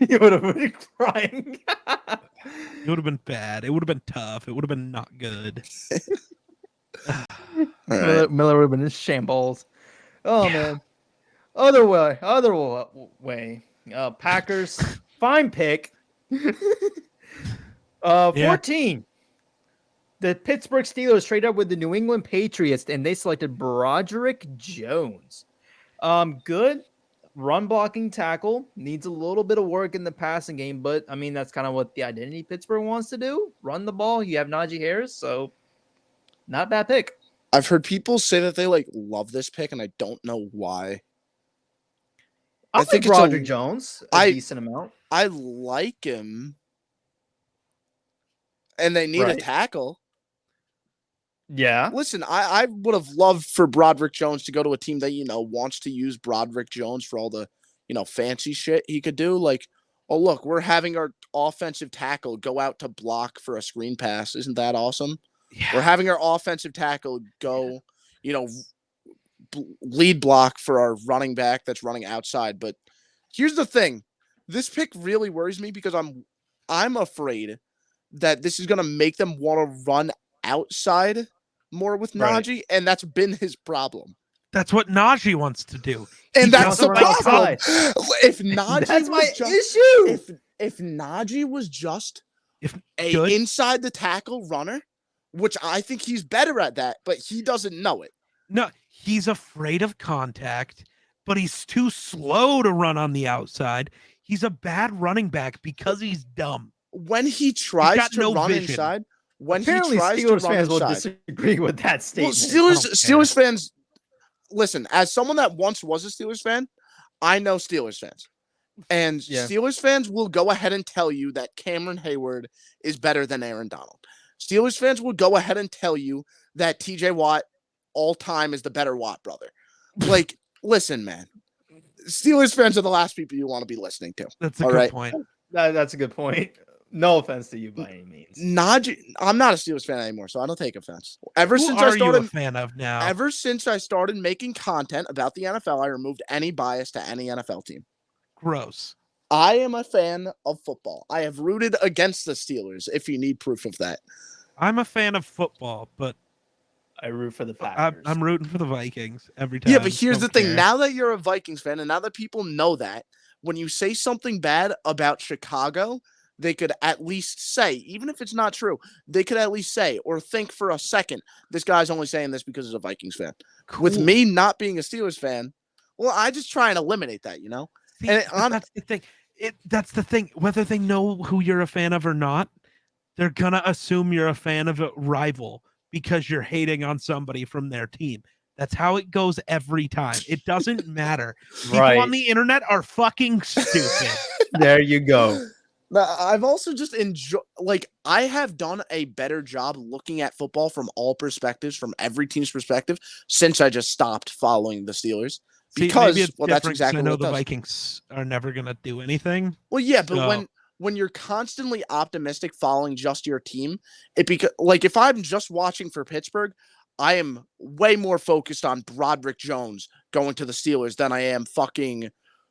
He would have been crying. It would have been bad. It would have been tough. It would have been not good. Miller would have been in shambles. Oh man. Other way. Packers, fine pick. 14. The Pittsburgh Steelers traded up with the New England Patriots, and they selected Broderick Jones. Good run blocking tackle. Needs a little bit of work in the passing game, but I mean that's kind of what the identity Pittsburgh wants to do. Run the ball. You have Najee Harris, so not a bad pick. I've heard people say that they love this pick, and I don't know why. I think Broderick Jones a decent amount. I like him, and they need a tackle. Yeah. Listen, I would have loved for Broderick Jones to go to a team that, wants to use Broderick Jones for all the, fancy shit he could do. Like, oh, look, we're having our offensive tackle go out to block for a screen pass. Isn't that awesome? Yeah. We're having our offensive tackle go, lead block for our running back that's running outside. But here's the thing. This pick really worries me because I'm afraid that this is going to make them want to run outside more with Najee, and that's been his problem. That's what Najee wants to do. And that's the problem. If Najee that's my issue. If Najee was just inside the tackle runner, which I think he's better at that, but he doesn't know it. No, he's afraid of contact, but he's too slow to run on the outside. He's a bad running back because he's dumb. When he tries to run inside, apparently Steelers fans will disagree with that statement. Well, Steelers fans, listen, as someone that once was a Steelers fan, I know Steelers fans. And Steelers fans will go ahead and tell you that Cameron Hayward is better than Aaron Donald. Steelers fans will go ahead and tell you that TJ Watt all time is the better Watt brother. Like, listen, man. Steelers fans are the last people you want to be listening to. That's a good point. That's a good point. No offense to you by any means. Najee, I'm not a Steelers fan anymore, so I don't take offense. Who are you a fan of now? Ever since I started making content about the NFL, I removed any bias to any NFL team. Gross. I am a fan of football. I have rooted against the Steelers, if you need proof of that. I'm a fan of football, but I root for the Packers. I'm rooting for the Vikings every time. Yeah, but here's the thing. Now that you're a Vikings fan, and now that people know that, when you say something bad about Chicago, they could at least say, even if it's not true, they could at least say or think for a second, this guy's only saying this because he's a Vikings fan. Cool. With me not being a Steelers fan, well, I just try and eliminate that, See, and that's the thing. That's the thing. Whether they know who you're a fan of or not, they're going to assume you're a fan of a rival because you're hating on somebody from their team. That's how it goes every time. It doesn't matter. People on the internet are fucking stupid. There you go. I've also just I have done a better job looking at football from all perspectives, from every team's perspective, since I just stopped following the Steelers. Because that's exactly I know what the Vikings are never going to do anything. Well, yeah, but when you're constantly optimistic following just your team, if I'm just watching for Pittsburgh, I am way more focused on Broderick Jones going to the Steelers than I am fucking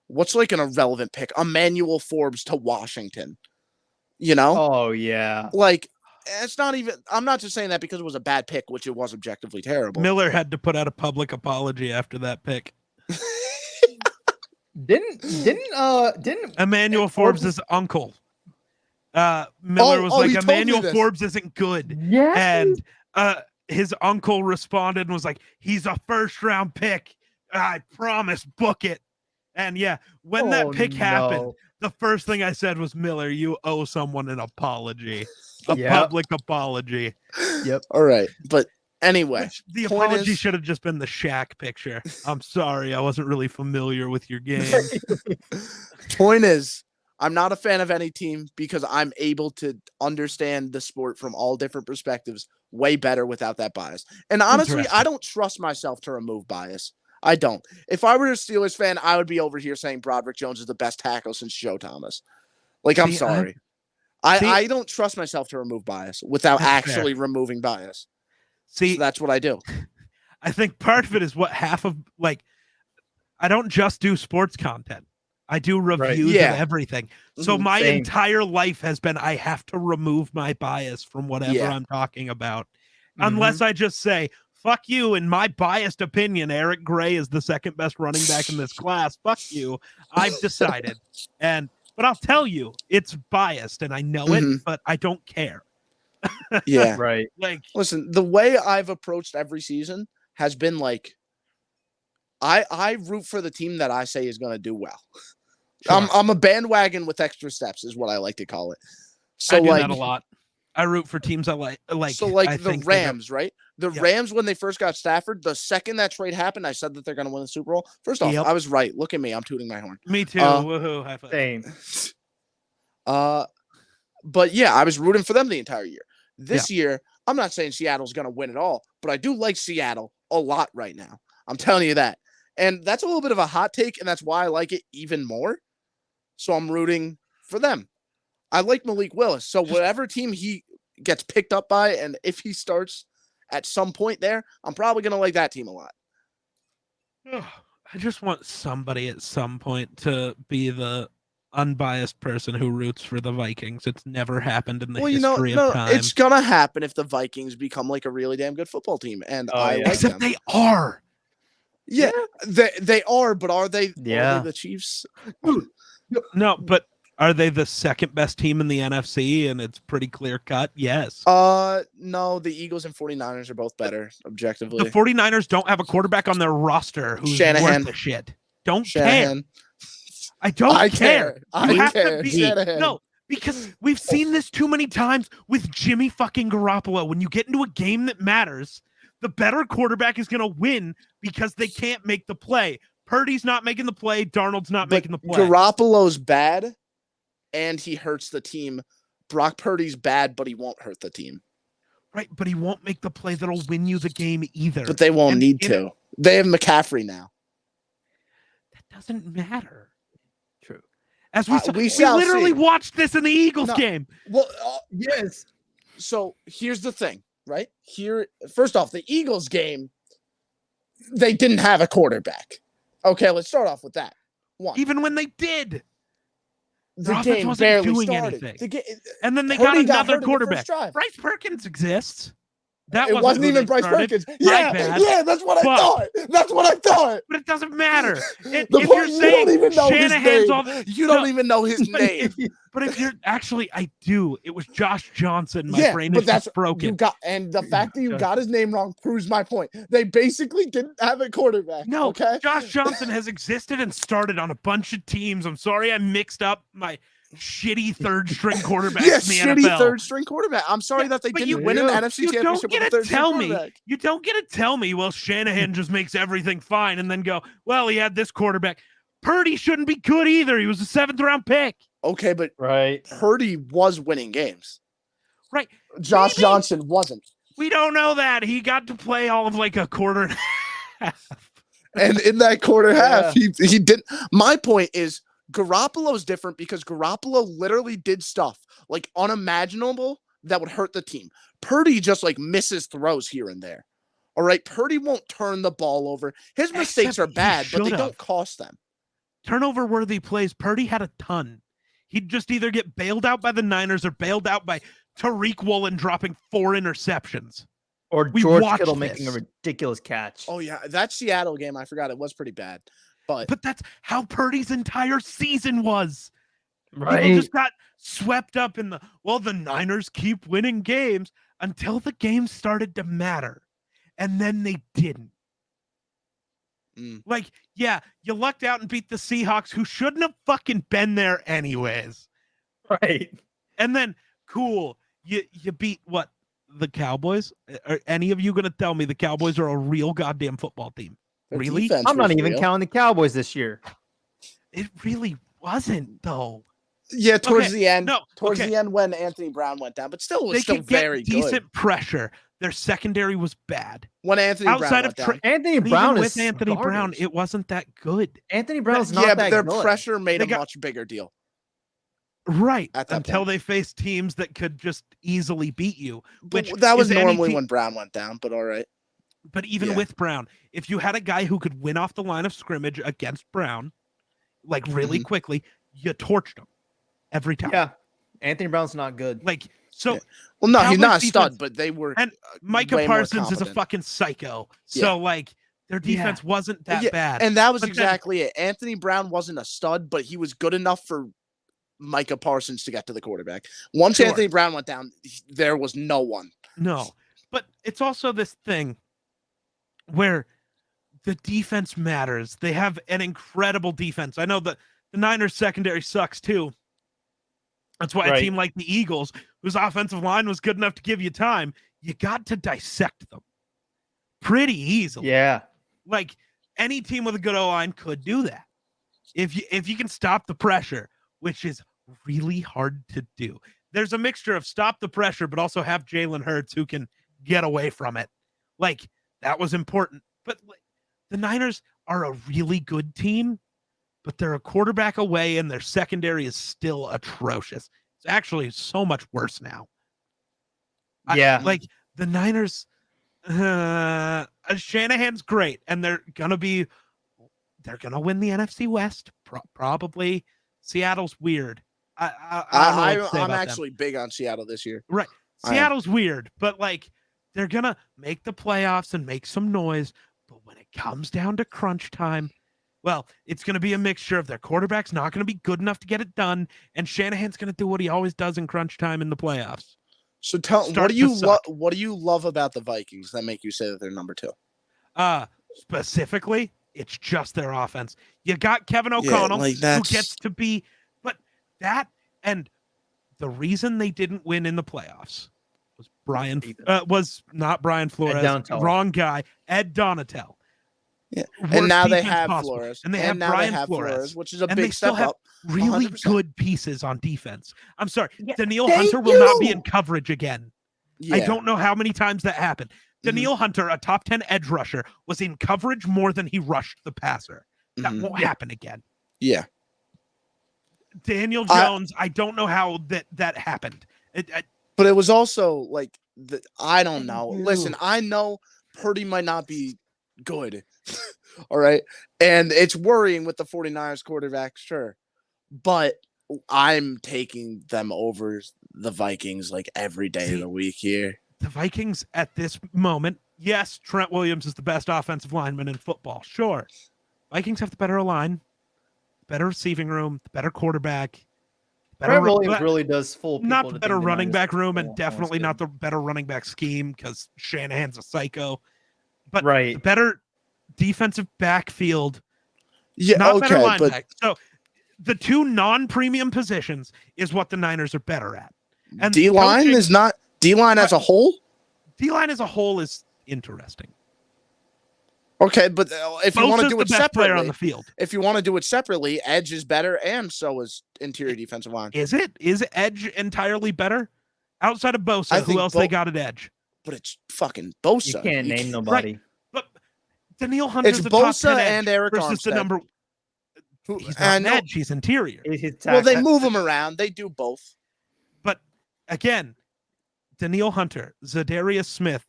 what's like an irrelevant pick, Emmanuel Forbes to Washington. Oh yeah. Like it's not even. I'm not just saying that because it was a bad pick, which it was objectively terrible. Miller had to put out a public apology after that pick. Didn't Emmanuel Forbes' uncle Miller was like, Emmanuel Forbes isn't good. Yeah. And his uncle responded and was like, he's a first-round pick. I promise, book it. And yeah, when that pick happened, the first thing I said was, Miller, you owe someone an apology. Public apology. Yep. All right. But anyway, the apology should have just been the Shaq picture. I'm sorry, I wasn't really familiar with your game. Point is, I'm not a fan of any team because I'm able to understand the sport from all different perspectives way better without that bias. And honestly, I don't trust myself to remove bias. I don't. If I were a Steelers fan, I would be over here saying Broderick Jones is the best tackle since Joe Thomas. I'm sorry. I don't trust myself to remove bias without actually removing bias. So that's what I do. I think part of it is what half of I don't just do sports content. I do reviews of everything. So my entire life has been I have to remove my bias from whatever I'm talking about. Unless I just say, fuck you, in my biased opinion, Eric Gray is the second best running back in this class. Fuck you. I've decided. But I'll tell you, it's biased and I know it, but I don't care. Yeah. Right. Listen, the way I've approached every season has been I root for the team that I say is going to do well. Sure. I'm a bandwagon with extra steps is what I like to call it. So I do that a lot. I root for teams I like. So the Rams, right? The Rams, when they first got Stafford, the second that trade happened, I said that they're going to win the Super Bowl. First off, I was right. Look at me. I'm tooting my horn. Me too. Woohoo. High five. Same. But yeah, I was rooting for them the entire year. This year, I'm not saying Seattle's going to win it all, but I do like Seattle a lot right now. I'm telling you that. And that's a little bit of a hot take, and that's why I like it even more. So I'm rooting for them. I like Malik Willis. So whatever team he gets picked up by, and if he starts at some point there, I'm probably going to like that team a lot. I just want somebody at some point to be the unbiased person who roots for the Vikings. It's never happened in the history of time. It's going to happen if the Vikings become like a really damn good football team. And I like Except them. they are. Yeah, they are, but are they the Chiefs? No, but are they the second best team in the NFC and it's pretty clear cut? Yes. No, the Eagles and 49ers are both better, objectively. The 49ers don't have a quarterback on their roster who's Shanahan. worth the shit. Don't Shanahan. care. I don't care. I care. No, because we've seen this too many times with Jimmy fucking Garoppolo. When you get into a game that matters, the better quarterback is going to win because they can't make the play. Purdy's not making the play. Darnold's not making the play. Garoppolo's bad, and he hurts the team. Brock Purdy's bad, but he won't hurt the team. Right, but he won't make the play that'll win you the game either. But they won't need to. They have McCaffrey now. That doesn't matter. True. As we literally watched this in the Eagles game. Well, yes. So here's the thing, right? First off, the Eagles game, they didn't have a quarterback. Okay, let's start off with that. One. Even when they did. The game wasn't barely doing started. Anything. And then they got another quarterback. Bryce Perkins exists. It wasn't even Bryce Perkins. Yeah, that's what I thought. That's what I thought. But it doesn't matter. If you're saying you don't even know Shanahan's his name. You don't even know his name. But if you're actually, I do. It was Josh Johnson. My brain is just broken. And the fact that you got his name wrong proves my point. They basically didn't have a quarterback. No, okay? Josh Johnson has existed and started on a bunch of teams. I'm sorry I mixed up my shitty third string quarterback. Shitty third string quarterback. I'm sorry that they didn't win an NFC championship with a third string quarterback. You don't get to tell me, well, Shanahan just makes everything fine and then go, well, he had this quarterback. Purdy shouldn't be good either. He was a 7th round pick. Okay, but Purdy was winning games. Right. Josh Johnson wasn't. We don't know that. He got to play all of like a quarter and a half. And in that quarter half, he didn't. My point is, Garoppolo's different because Garoppolo literally did stuff like unimaginable that would hurt the team. Purdy just like misses throws here and there. All right. Purdy won't turn the ball over. His mistakes are bad, but they don't cost them. Turnover worthy plays. Purdy had a ton. He'd just either get bailed out by the Niners or bailed out by Tariq Woolen dropping 4 interceptions. Or George Kittle making a ridiculous catch. Oh, yeah. That Seattle game, I forgot. It was pretty bad. But that's how Purdy's entire season was. Right. People just got swept up in the Niners keep winning games until the game started to matter. And then they didn't. Like, yeah, you lucked out and beat the Seahawks, who shouldn't have fucking been there anyways. Right. And then, cool, you beat what? The Cowboys? Are any of you going to tell me the Cowboys are a real goddamn football team? Really? I'm not even counting the Cowboys this year. It really wasn't, though. Yeah, towards the end. No, towards the end when Anthony Brown went down, but still it was still very good. Decent pressure. Their secondary was bad. When Anthony Brown went down. Anthony Brown with Anthony Brown, it wasn't that good. Anthony Brown's not that good. Yeah, but their pressure made a much bigger deal. Right. Until they faced teams that could just easily beat you. Which that was normally when Brown went down, but all right. But even with Brown, if you had a guy who could win off the line of scrimmage against Brown, like really quickly, you torched him every time. Yeah. Anthony Brown's not good. Like, so. Yeah. Well, no, he's not a stud, but they were. And Micah Parsons is a fucking psycho. So, like, their defense wasn't that bad. And that was exactly it. Anthony Brown wasn't a stud, but he was good enough for Micah Parsons to get to the quarterback. Once Anthony Brown went down, there was no one. No. But it's also this thing where the defense matters. They have an incredible defense. I know that the Niners secondary sucks too. That's why a team like the Eagles, whose offensive line was good enough to give you time, you got to dissect them pretty easily. Yeah. Like any team with a good O-line could do that. If you can stop the pressure, which is really hard to do. There's a mixture of stop the pressure, but also have Jalen Hurts who can get away from it. Like, that was important. But the Niners are a really good team, but they're a quarterback away, and their secondary is still atrocious. It's actually so much worse now. Yeah. The Niners, Shanahan's great, and they're going to win the NFC West, probably. Seattle's weird. I'm actually big on Seattle this year. Right. Seattle's weird, but they're going to make the playoffs and make some noise. But when it comes down to crunch time, well, it's going to be a mixture of their quarterback's not going to be good enough to get it done, and Shanahan's going to do what he always does in crunch time in the playoffs. So what do you love about the Vikings that make you say that they're number 2? Specifically, it's just their offense. You got Kevin O'Connell, who gets to be, but that, and the reason they didn't win in the playoffs was not Brian Flores, wrong guy, Ed Donatel. Yeah. And now they have possible. Flores. And they have Brian Flores, which is a big step up. Really 100%. good pieces on defense. I'm sorry. Daniil Hunter will not be in coverage again. Yeah. I don't know how many times that happened. Daniil Hunter, a top 10 edge rusher, was in coverage more than he rushed the passer. That won't happen again. Yeah. Daniel Jones, I don't know how that happened. But it was also I don't know. Listen, I know Purdy might not be good. All right. And it's worrying with the 49ers quarterback, sure. But I'm taking them over the Vikings every day of the week here. The Vikings at this moment, yes, Trent Williams is the best offensive lineman in football. Sure. Vikings have the better line, better receiving room, the better quarterback. Trent Williams really does fool people. Not the better running back room, and definitely not the better running back scheme because Shanahan's a psycho. But the better defensive backfield. Yeah, not better linebacker. So the two non-premium positions is what the Niners are better at. And D-line is not D-line as a whole? D-line as a whole is interesting. Okay, but if you want to do it separately, on the field. If you want to do it separately, edge is better, and so is interior defensive line. Is it? Is edge entirely better? Outside of Bosa, who else they got at edge? But it's fucking Bosa. You can't name nobody. Right. But Daniil Hunter's it's the top Bosa 10 and Eric versus Armstead. The number. He's not an edge. He's interior. Well, they move him around. They do both. But again, Daniil Hunter, Zadarius Smith,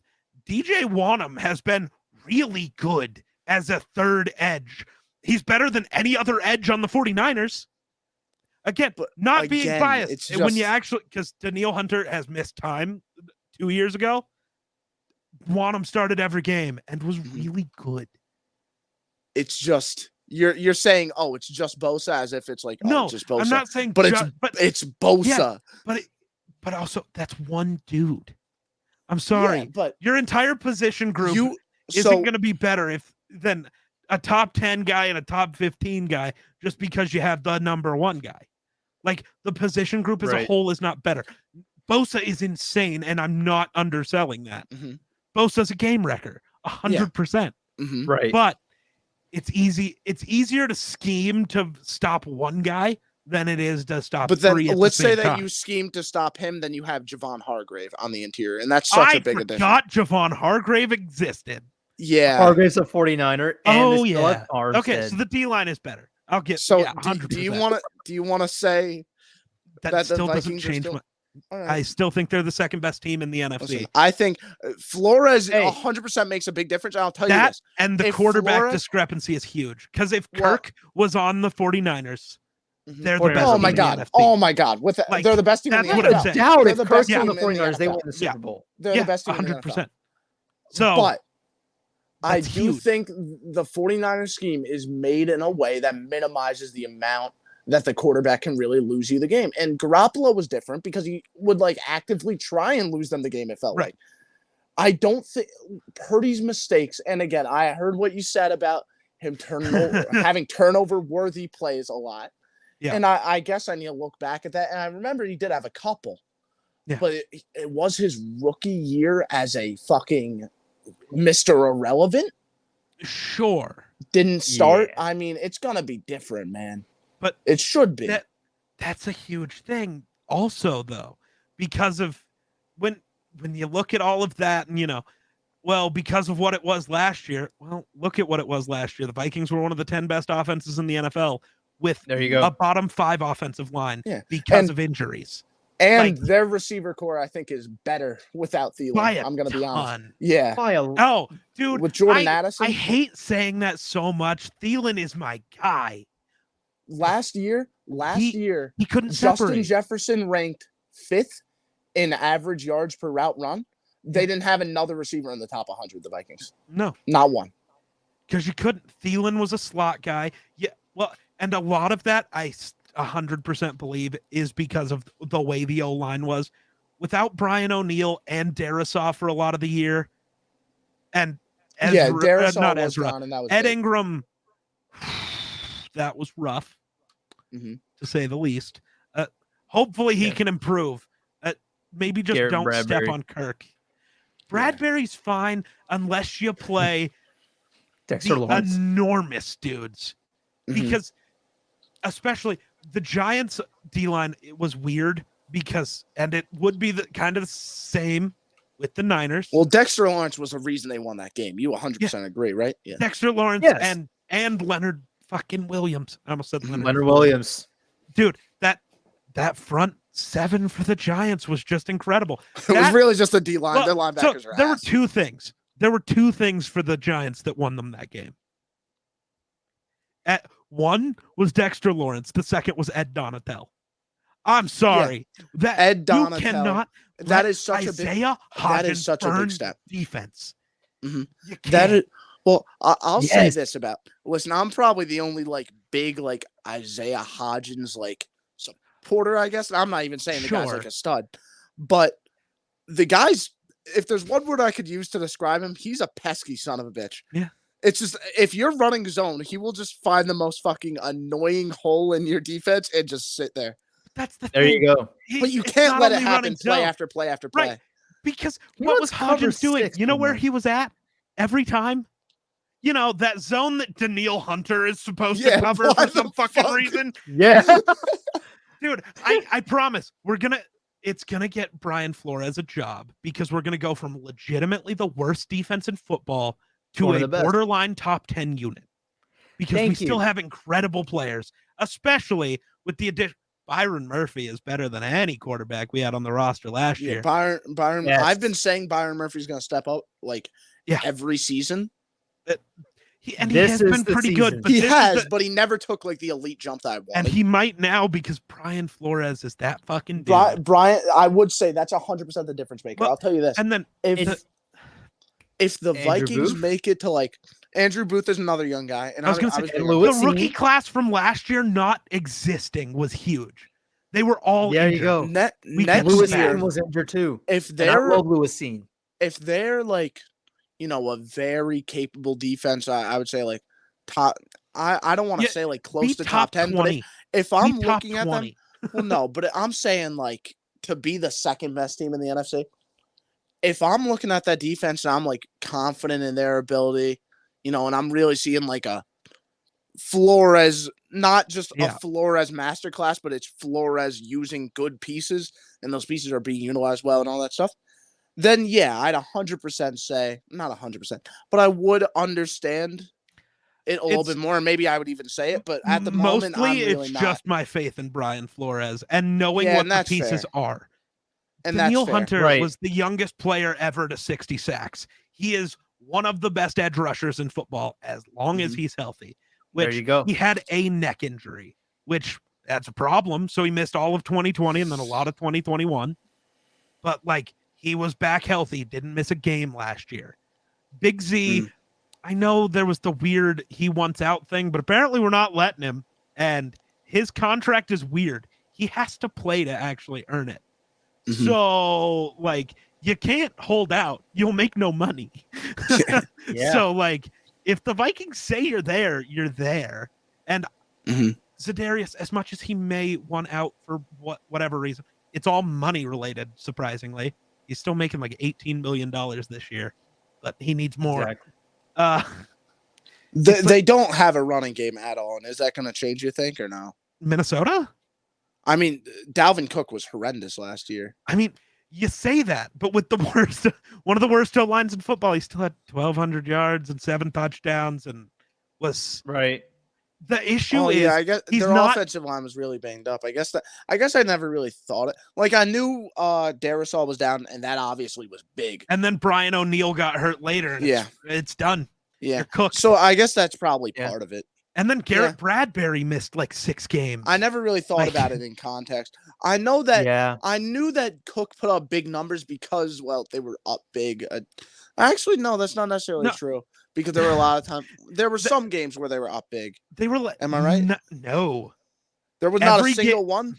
DJ Wanham has been really good as a third edge. He's better than any other edge on the 49ers. Again, being biased. When you actually, because Daniil Hunter has missed time 2 years ago, Wanham started every game and was really good. It's just you're saying, oh, it's just Bosa, as if it's no, just Bosa. I'm not saying, but it's Bosa. Yeah, but also that's one dude. I'm sorry, but your entire position group isn't going to be better than a top 10 guy and a top 15 guy just because you have the number 1 guy. The position group as a whole is not better. Bosa is insane, and I'm not underselling that. Bosa's a game wrecker, 100%. Right. But it's easier to scheme to stop one guy than it is to stop three. But let's say that you scheme to stop him, then you have Javon Hargrave on the interior, and that's such a big addition. I forgot Javon Hargrave existed. Yeah, Hargrave's a 49er. And okay, so the D line is better. I'll get 100%. Do you want to say that still doesn't change my? Right. I still think they're the second best team in the NFC. Listen, I think Flores 100% makes a big difference. I'll tell you this. And the quarterback discrepancy is huge. Because if Kirk was on the 49ers, they're the best team in the NFC. Oh, my God. They're the best team in the NFL. That's what I'm saying. If Kirk's on the 49ers, they win the Super Bowl. They're the best team 100%. In the NFL. So, but I do think the 49ers scheme is made in a way that minimizes the amount that the quarterback can really lose you the game. And Garoppolo was different because he would actively try and lose them the game, it felt like. I don't think Purdy's mistakes, and again, I heard what you said about him having turnover-worthy plays a lot. Yeah. And I guess I need to look back at that. And I remember he did have a couple. but it was his rookie year as a fucking Mr. Irrelevant. Sure. Didn't start. Yeah. I mean, it's gonna be different, man. But it should be. That's a huge thing also, though, because of when you look at all of that and, well, because of what it was last year, well, look at what it was last year. The Vikings were one of the 10 best offenses in the NFL with a bottom 5 offensive line because of injuries. And their receiver core, I think, is better without Thielen. I'm going to be honest. Yeah. Oh, dude. With Jordan Addison. I hate saying that so much. Thielen is my guy. Last year, he couldn't Justin separate. Jefferson ranked 5th in average yards per route run. They didn't have another receiver in the top 100, the Vikings. No. Not one. Because you couldn't. Thielen was a slot guy. Yeah, well, and a lot of that I 100% believe is because of the way the O-line was. Without Brian O'Neill and Darisaw for a lot of the year, and Darisaw was gone, and that was Ed big. Ingram, that was rough, to say the least. Hopefully he can improve. Maybe just Garrett don't Bradbury. step on Kirk. Bradbury's fine unless you play Dexter Lawrence. Enormous dudes. Because especially the Giants D-line, it was weird and it would be the kind of the same with the Niners. Well, Dexter Lawrence was the reason they won that game. You 100% agree, right? Yeah. Dexter Lawrence and Leonard fucking Williams. I almost said Leonard Williams. Dude, that front 7 for the Giants was just incredible. It was really just the D-line. Well, Their linebackers are there were two things. There were 2 things for the Giants that won them that game. One was Dexter Lawrence. The second was Ed Donatel. I'm sorry. That Ed Donatel. You cannot that is such Isaiah a big step. Defense. That is, well, I'll say this about. Listen, I'm probably the only big Isaiah Hodgins supporter, I guess. I'm not even saying the guy's a stud, but the guy's. If there's one word I could use to describe him, he's a pesky son of a bitch. Yeah. It's just, if you're running zone, he will just find the most fucking annoying hole in your defense and just sit there. That's the there thing. you go. But you can't let it happen play after play after play. Right. Because what was Hodgins doing? You know where he was at every time? That zone that Danielle Hunter is supposed to cover for some fucking reason. Yeah. Dude, I promise it's going to get Brian Flores a job because we're going to go from legitimately the worst defense in football to a borderline top 10 unit because we still have incredible players, especially with the addition. Byron Murphy is better than any quarterback we had on the roster last year. Byron. Yes. I've been saying Byron Murphy's going to step up every season. He has been pretty good. But but he never took the elite jump that I wanted. And he might now because Brian Flores is that fucking dude. Brian, I would say that's 100% the difference maker. I'll tell you this. And then if the Vikings make it to Andrew Booth is another young guy, and I was going to say the rookie class from last year not existing was huge. They were all there. Injured. You go. Next year was injured too. If they're Lewisine, if they're a very capable defense, I would say top. I don't want to say close to top 10, 20. but if I'm looking at them, well, no, but I'm saying to be the second best team in the NFC. If I'm looking at that defense and I'm confident in their ability, and I'm really seeing a Flores, not just a Flores masterclass, but it's Flores using good pieces and those pieces are being utilized well and all that stuff. Then I'd 100% say, not 100%, but I would understand it a little bit more. And maybe I would even say it, but at the moment, I'm really it's not. Just my faith in Brian Flores and knowing what the pieces are. And Danielle Hunter was the youngest player ever to 60 sacks. He is one of the best edge rushers in football as long as he's healthy. Which there you go. He had a neck injury, which that's a problem. So he missed all of 2020 and then a lot of 2021. But he was back healthy, didn't miss a game last year. Big Z, I know there was the weird he wants out thing, but apparently we're not letting him. And his contract is weird. He has to play to actually earn it. So, you can't hold out. You'll make no money. So, if the Vikings say you're there, you're there. And Za'Darius, as much as he may want out for whatever reason, it's all money related. Surprisingly, he's still making like $18 million this year, but he needs more. Exactly. They don't have a running game at all. And is that going to change, you think, or no? Minnesota? I mean, Dalvin Cook was horrendous last year. I mean, you say that, but with the worst, one of the worst lines in football, he still had 1,200 yards and 7 touchdowns and was right. The issue is, yeah, I guess their offensive line was really banged up. I guess I never really thought it. Like, I knew Darisaw was down, and that obviously was big. And then Brian O'Neill got hurt later, and it's done. Yeah, you're cooked. So I guess that's probably part of it. And then Garrett Bradbury missed like 6 games. I never really thought about it in context. I know that. I knew that Cook put up big numbers because, well, they were up big. Actually, no, that's not necessarily true. Because there were a lot of times, there were some games where they were up big. They were like, am I right? No, there was not a single one.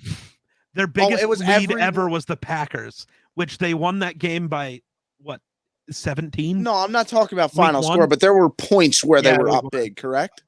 Their biggest lead ever was the Packers, which they won that game by what, 17? No, I'm not talking about final score, but there were points where they were up big. Correct?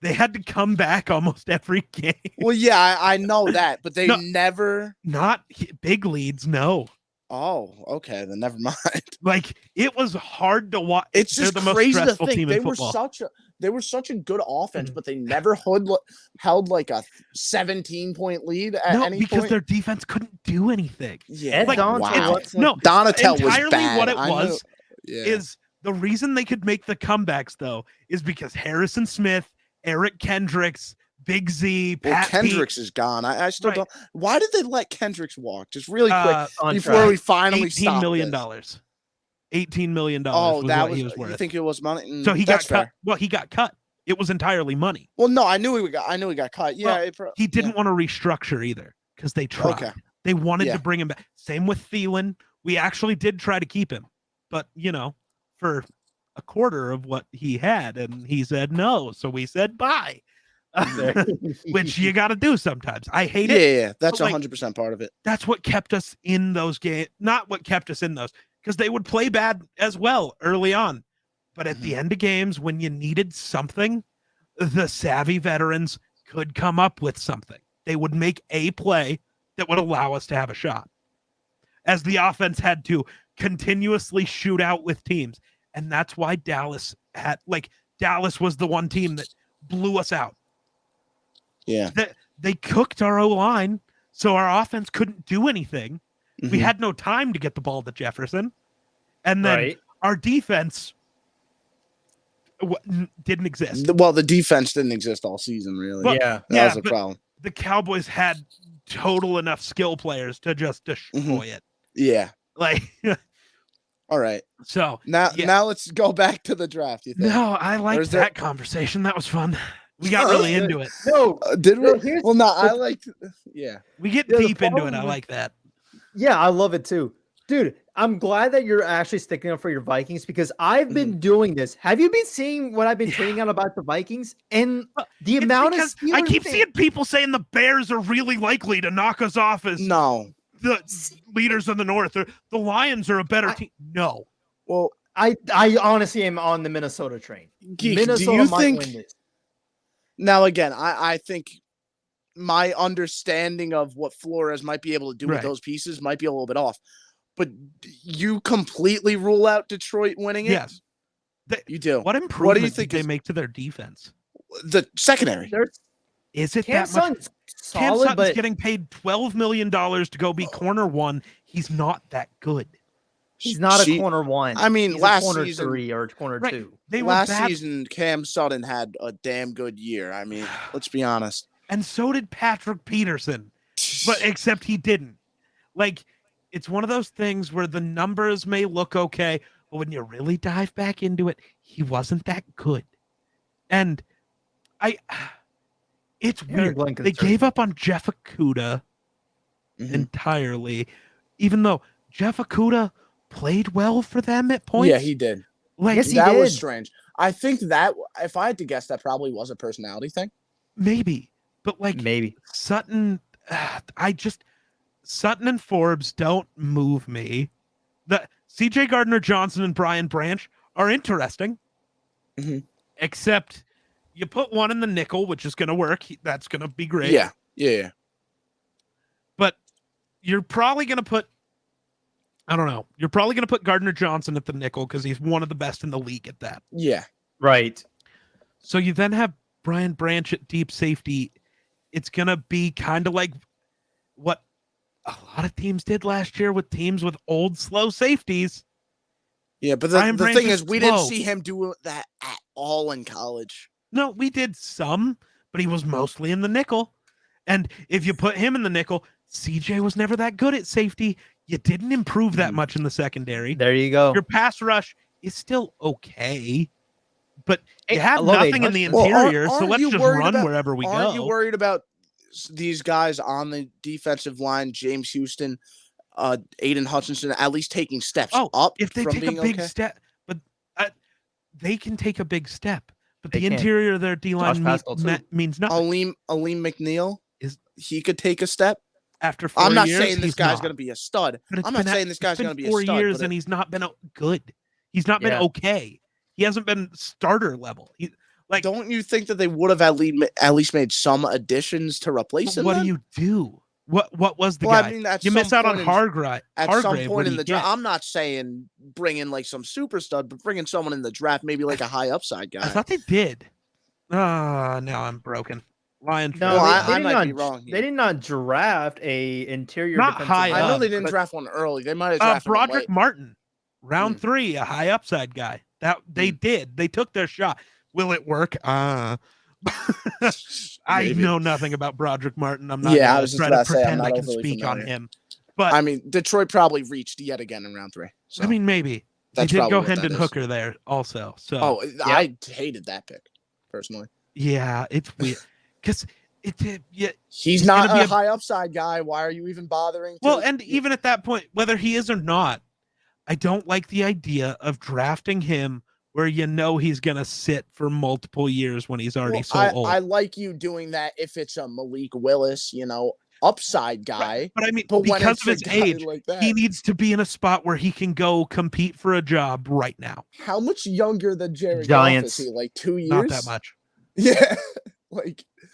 They had to come back almost every game. Well, yeah, I know that, but they never not big leads. No. Oh, okay, then never mind. Like, it was hard to watch. It's just crazy to think they were such a good offense, but they never held like a 17-point lead at any point. Because their defense couldn't do anything. Yeah, like, Donatel was bad. What it was is the reason they could make the comebacks though is because Harrison Smith, Eric Kendricks, Big Z, Pat Kendricks is gone. I still don't. Why did they let Kendricks walk? Just really quick before we finally stop. $18 million. $18 million. Oh, was that what was. he was worth. You think it was money? So he got cut. Well, he got cut. It was entirely money. Well, no, I knew he got cut. Yeah, he didn't want to restructure either because they tried. Okay. They wanted to bring him back. Same with Thielen. We actually did try to keep him, but for a quarter of what he had, and he said no. So we said bye. Which you got to do sometimes. I hate it. Yeah, that's 100% part of it. That's what kept us in those games. Not what kept us in those, because they would play bad as well early on. But at the end of games, when you needed something, the savvy veterans could come up with something. They would make a play that would allow us to have a shot. As the offense had to continuously shoot out with teams. And that's why Dallas was the one team that blew us out. Yeah. They cooked our O-line, so our offense couldn't do anything. Mm-hmm. We had no time to get the ball to Jefferson. And then our defense didn't exist. Well, the defense didn't exist all season, really. But, that was a problem. The Cowboys had total enough skill players to just destroy it. Yeah. Like, all right. So now let's go back to the draft. You think? No, I liked that conversation. That was fun. We got really into it. No, did we? Well, no, I liked. Yeah, we get deep into it. I like that. Yeah, I love it too, dude. I'm glad that you're actually sticking up for your Vikings because I've been doing this. Have you been seeing what I've been tweeting out about the Vikings and the amount of? I keep seeing people saying the Bears are really likely to knock us off as the leaders in the North. Or the Lions are a better team. No. Well, I honestly am on the Minnesota train. Minnesota might win this. Now, again, I think my understanding of what Flores might be able to do with those pieces might be a little bit off. But you completely rule out Detroit winning it? Yes. You do. What improvement do you think they make to their defense? The secondary. Is it that much? Cam Sutton's getting paid $12 million to go be corner one. He's not that good. He's not a corner one. I mean, he's last corner season, 3 or corner 2. Last season, Cam Sutton had a damn good year. I mean, let's be honest. And so did Patrick Peterson, but except he didn't. Like, it's one of those things where the numbers may look okay, but when you really dive back into it, he wasn't that good. And it's weird. They gave up on Jeff Okudah entirely, even though Jeff Okudah played well for them at points. Yeah, he did. Like, that was strange. I think that, if I had to guess, that probably was a personality thing. Maybe. But Sutton, Sutton and Forbes don't move me. The CJ Gardner-Johnson and Brian Branch are interesting. Except you put one in the nickel, which is going to work. That's going to be great. Yeah. But you're probably going to put, I don't know, you're probably going to put Gardner Johnson at the nickel because he's one of the best in the league at that. Yeah. Right. So you then have Brian Branch at deep safety. It's going to be kind of like what a lot of teams did last year with teams with old, slow safeties. Yeah, but the thing is, we didn't see him do that at all in college. No, we did some, but he was mostly in the nickel. And if you put him in the nickel, CJ was never that good at safety. You didn't improve that much in the secondary. There you go. Your pass rush is still okay, but you have nothing in the interior, so let's just run wherever we go. Aren't you worried about these guys on the defensive line, James Houston, Aiden Hutchinson, at least taking steps up? If they take a big step, but they can take a big step, but the interior of their D-line means nothing. Aleem McNeil, he could take a step. After 4 years, I'm not saying this guy's going to be a stud. I'm not saying this guy's going to be a stud. 4 years and he's not been good. He's not been okay. He hasn't been starter level. Don't you think that they would have at least made some additions to replace him? What do you do? What was the guy? I mean, you miss out on Hargrave. At some point in the draft, I'm not saying bring in like some super stud, but bring in someone in the draft, maybe like a high upside guy. I thought they did. Now I'm broken. Lions. No, I might be wrong. They did not draft a interior. Not high. I know they didn't draft one early. They might have drafted Broderick Martin, round 3, a high upside guy. That they did. They took their shot. Will it work? I know nothing about Broderick Martin. I'm not. Yeah, I was just about to say I can speak on him. But I mean, Detroit probably reached yet again in round 3. So. I mean, maybe they did go Hendon Hooker there also. So I hated that pick personally. Yeah, it's weird. Because he's not a high upside guy. Why are you even bothering? Well, and even at that point, whether he is or not, I don't like the idea of drafting him where he's going to sit for multiple years when he's already old. I like you doing that if it's a Malik Willis, upside guy. Right. But I mean, because of his age, he needs to be in a spot where he can go compete for a job right now. How much younger than Jared Goff is he? Like 2 years? Not that much. Yeah.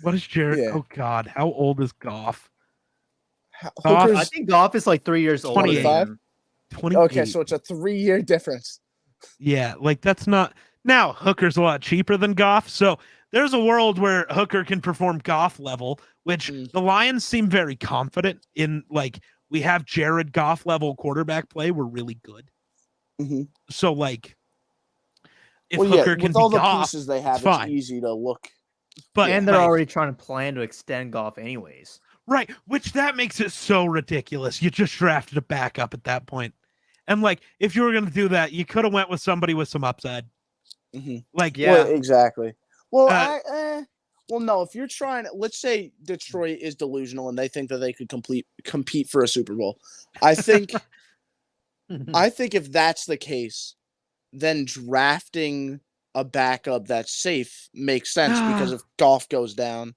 What is Jared? Yeah. Oh God, how old is Goff? I think Goff is like 3 years old. 25. Okay, so it's a 3-year difference. Yeah, that's not. Now Hooker's a lot cheaper than Goff, so there's a world where Hooker can perform Goff level, which the Lions seem very confident in. We have Jared Goff level quarterback play. We're really good. Mm-hmm. So if Hooker can with all be the Goff, pieces they have, it's easy to look. And they're already trying to plan to extend Goff anyways. Right, which that makes it so ridiculous. You just drafted a backup at that point. And if you were going to do that, you could have went with somebody with some upside. Mm-hmm. Well, exactly. Well, no, if you're trying, let's say Detroit is delusional and they think that they could compete for a Super Bowl. I think if that's the case, then drafting a backup that's safe makes sense because if Goff goes down.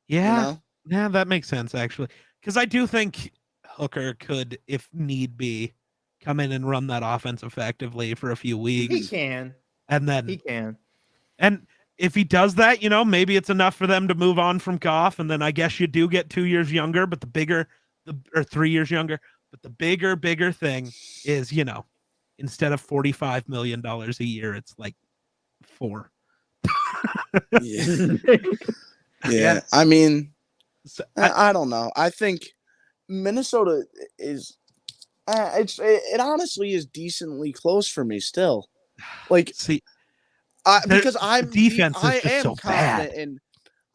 Yeah. Yeah, that makes sense actually. Because I do think Hooker could, if need be, come in and run that offense effectively for a few weeks. He can. And then he can. And if he does that, maybe it's enough for them to move on from Goff. And then I guess you do get 2 years younger, but or 3 years younger. But the bigger thing is, instead of $45 million a year, it's 4. Yeah. I mean, I don't know. I think Minnesota is. It honestly is decently close for me still. See, because I'm defense I is just am so confident bad. in.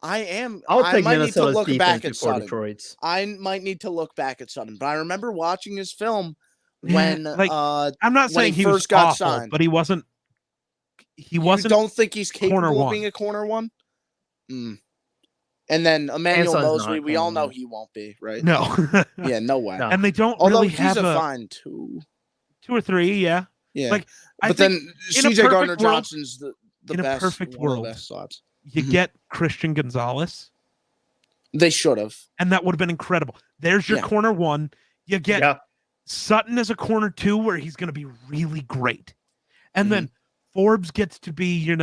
I am. I'll take might Minnesota's need to look back at before Sutton. Detroit's. I might need to look back at Sutton, but I remember watching his film when I'm not saying he first was got awful, signed, but he wasn't. He wasn't. You don't think he's capable of one. being a corner one? And then Emmanuel Mosley, we all know he won't be, right? No. Yeah, no way. No. And they don't Although really he's have a fine 2 or 3, yeah. Yeah. I but think then in a CJ Gardner perfect world- Johnson's the in a best, perfect one of the world, best slots. You get Christian Gonzalez, They should have. and that would have been incredible. There's your corner 1. You get Sutton as a corner 2, where he's going to be really great. And then Forbes gets to be,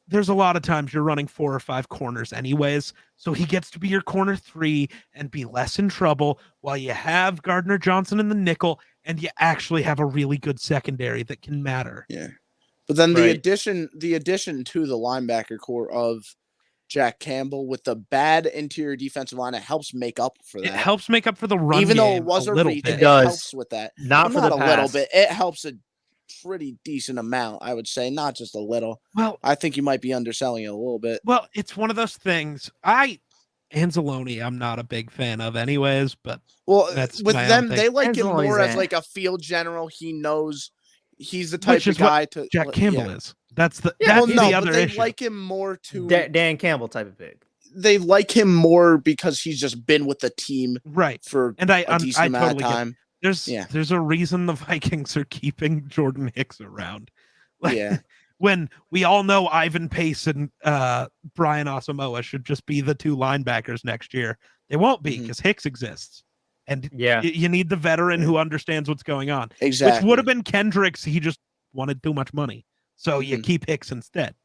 there's a lot of times you're running 4 or 5 corners anyways, so he gets to be your corner 3 and be less in trouble while you have Gardner Johnson in the nickel and you actually have a really good secondary that can matter. Yeah. But then the addition to the linebacker core of Jack Campbell with the bad interior defensive line, it helps make up for that. It helps make up for the run Even though game it was a a little reach, bit. it helps with that. Not for not the a pass. little bit. It helps a pretty decent amount, I would say, not just a little. Well, I think you might be underselling it a little bit. Well, it's one of those things. Anzalone, I'm not a big fan of anyways, but that's with them, they like him Anzalone's more as like a field general. He knows he's the type of guy to Jack Campbell is. That's the other they issue. like him more to Dan Campbell type of big. They like him more because he's just been with the team for a decent amount of time. There's a reason the Vikings are keeping Jordan Hicks around. When we all know Ivan Pace and Brian Asamoah should just be the 2 linebackers next year, they won't be because Hicks exists. And you need the veteran who understands what's going on. Exactly. Which would have been Kendricks. He just wanted too much money. So you keep Hicks instead.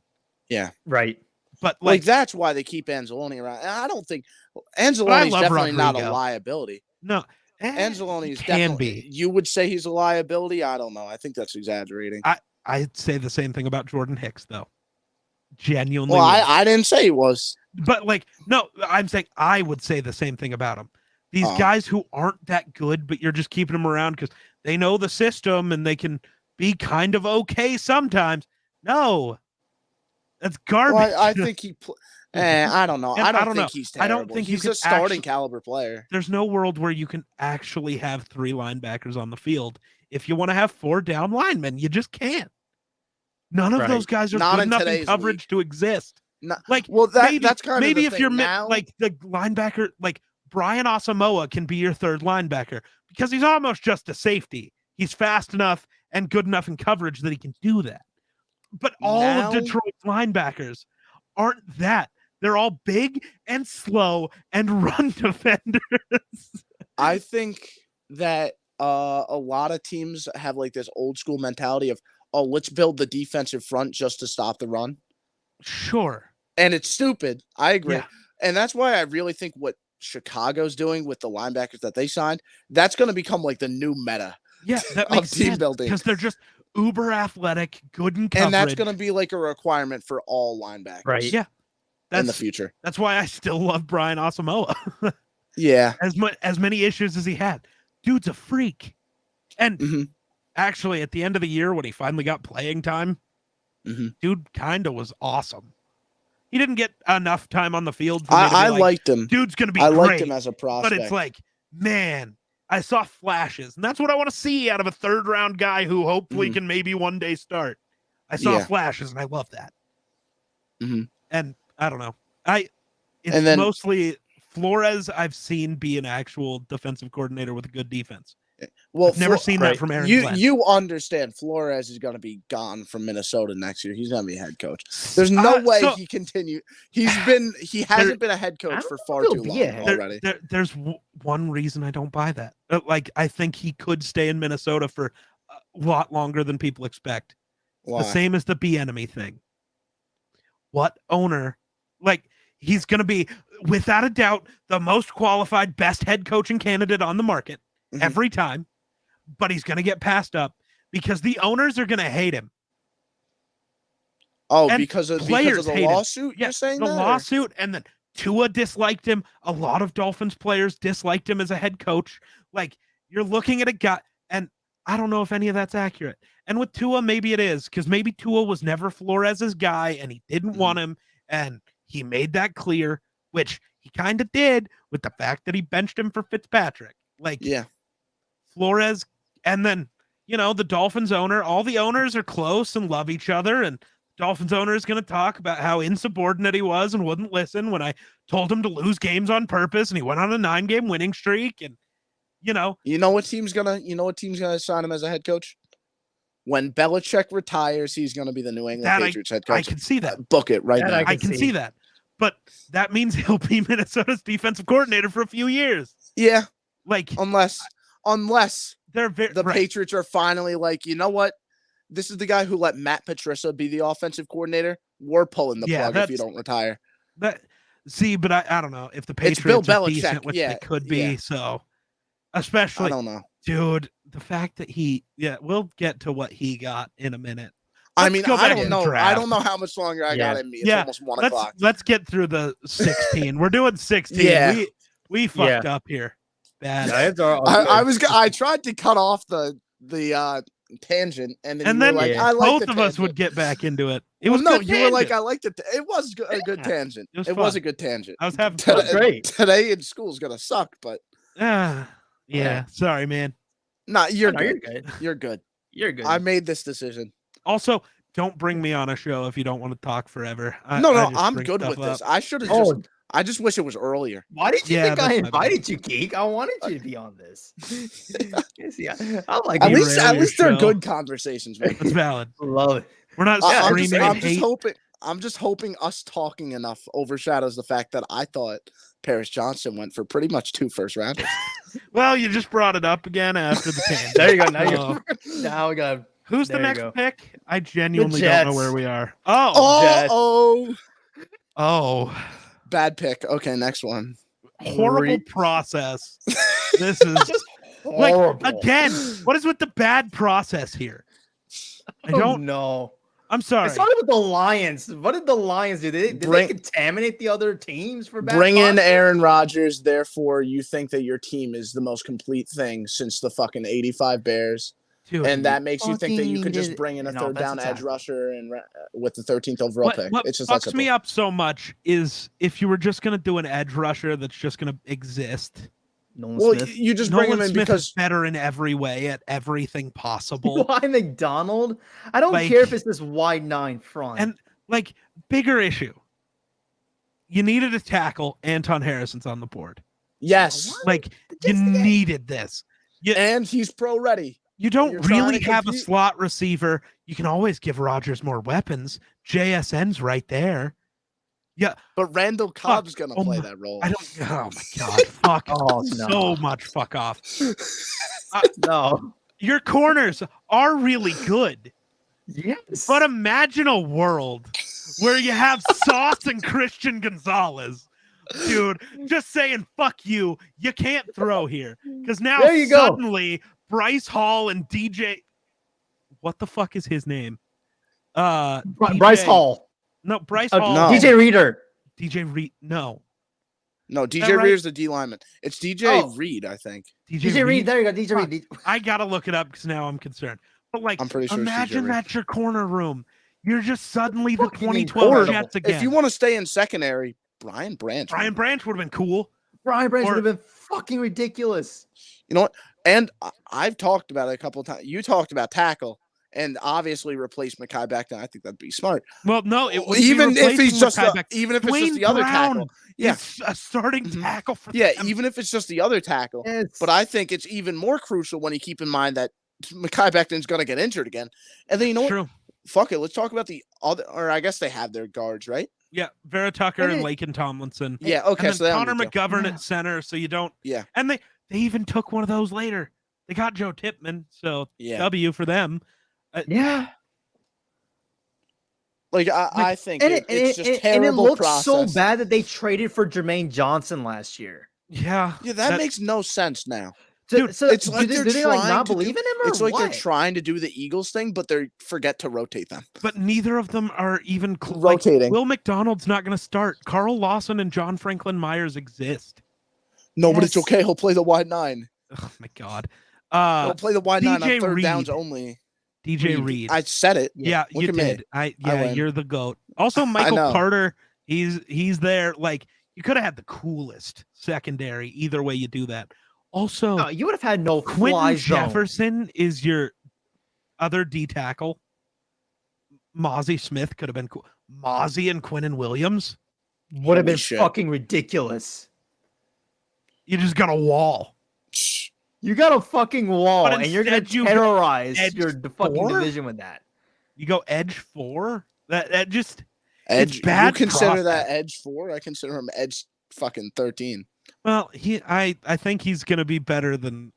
Yeah. Right. But like that's why they keep Anzalone around. And I don't think Anzalone's definitely Rodrigo. not a liability. No. Anzalone's can definitely be. You would say he's a liability? I don't know. I think that's exaggerating. I'd say the same thing about Jordan Hicks, though. Genuinely. Well, I didn't say he was. But no, I'm saying I would say the same thing about him. These guys who aren't that good, but you're just keeping them around because they know the system and they can be kind of okay sometimes. No, that's garbage. Well, I think he. I don't know. I don't think he's terrible. I don't think he's a starting caliber player. There's no world where you can actually have 3 linebackers on the field. If you want to have 4 down linemen, you just can't. None of those guys are good enough in coverage to exist. That's kind of maybe the if thing. you're now, the linebacker, Brian Asamoah can be your 3rd linebacker because he's almost just a safety. He's fast enough and good enough in coverage that he can do that. But all of Detroit's linebackers aren't that. They're all big and slow and run defenders. I think that a lot of teams have this old school mentality of, let's build the defensive front just to stop the run. Sure. And it's stupid. I agree. Yeah. And that's why I really think what Chicago's doing with the linebackers that they signed, that's going to become the new meta. Yeah, that makes team sense, building because they're just uber athletic, good in coverage. And that's going to be a requirement for all linebackers. Right. Yeah. In the future. That's why I still love Brian Asamoah. Yeah. As many issues as he had. Dude's a freak. And actually, at the end of the year, when he finally got playing time, dude kind of was awesome. He didn't get enough time on the field for me to be liked him. Dude's going to be great. I liked him as a prospect. But it's man, I saw flashes. And that's what I want to see out of a 3rd round guy who hopefully can maybe one day start. I saw flashes, and I love that. And I don't know. It's mostly Flores I've seen be an actual defensive coordinator with a good defense. Well, I've never seen that from Aaron Glenn. You understand Flores is going to be gone from Minnesota next year. He's going to be a head coach. There's no way he continue. He hasn't been a head coach for far too long already. There's one reason I don't buy that. I think he could stay in Minnesota for a lot longer than people expect. Why? The same as the B-enemy thing. What owner, he's going to be, without a doubt, the most qualified, best head coaching candidate on the market every time, but he's going to get passed up because the owners are going to hate him. Oh, because of the lawsuit? You're saying the lawsuit, and then Tua disliked him. A lot of Dolphins players disliked him as a head coach. You're looking at a guy, and I don't know if any of that's accurate. And with Tua, maybe it is, because maybe Tua was never Flores's guy, and he didn't want him, and he made that clear, which he kind of did with the fact that he benched him for Fitzpatrick. Flores, and then, the Dolphins owner, all the owners are close and love each other, and Dolphins owner is going to talk about how insubordinate he was and wouldn't listen when I told him to lose games on purpose, and he went on a 9-game winning streak, and You know what team's gonna sign him as a head coach? When Belichick retires, he's gonna be the New England Patriots head coach. I can see that. Book it right now. I can see that. But that means he'll be Minnesota's defensive coordinator for a few years. Yeah. Unless the Patriots are finally you know what? This is the guy who let Matt Patricia be the offensive coordinator. We're pulling the plug if you don't retire. But I don't know if the It's Bill Patriots are Belichick. decent, which they could be. So, especially, I don't know, dude. The fact that we'll get to what he got in a minute. I don't know. I don't know how much longer I got in me. It's almost 1 o'clock. Let's get through the 16. We're doing 16. Yeah. We fucked up here. Bad. I tried to cut off the tangent, and then you were like, I like both of us would get back into it. It was no. Good You tangent. were like, I liked it. It was a good tangent. It was a good tangent. I was having fun. Great. Today in school is gonna suck, but yeah. Sorry, man. Nah, you're No, good. You're good. You're good. I made this decision. Also, don't bring me on a show if you don't want to talk forever. I'm good with this. I should have I just wish it was earlier. Why did you think I invited you, Geek? I wanted you to be on this. I like at least they're good conversations, man. That's valid. Love it. We're not screaming I'm just hoping us talking enough overshadows the fact that I thought Paris Johnson went for pretty much 2 first rounders. Well, you just brought it up again after the tangent. There you go. Now we got. Who's the next pick? I genuinely don't know where we are. Oh. Bad pick. Okay, next one. Horrible process. This is just horrible. Like, again, what is with the bad process here? I don't know. I'm sorry. It's not with the Lions. What did the Lions do? Did they contaminate the other teams for bad Bring in process? Aaron Rodgers, therefore you think that your team is the most complete thing since the fucking 85 Bears. Dude, and that makes you think that you could just bring in a third down edge rusher and with the 13th overall pick. What fucks me up so much is if you were just going to do an edge rusher that's just going to exist. Nolan Smith. You just bring him in Smith because is better in every way at everything possible. Why McDonald? I don't care if it's this wide 9 front. And bigger issue. You needed a tackle. Anton Harrison's on the board. Yes. You needed this. And he's pro ready. You don't really have a slot receiver. You can always give Rodgers more weapons. JSN's right there. Yeah. But Randall Cobb's going to play that role. Oh, my God. Fuck. So much fuck off. No. Your corners are really good. Yes. But imagine a world where you have Sauce and Christian Gonzalez. Dude, just saying, fuck you. You can't throw here. Because now suddenly Bryce Hall and DJ. What the fuck is his name? Bryce Hall. No, Bryce Hall. No. DJ Reader. DJ Reed. No, DJ Reader's the D lineman. It's DJ Reed, I think. DJ Reed. There you go. DJ Reed. I gotta look it up because now I'm concerned. But I'm pretty sure imagine that's your corner room. You're just suddenly the 2012 Jets again. If you want to stay in secondary, Brian Branch would have been cool. Brian Branch would have been fucking ridiculous. You know what? And I've talked about it a couple of times. You talked about tackle. And obviously replace Mekhi Becton. I think that'd be smart. Well, no, even if it's just the other tackle. Yeah, a starting tackle for them. Even if it's just the other tackle. But I think it's even more crucial when you keep in mind that Mekhi Becton's going to get injured again. And then you know what? Fuck it. Let's talk about the other. Or I guess they have their guards, right? Yeah, Vera Tucker and Laken Tomlinson. Yeah, okay. And then Connor McGovern at center, so you don't. Yeah. And they even took one of those later. They got Joe Tippmann, so W for them. I think it's just terrible. And it looks process. so bad that they traded for Jermaine Johnson last year. Yeah, that makes no sense now. Dude, so it's like do they not believe in him? Or it's like what? they're trying to do the Eagles thing, but they forget to rotate them. But neither of them are even rotating. Will McDonald's not going to start. Carl Lawson and John Franklin Myers exist. No, but it's okay. He'll play the wide 9. Oh my God. He'll play the wide 9 on third downs only. DJ Reed. I said it. Yeah, you did. You're the GOAT. Also, Michael Carter, he's there. You could have had the coolest secondary. Either way you do that. Also, you would have had no Quentin Jefferson is your other D tackle. Mozzie Smith could have been cool. Mozzie and Quinnen Williams would have been fucking ridiculous. You just got a wall. You got a fucking wall, and you're gonna terrorize your fucking division with that. You go edge 4. That just edge. It's bad. You consider that edge 4? I consider him edge fucking 13. Well, I think he's gonna be better than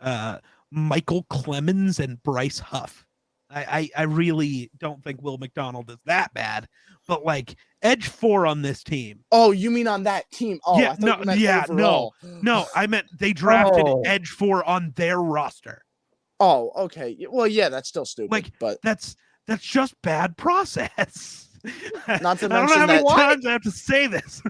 Michael Clemens and Bryce Huff. I really don't think Will McDonald is that bad, but like edge 4 on this team. Oh, you mean on that team? Oh, yeah, I thought you meant overall. No, I meant they drafted Oh. edge 4 on their roster. Oh, okay. Well, yeah, that's still stupid. Like, but that's just bad process. Not to I don't know mention how many that times I have to say this.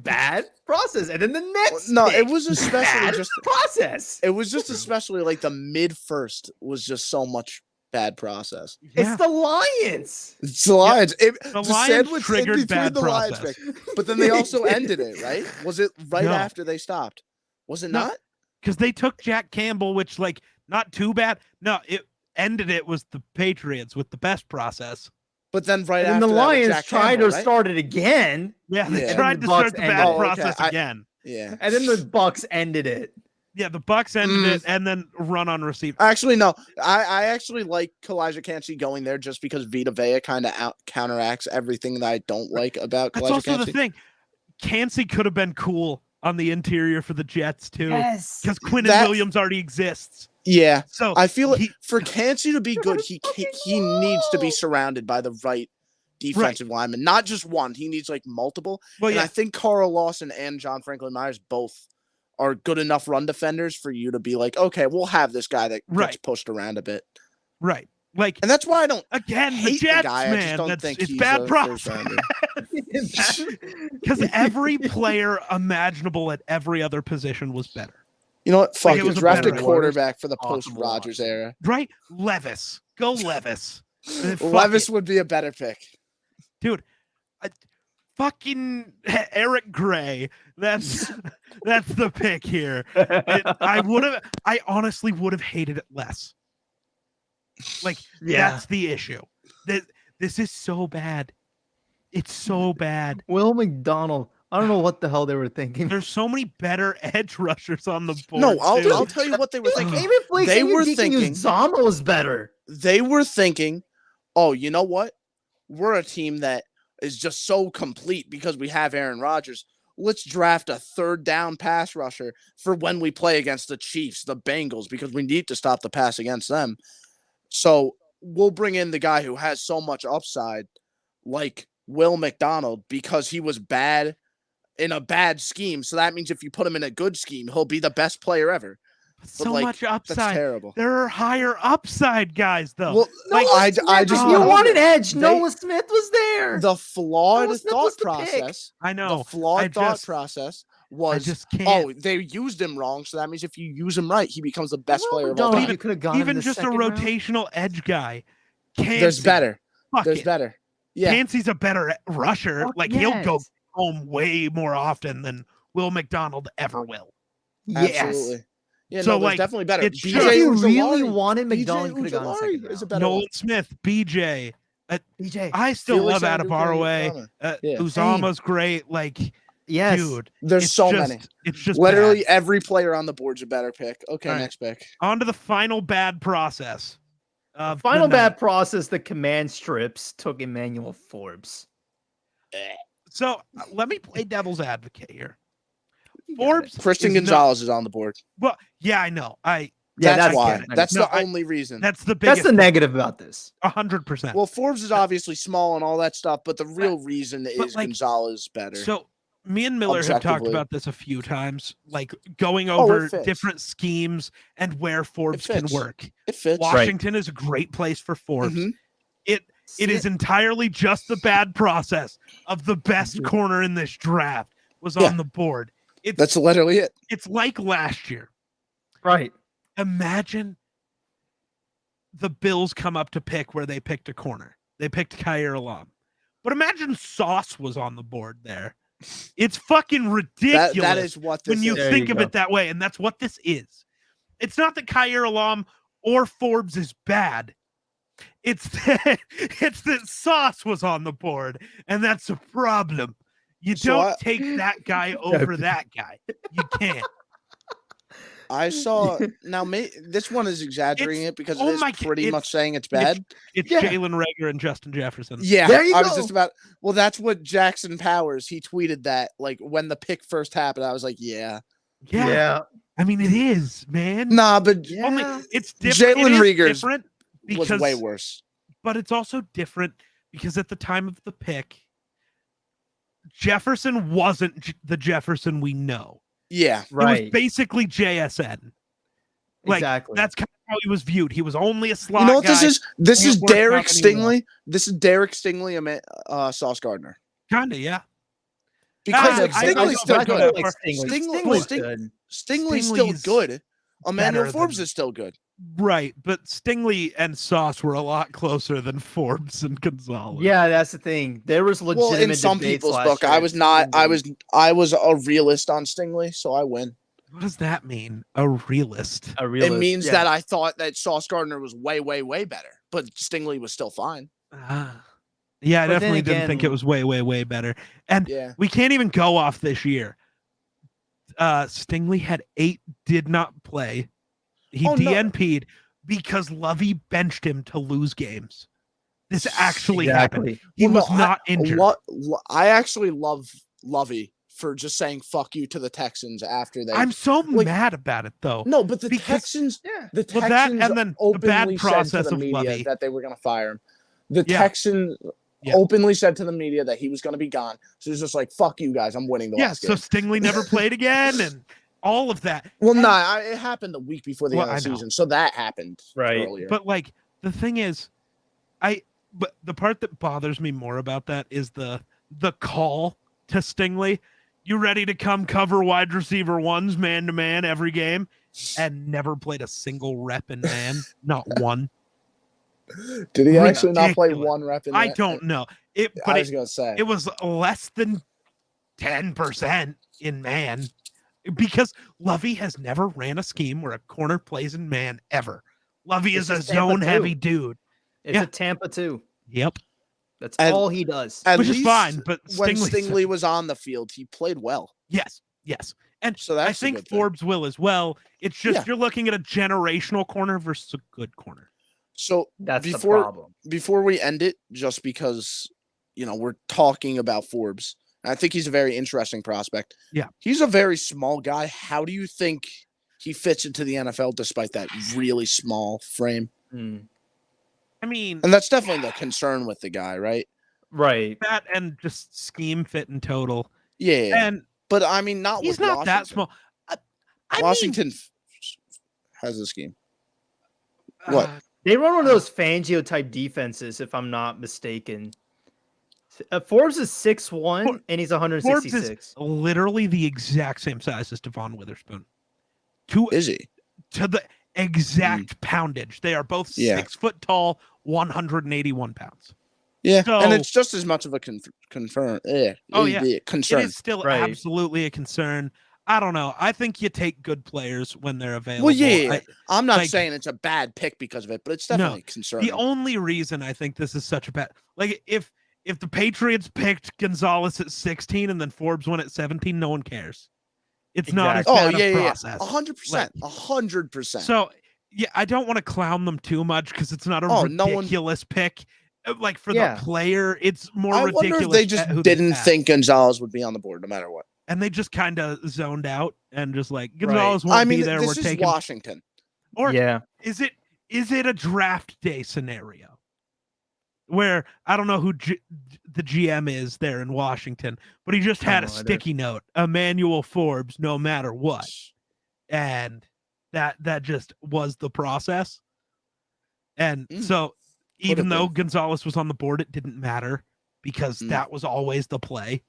Bad process, and then the next. no, pick, it was especially bad just process. It was just especially like the mid first was just so much bad process. It's the Lions. It's the Lions. The the Lions sandwich triggered in between bad the process. Lions pick. But then they also ended it, right? Was it right No. after they stopped? Was it No. not? Because they took Jack Campbell, which like not too bad. No, it ended it was the Patriots with the best process. But then right And after the that, Lions Jack tried Campbell, to right? start it again. Yeah, they Yeah. tried And to the start Bucks the ended bad it. process Okay, again. Yeah. And then the Bucks ended it. Yeah, the Bucks ended it and then run on receiver. Actually, no. I actually like Kalijah Kancey going there just because Vita Vea kind of counteracts everything that I don't like about That's Kalijah also Kancey. the thing. Kancey could have been cool on the interior for the Jets too. Yes. Because Quinnen Williams already exists. Yeah. So I feel for Kancey to be good, he needs to be surrounded by the right defensive lineman, not just one. He needs like multiple. Well, and yeah. I think Carl Lawson and John Franklin Myers both are good enough run defenders for you to be like, okay, we'll have this guy that gets pushed around a bit. Right. Like, and that's why I don't again hate the Jets, the guy. man. I just don't think it's he's bad a process. first rounder. Because every player imaginable at every other position was better. You know what? Fuck it was draft a better quarterback for the post-Rodgers era. Right? Levis. Go Levis. Levis would be a better pick. Dude, fucking Eric Gray. That's the pick here. I honestly would have hated it less. Like, that's the issue. This is so bad. It's so bad. Will McDonald. I don't know what the hell they were thinking. There's so many better edge rushers on the board. No, I'll tell you what they were thinking. They were thinking Uzama was better. They were thinking, oh, you know what? We're a team that is just so complete because we have Aaron Rodgers. Let's draft a third down pass rusher for when we play against the Chiefs, the Bengals, because we need to stop the pass against them. So we'll bring in the guy who has so much upside, like Will McDonald, because he was bad in a bad scheme. So that means if you put him in a good scheme, he'll be the best player ever. So much upside. That's terrible. There are higher upside guys, though. Well, like, I just you wanted edge. Noah Smith was there. The flawed thought process. I know. The flawed thought process was, they used him wrong. So that means if you use him right, he becomes the best player of all time. You could have gone even just a rotational edge guy. There's better. Better. Yeah. Kancey's a better rusher. He'll go home way more often than Will McDonald ever will. Yes. Absolutely. Yeah, so definitely better. If you really wanted McDonald, could have gone second round. Nolan Smith, BJ. BJ. I still love Adebawore. Uzama's great. Yes. Dude. There's so many. It's just literally every player on the board's a better pick. Okay, next pick. On to the final bad process. Final bad process, the command strips took Emmanuel Forbes. So let me play devil's advocate here. Forbes, Christian Gonzalez is on the board. Well, yeah, I know. That's why. That's the only reason. That's the biggest. That's the negative about this. 100%. Well, Forbes is obviously small and all that stuff, but the real reason is Gonzalez better. So me and Miller have talked about this a few times, going over different schemes and where Forbes can work. It fits. Washington is a great place for Forbes. Mm-hmm. It is entirely just the bad process of the best corner in this draft was on the board. That's literally it. It's like last year. Right. Imagine the Bills come up to pick where they picked a corner. They picked Khair Alam. But imagine Sauce was on the board there. It's fucking ridiculous that is what this when you is. think of it that way. And that's what this is. It's not that Khair Alam or Forbes is bad. It's that Sauce was on the board. And that's a problem. You don't take that guy over that guy. You can't. I saw now. This one is exaggerating it because it is pretty much saying it's bad. It's Jalen Reagor and Justin Jefferson. Yeah, I was just about. Well, that's what Jackson Powers. He tweeted that when the pick first happened. I was like, yeah. I mean, it is, man. Nah, but it's different. Jalen Reagor's different, was way worse. But it's also different because at the time of the pick, Jefferson wasn't the Jefferson we know. Yeah, right. It was basically JSN. Like, exactly. That's kind of how he was viewed. He was only a slot You know what guy. this is? This is Derek Stingley. Stingley. This is Derek Stingley and Sauce Gardner. Kinda, yeah. Because Stingley's still good. Stingley's still good. Emmanuel Forbes is still good. Right, but Stingley and Sauce were a lot closer than Forbes and Gonzalez. Yeah, that's the thing. There was legitimate in some people's book. I was not. I was a realist on Stingley, so I win. What does that mean? A realist? It means that I thought that Sauce Gardner was way, way, way better, but Stingley was still fine. Yeah, I definitely didn't think it was way, way, way better. And we can't even go off this year. Stingley had 8 did not play. He DNP'd because Lovey benched him to lose games. This actually happened. He was not injured. I actually love Lovey for just saying "fuck you" to the Texans after they. I'm so mad about it though. No, but the Texans and then openly the bad process said to the of media Lovey. that they were going to fire him. The Texans openly said to the media that he was going to be gone. So it's just like, "Fuck you guys, I'm winning the last game." So Stingley never played again, and all of that. Well, it happened the week before the end of the season, so that happened earlier. But like the thing is, but the part that bothers me more about that is the call to Stingley. You ready to come cover wide receiver ones man to man every game, and never played a single rep in man, not one. Did he actually not play one rep in? I don't know. I was gonna say it was less than 10% in man. Because Lovey has never ran a scheme where a corner plays in man ever. Lovey is a zone-heavy dude. It's a Tampa 2. Yep. That's all he does. Which is fine, but when Stingley was on the field, he played well. Yes. And so that's I think Forbes will as well. It's just you're looking at a generational corner versus a good corner. So that's the problem. Before we end it, just because, we're talking about Forbes, I think he's a very interesting prospect. Yeah. He's a very small guy. How do you think he fits into the NFL despite that really small frame? I mean... And that's definitely the concern with the guy, right? Right. That and just scheme fit in total. Yeah. And but, I mean, not he's with not Washington. that small. Washington has a scheme. What? They run one of those Fangio-type defenses, if I'm not mistaken. Forbes is 6'1", and he's 166. Forbes is literally the exact same size as Devon Witherspoon. Is he? To the exact poundage. They are both 6 foot tall, 181 pounds. Yeah, and it's just as much of a concern. Concern. It is still absolutely a concern. I don't know. I think you take good players when they're available. Well, yeah. I'm not saying it's a bad pick because of it, but it's definitely concerning. The only reason I think this is such a bad... Like, if the Patriots picked Gonzalez at 16 and then Forbes went at 17, no one cares. It's not as bad a process. 100%. 100%. So, I don't want to clown them too much because it's not a ridiculous pick. Like, for the player, it's more ridiculous. I wonder if they just didn't think Gonzalez would be on the board no matter what. And they just kind of zoned out and just like, Gonzalez won't be there. This is Washington. Or is it a draft day scenario where I don't know who the GM is there in Washington, but he just had a sticky note, Emmanuel Forbes, no matter what. And that just was the process. And so even though Gonzalez was on the board, it didn't matter because that was always the play.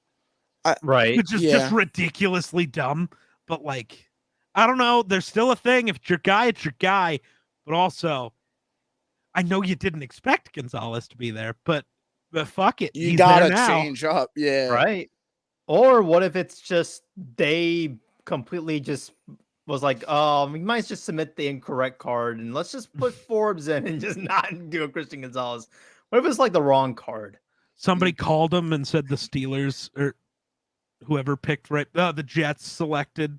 Which is just ridiculously dumb. But like, I don't know. There's still a thing. If it's your guy, it's your guy. But also, I know you didn't expect Gonzalez to be there, but fuck it. You gotta change up. Yeah. Right. Or what if it's just they completely just was like, we might just submit the incorrect card and let's just put Forbes in and just not do a Christian Gonzalez. What if it's like the wrong card? Somebody called him and said the Steelers or whoever picked the Jets selected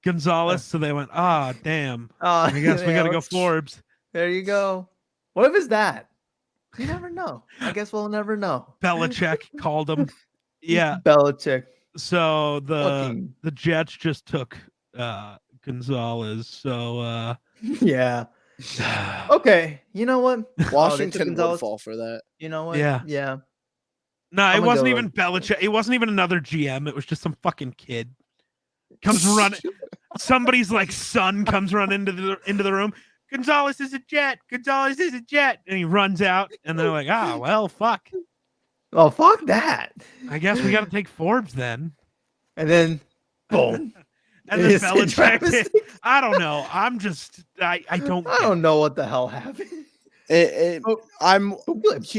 Gonzalez, so they went, damn. I guess we got to go Forbes. There you go. What if it's that? You never know. I guess we'll never know. Belichick called him. Yeah. Belichick. So the Jets just took Gonzalez. So yeah. Okay, you know what? Washington would fall for that. You know what? Yeah. Yeah. No, it wasn't even with Belichick. It wasn't even another GM. It was just some fucking kid. Comes running. Somebody's like son comes running into the room. Gonzalez is a Jet. Gonzalez is a Jet, and he runs out. And they're like, well, fuck. Oh, fuck that. I guess we got to take Forbes then. And then, boom. And then Belichick. I don't know. I'm just. I don't know what the hell happened. He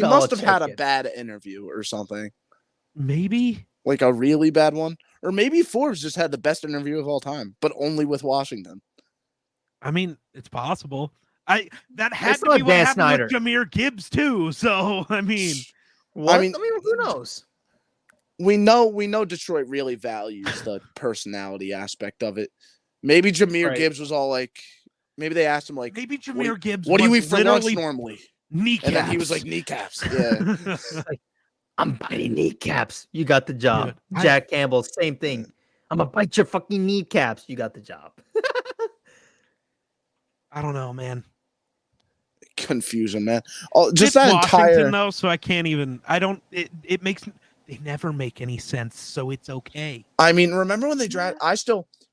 must have had a bad interview or something. Maybe like a really bad one, or maybe Forbes just had the best interview of all time, but only with Washington. I mean, it's possible. That had to be what happened with Jahmyr Gibbs too. So I mean, what? I mean, who knows? We know Detroit really values the personality aspect of it. Maybe Jahmyr Gibbs was all like. Maybe they asked him like, maybe Jahmyr Gibbs. What do you eat for lunch normally? Kneecaps. And then he was like, kneecaps. Yeah. Like, I'm biting kneecaps. You got the job. Dude, Jack Campbell, same thing. I'm gonna bite your fucking kneecaps. You got the job. I don't know, man. Confusion, man. Oh, just it's that Washington, entire though, so I can't even. I don't. It makes. They never make any sense, so it's okay. I mean, remember when they draft?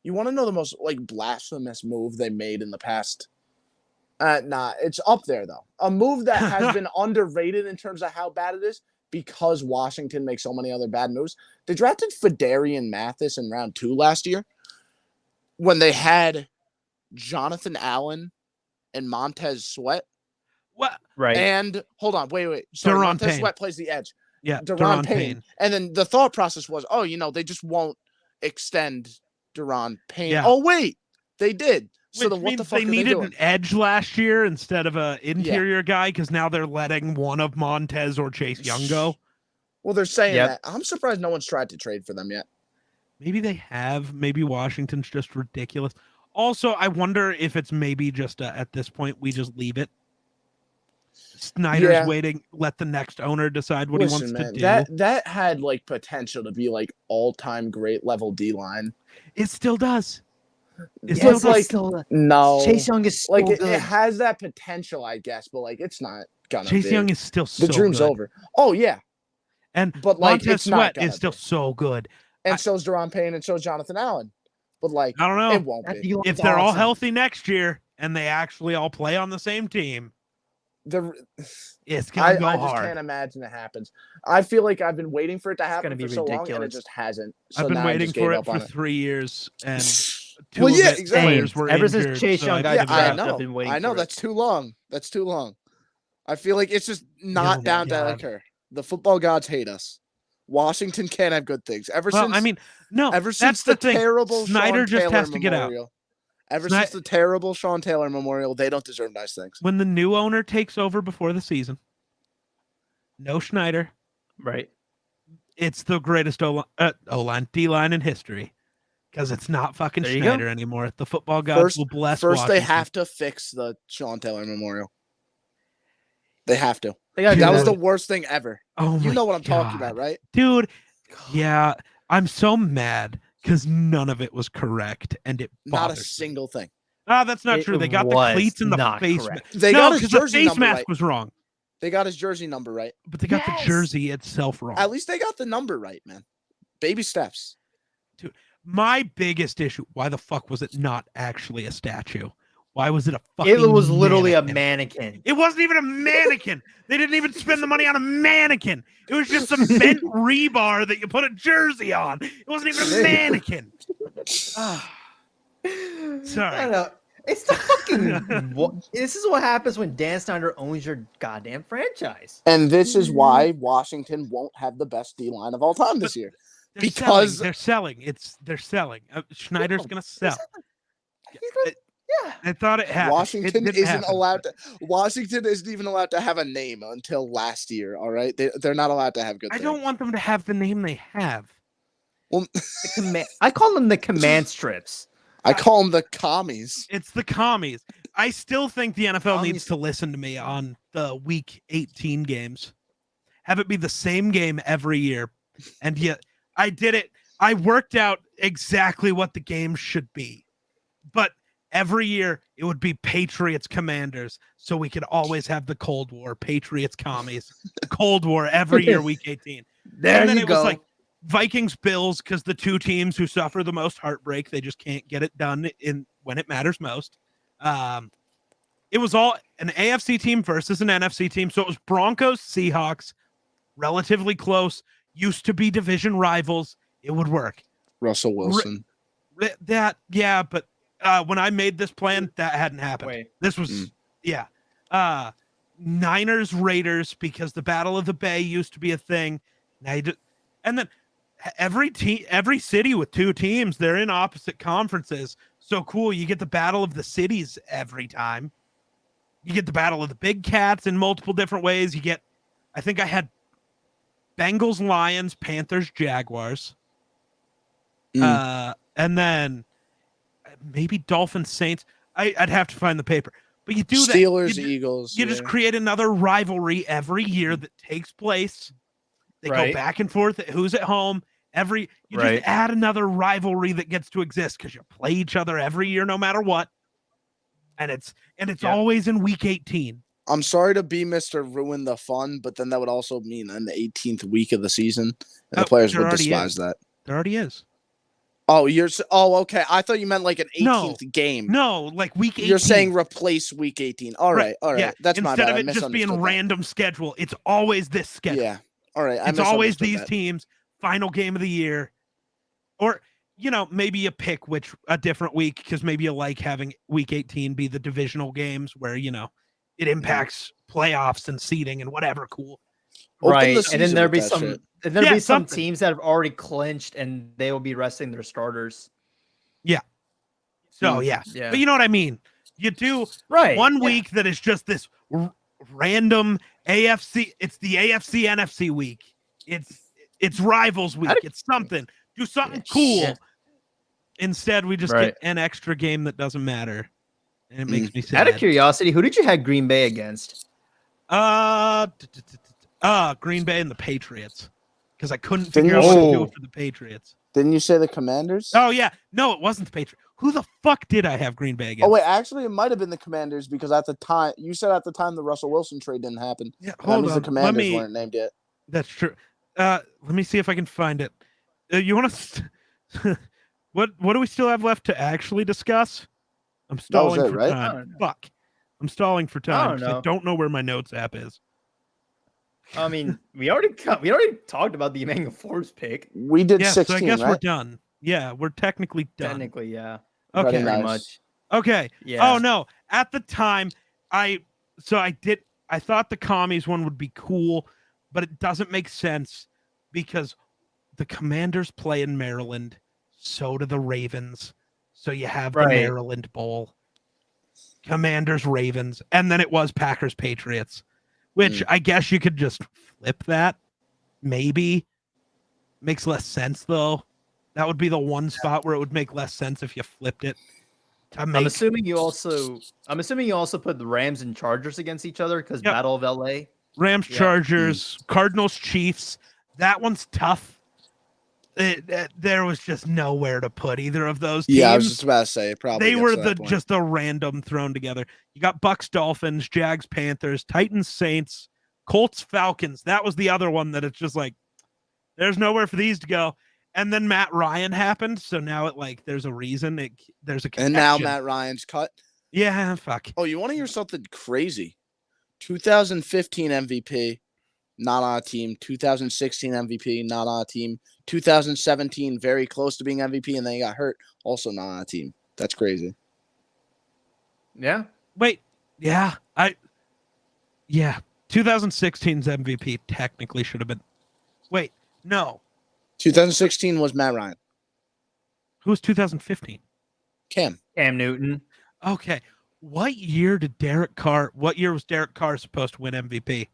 You want to know the most like blasphemous move they made in the past? It's up there though. A move that has been underrated in terms of how bad it is because Washington makes so many other bad moves. They drafted Fedarian Mathis in round 2 last year when they had Jonathan Allen and Montez Sweat. What? Right. And hold on, wait. Sorry, Daron Montez Payne. Sweat plays the edge. Yeah, Daron Payne. And then the thought process was, they just won't extend Daron Payne. Yeah. Oh wait, they did. So what the fuck they needed an edge last year instead of an interior guy because now they're letting one of Montez or Chase Young go. Well, they're saying that. I'm surprised no one's tried to trade for them yet. Maybe they have. Maybe Washington's just ridiculous. Also, I wonder if it's maybe just at this point we just leave it. Snyder's waiting. Let the next owner decide what he wants to do. That had like potential to be like all-time great level D-line. It still does. No. Chase Young is like it has that potential, I guess, but like it's not gonna. Chase Young is still so the dream's good. over. Oh yeah, but like Montez Sweat is still so good, and so is Daron Payne, and so is Jonathan Allen. But like, I don't know. It won't be if they're all healthy next year and they actually all play on the same team. It's gonna go hard. I just can't imagine it happens. I feel like I've been waiting for it to happen for so long, and it just hasn't. So I've been waiting for it for 3 years, and two players were ever injured, since Chase Young got drafted. I've been waiting. I know that's too long. That's too long. I feel like it's just not down to occur. The football gods hate us. Washington can't have good things. Ever since the terrible Snyder just Taylor has to get out. Since the terrible Sean Taylor memorial, they don't deserve nice things. When the new owner takes over before the season, no Schneider. Right. It's the greatest O-line, D-line in history. Because it's not fucking Schneider anymore. The football gods will bless First, Washington. They have to fix the Sean Taylor memorial. They have to. That was the worst thing ever. Oh my You know what I'm talking about, right? Dude, yeah. I'm so mad. Because none of it was correct, and it not a single thing. That's not true. They got the cleats and the face mask. They got his jersey the face mask right. was wrong. They got his jersey number right, but they got the jersey itself wrong. At least they got the number right, man. Baby steps. Dude, my biggest issue: why the fuck was it not actually a statue? Why was it a fucking? It was literally a mannequin. It wasn't even a mannequin. They didn't even spend the money on a mannequin. It was just some bent rebar that you put a jersey on. It wasn't even a mannequin. Sorry. I know. It's the fucking. This is what happens when Dan Snyder owns your goddamn franchise. And this is why Washington won't have the best D-line of all time this year. Because they're selling. They're selling. Schneider's gonna sell. Yeah, I thought it happened. Washington isn't allowed to. Washington isn't even allowed to have a name until last year. All right, they're not allowed to have good. I don't want them to have the name they have. Well, I call them the command strips. I call them the commies. It's the commies. I still think the NFL needs to listen to me on the Week 18 games. Have it be the same game every year, and yet I did it. I worked out exactly what the game should be, but every year it would be Patriots Commanders, so we could always have the Cold War, Patriots Commies, Cold War every year, week 18. There and then you it go. was like Vikings Bills, because the two teams who suffer the most heartbreak, they just can't get it done when it matters most. It was all an AFC team versus an NFC team, so it was Broncos, Seahawks, relatively close, used to be division rivals. It would work. Russell Wilson. But when I made this plan, that hadn't happened. This was Niners Raiders, because the Battle of the Bay used to be a thing. And then every city with two teams, they're in opposite conferences. So cool, you get the Battle of the Cities every time. You get the Battle of the Big Cats in multiple different ways. I think I had Bengals, Lions, Panthers, Jaguars. And then maybe Dolphins, Saints. I'd have to find the paper. But you do Steelers, that. Eagles. You just create another rivalry every year that takes place. They go back and forth. Who's at home? Just add another rivalry that gets to exist because you play each other every year, no matter what. And it's always in week 18. I'm sorry to be Mr. Ruin the Fun, but then that would also mean in the 18th week of the season, and the players would despise that. There already is. Oh, okay. I thought you meant like an 18th game. No, like week 18. You're saying replace week 18. All right. Yeah. That's my bad. Instead of it just being random schedule, it's always this schedule. Yeah. All right. It's always these teams, final game of the year. Or, maybe you pick a different week, because maybe you like having week 18 be the divisional games where, it impacts playoffs and seeding and whatever. Cool. Right. And then there'll be some something. teams that have already clinched and they will be resting their starters. Yeah. So, yeah. But you know what I mean? You do one week that is just this random AFC. It's the AFC NFC week. It's rivals week. It's something. Do something cool. Yeah. Instead, we just get an extra game that doesn't matter. And it makes me sad. Out of curiosity, who did you have Green Bay against? Green Bay and the Patriots. Because I couldn't figure out what to do for the Patriots. Didn't you say the Commanders? Oh, yeah. No, it wasn't the Patriots. Who the fuck did I have Green Bay against? Oh, wait. Actually, it might have been the Commanders, because at the time, you said the Russell Wilson trade didn't happen. Yeah, hold on. The Commanders weren't named yet. That's true. Let me see if I can find it. You want to... What do we still have left to actually discuss? I'm stalling for time. Fuck. I'm stalling for time because I don't know where my notes app is. I mean, we already talked about the Emmanuel Forbes pick. We did 16, so I guess we're done. Yeah, we're technically done. Technically, yeah. Okay. Pretty much. Okay. Yeah. Oh no. At the time, I thought the commies one would be cool, but it doesn't make sense because the Commanders play in Maryland. So do the Ravens. So you have the Maryland Bowl. Commanders, Ravens. And then it was Packers, Patriots. Which I guess you could just flip that. Maybe. Makes less sense, though. That would be the one spot where it would make less sense if you flipped it. I'm assuming you also put the Rams and Chargers against each other because Battle of LA. Rams, Chargers, Cardinals, Chiefs. That one's tough. There was just nowhere to put either of those teams. Yeah, I was just about to say probably they were just a random thrown together. You got Bucks, Dolphins, Jags, Panthers, Titans, Saints, Colts, Falcons. That was the other one that it's just like there's nowhere for these to go. And then Matt Ryan happened, so now there's a reason. There's a connection. And now Matt Ryan's cut. Yeah, fuck. Oh, you want to hear something crazy? 2015 MVP. Not on a team. 2016 MVP, not on a team. 2017, very close to being MVP, and then he got hurt. Also not on a team. That's crazy. Yeah. Wait. Yeah. 2016's MVP technically should have been. Wait. No. 2016 was Matt Ryan. Who was 2015? Cam Newton. Okay. What year was Derek Carr supposed to win MVP?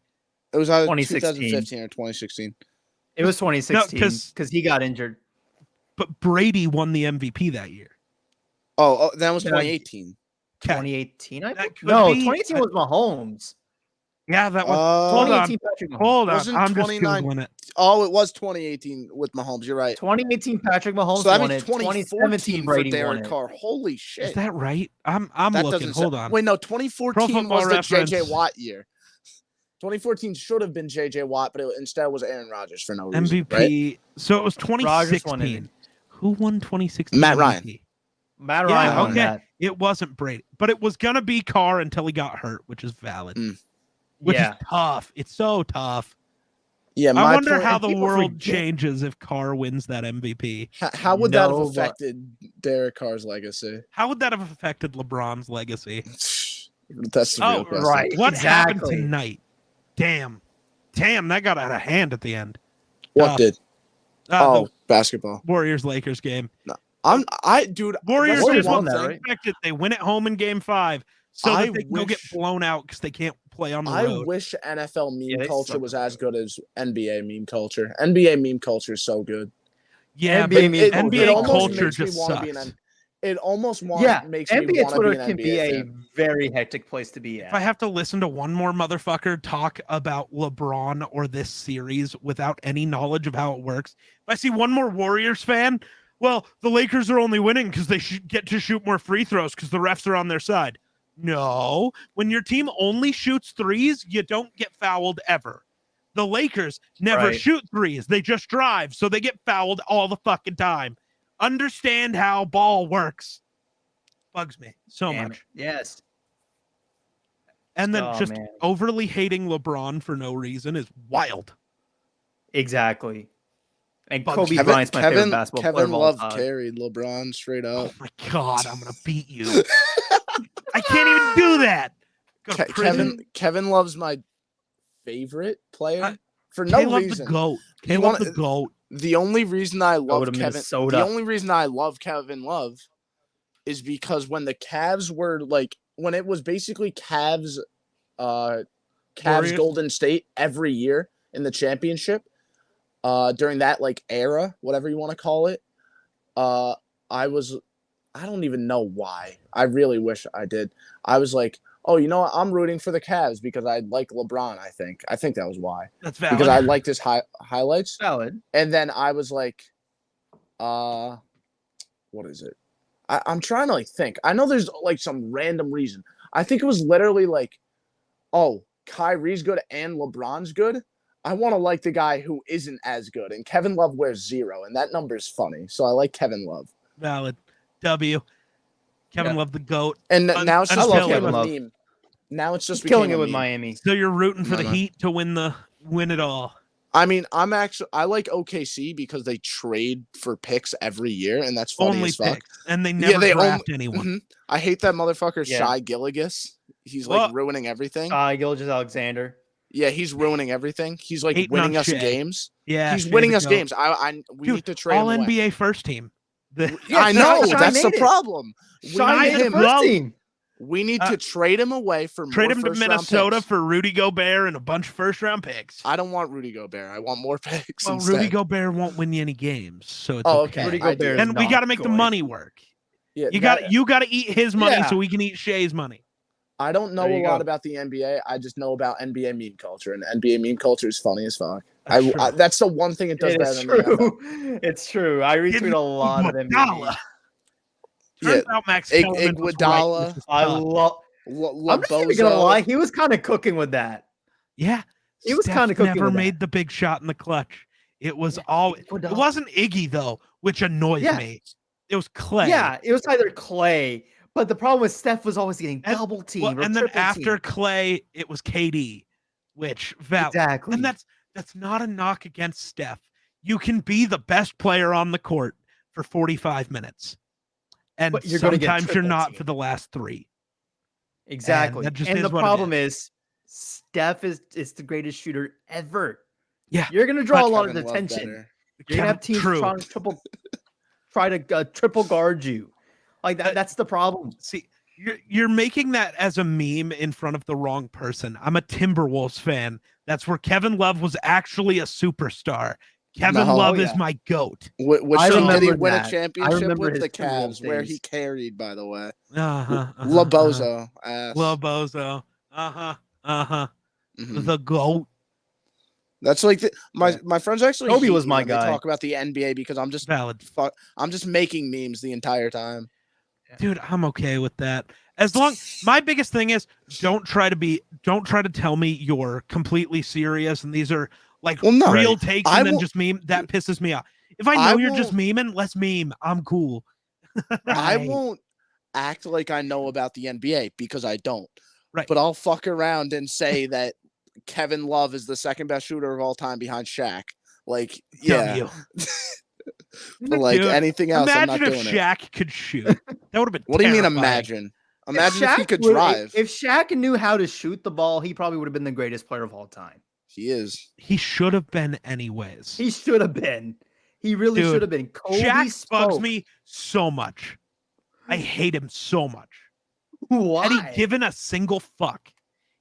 It was either 2015 or 2016. It was 2016 because he got injured. But Brady won the MVP that year. Oh, that was 2018. 2018, I think. No, 2018 was Mahomes. Yeah, that was 2018 Patrick Mahomes. Hold on. Wasn't I'm 29? just Googling it. it was 2018 with Mahomes. You're right. 2018 Patrick Mahomes So that won means it. 2014 for Brady won Derek it. Carr. Holy shit. Is that right? I'm That looking. Hold on. Wait, no, 2014 was the Reference. JJ Watt year. 2014 should have been JJ Watt, but instead was Aaron Rodgers for no reason. MVP. Right? So it was 2016. Who won 2016? Matt MVP? Ryan. Matt Ryan won okay. that. It wasn't Brady, but it was gonna be Carr until he got hurt, which is valid. Which is tough. It's so tough. Yeah, I wonder how the world changes if Carr wins that MVP. How would that have affected Derek Carr's legacy? How would that have affected LeBron's legacy? That's the real question. Right. What happened tonight? Damn, that got out of hand at the end. What did? Basketball. Warriors-Lakers game. No. Warriors won that, right? expected. They win at home in Game 5, so that they don't get blown out because they can't play on the road. I wish NFL meme culture was as good as NBA meme culture. NBA meme culture is so good. Yeah, NBA culture just sucks. It almost makes me NBA want Twitter to be an can NBA be fan. a very hectic place to be at. If I have to listen to one more motherfucker talk about LeBron or this series without any knowledge of how it works, if I see one more Warriors fan, well, the Lakers are only winning because they get to shoot more free throws because the refs are on their side. No, when your team only shoots threes, you don't get fouled ever. The Lakers never shoot threes. They just drive, so they get fouled all the fucking time. Understand how ball works. Bugs me so much. Yes. And then overly hating LeBron for no reason is wild. Exactly. And Kobe Bryant's my favorite basketball player Kevin of all Love time. carried LeBron straight up. Oh my God, I'm going to beat you. I can't even do that. Kevin Love's my favorite player for no reason. The GOAT. The only reason I love Kevin Love is because when the Cavs were when it was basically Cavs Golden State every year in the championship, during that era, whatever you want to call it, I don't even know why. I really wish I did. I was like, oh, you know what? I'm rooting for the Cavs because I like LeBron, I think. I think that was why. That's valid. Because I liked his highlights. Valid. And then I was like, what is it? I'm trying to think. I know there's some random reason. I think it was literally Kyrie's good and LeBron's good. I want to like the guy who isn't as good. And Kevin Love wears 0, and that number is funny. So I like Kevin Love. Valid. W. Kevin Love, the GOAT. And now it's just became a meme. Now it's just killing it with Miami. So you're rooting for the Heat to win it all. I mean, I like OKC because they trade for picks every year, and that's funny as fuck. Picks, and they never draft anyone. Mm-hmm. I hate that motherfucker Shai Gilgeous. He's ruining everything. Gilgeous Alexander. Yeah, he's ruining everything. He's winning us games. Yeah, he's winning us games. We need to trade all him NBA away. First team. I know that's the problem. We need to trade him away for trade him to Minnesota picks. For Rudy Gobert and a bunch of first-round picks. I don't want Rudy Gobert. I want more picks. Well, instead. Rudy Gobert won't win you any games, so it's okay. Rudy Gobert and we got to make the money work. Yeah, you got to eat his money so we can eat Shea's money. I don't know a lot about the NBA. I just know about NBA meme culture, and NBA meme culture is funny as fuck. That's the one thing it does better than the It's true. I retweet a lot of NBA memes. Turns out Max Iguodala. I'm just even gonna lie. He was kind of cooking with that. Yeah, he was kind of cooking. Never made the big shot in the clutch. It was all. It wasn't Iggy though, which annoys me. It was Clay. Yeah, it was either Clay. But the problem was Steph was always getting double teamed. And then after Clay, it was KD, which exactly. And that's not a knock against Steph. You can be the best player on the court for 45 minutes, and sometimes you're not for the last 3. Exactly. And the problem is Steph is the greatest shooter ever. Yeah, you're gonna draw a lot of attention. You're gonna have teams try to triple guard you. That's the problem. See, you're making that as a meme in front of the wrong person. I'm a Timberwolves fan. That's where Kevin Love was actually a superstar. Kevin Love is my GOAT. Did he win a championship with the Cavs where he carried, by the way? Lobozo. Lobozo. The GOAT. That's like my friends actually. Kobe was my guy. They talk about the NBA because I'm just valid. I'm just making memes the entire time. Dude, I'm okay with that. As long my biggest thing is don't try to tell me you're completely serious and these are like real takes and then just meme. That pisses me off. If I know you're just memeing, let's meme. I'm cool. I won't act like I know about the NBA because I don't. Right. But I'll fuck around and say that Kevin Love is the second best shooter of all time behind Shaq. Like, yeah. But like dude, anything else, I'm not doing it. Imagine if Shaq could shoot. That would have been What terrifying. do you mean imagine? Imagine if he could drive. If Shaq knew how to shoot the ball, he probably would have been the greatest player of all time. He is. He should have been anyways. He should have been. He really should have been. Kobe Shaq bugs me so much. I hate him so much. Why? Had he given a single fuck,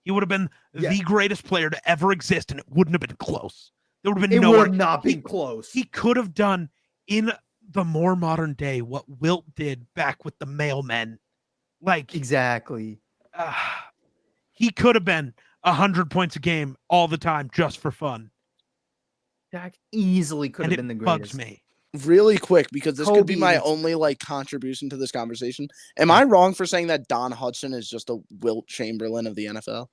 he would have been the greatest player to ever exist, and it wouldn't have been close. There would have been would have not been close. He could have done in the more modern day what Wilt did back with the mailmen. Like exactly. He could have been 100 points a game all the time just for fun. Shaq easily could have been the greatest. Bugs me. Really quick, because this could be my only like contribution to this conversation. Am I wrong for saying that Don Hudson is just a Wilt Chamberlain of the NFL?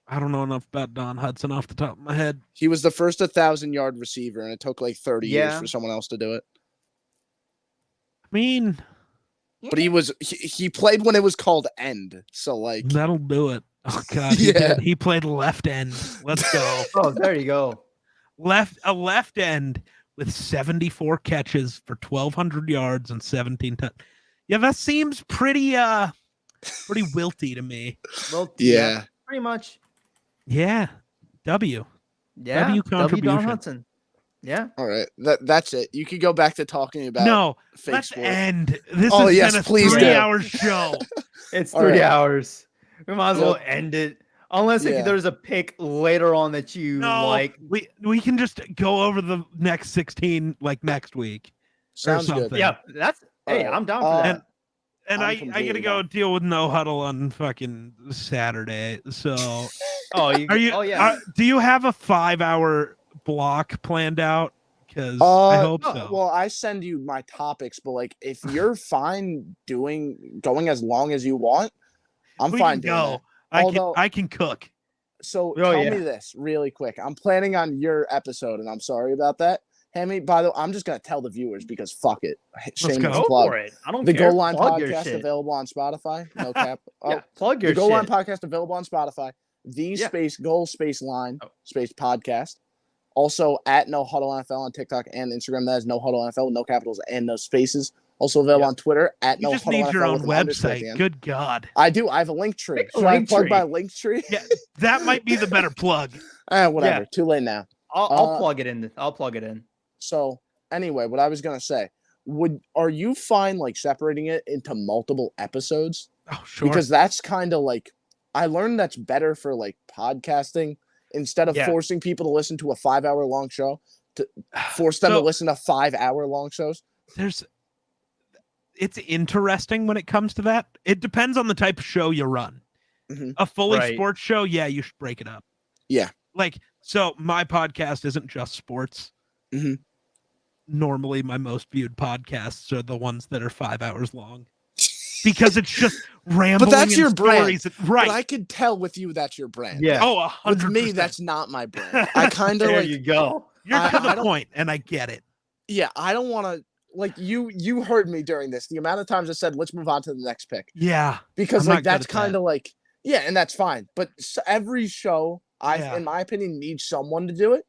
I don't know enough about Don Hudson off the top of my head. He was the first 1,000-yard receiver, and it took like 30 years for someone else to do it. I mean, but he played when it was called end, so like that'll do it. Oh god, he played left end. Let's go. Oh, there you go. A left end with 74 catches for 1,200 yards and 17 touchdowns. Yeah, that seems pretty wilty to me. Well, yeah, pretty much. Yeah, W. Yeah, W contribution. Don Hudson. Yeah. All right, that's it. You could go back to talking about fake let's sport. end. This has been a 3-hour show. It's 3 hours. We might as well end it. Unless if there's a pick later on that you like. We can just go over the next 16 like next week. Sounds good. Yeah, I'm down for that. And I gotta go deal with no huddle on fucking Saturday. So do you have a 5-hour block planned out? Because I hope so. Well, I send you my topics, but like if you're fine going as long as you want, I'm fine doing that. I can cook. So tell me this really quick. I'm planning on your episode, and I'm sorry about that. Hammy, by the way, I'm just gonna tell the viewers because fuck it. Shameless plug. For it. I don't the care. Goal Line podcast available on Spotify. No cap. Plug your the Goal Line podcast available on Spotify. Space Goal Space Line Space Podcast. Also at No Huddle NFL on TikTok and Instagram. That is No Huddle NFL with no capitals and no spaces. Also available on Twitter at No Huddle NFL. You just need your own website. Good God. I do. I have a link tree. Should I plug my link tree? Yeah, that might be the better plug. Whatever. Yeah. Too late now. I'll plug it in. I'll plug it in. So anyway, what I was gonna say, are you fine like separating it into multiple episodes? Oh, sure. Because that's kind of like I learned that's better for like podcasting instead of forcing people to listen to a 5-hour long show to force them to listen to 5-hour long shows. It's interesting when it comes to that. It depends on the type of show you run. Mm-hmm. A fully sports show, you should break it up. Yeah. Like, so my podcast isn't just sports. Mm-hmm. Normally my most viewed podcasts are the ones that are 5 hours long because it's just rambling. But that's your brand, right? But I could tell with you that's your brand. Yeah. Oh, 100%. With me, that's not my brand. I kind of there you go. You're to the point, and I get it. Yeah, I don't want to like you heard me during this. The amount of times I said, "Let's move on to the next pick." Yeah, because like that's kind of like and that's fine. But every show, in my opinion, needs someone to do it.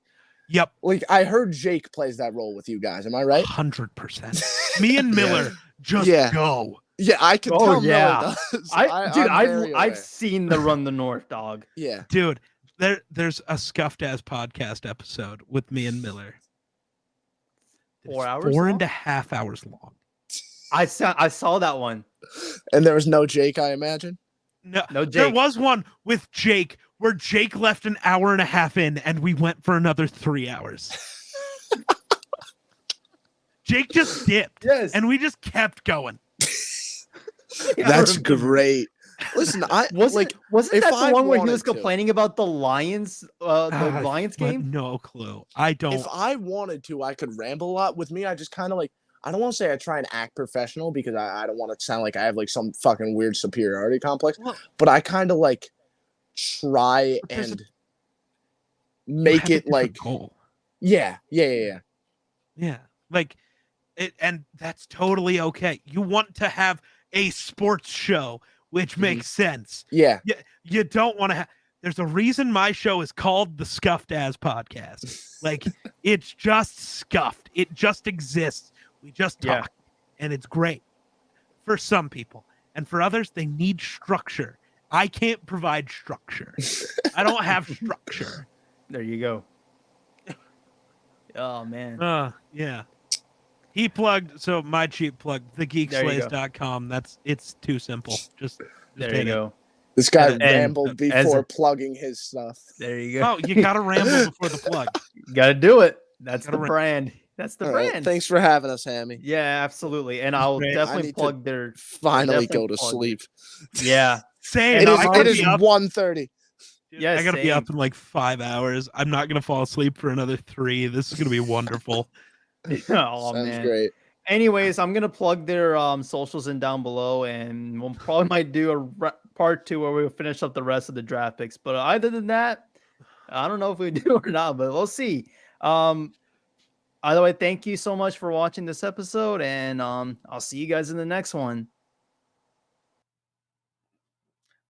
Yep. Like I heard Jake plays that role with you guys. Am I right? 100%. Me and Miller just go. Yeah, I can tell Miller does. I've seen the Run the North dog. Yeah. Dude, there's a Scuffed Ass podcast episode with me and Miller. 4 hours? 4.5 hours long. I saw that one. And there was no Jake, I imagine? No Jake. There was one with Jake where Jake left an hour and a half in and we went for another 3 hours. Jake just dipped. Yes. And we just kept going. That's great. Listen, I wasn't if that the I one where he wanted was to. complaining about the Lions game? No clue. I don't. If I wanted to, I could ramble a lot. With me, I just kind of like, I don't want to say I try and act professional because I don't want to sound like I have like some fucking weird superiority complex, Well, but I kind of like try and make it like goal. Yeah. Like it, and that's totally okay. You want to have a sports show, which makes sense. Yeah. You don't want to have. There's a reason my show is called the Scuffed As Podcast. Like it's just scuffed. It just exists. We just talk, and it's great for some people, and for others, they need structure. I can't provide structure. I don't have structure. There you go. Oh man. Yeah. He plugged, so my cheap plug, TheGeekSlays.com. It's too simple. Just there you go. This guy rambled before plugging his stuff. There you go. Oh, you gotta ramble before the plug. You gotta do it. That's the brand. That's the brand. Right. Thanks for having us, Hammy. Yeah, absolutely. And I'll definitely plug their finally go to sleep. Yeah. Same. It is 1:30. Yeah, I gotta be up in like 5 hours. I'm not gonna fall asleep for another 3. This is gonna be wonderful. Oh, Sounds man. great. Anyways, I'm gonna plug their socials in down below, and we'll probably might do a part 2 where we'll finish up the rest of the draft picks. But other than that, I don't know if we do or not, but we'll see. Either way, thank you so much for watching this episode, and I'll see you guys in the next one.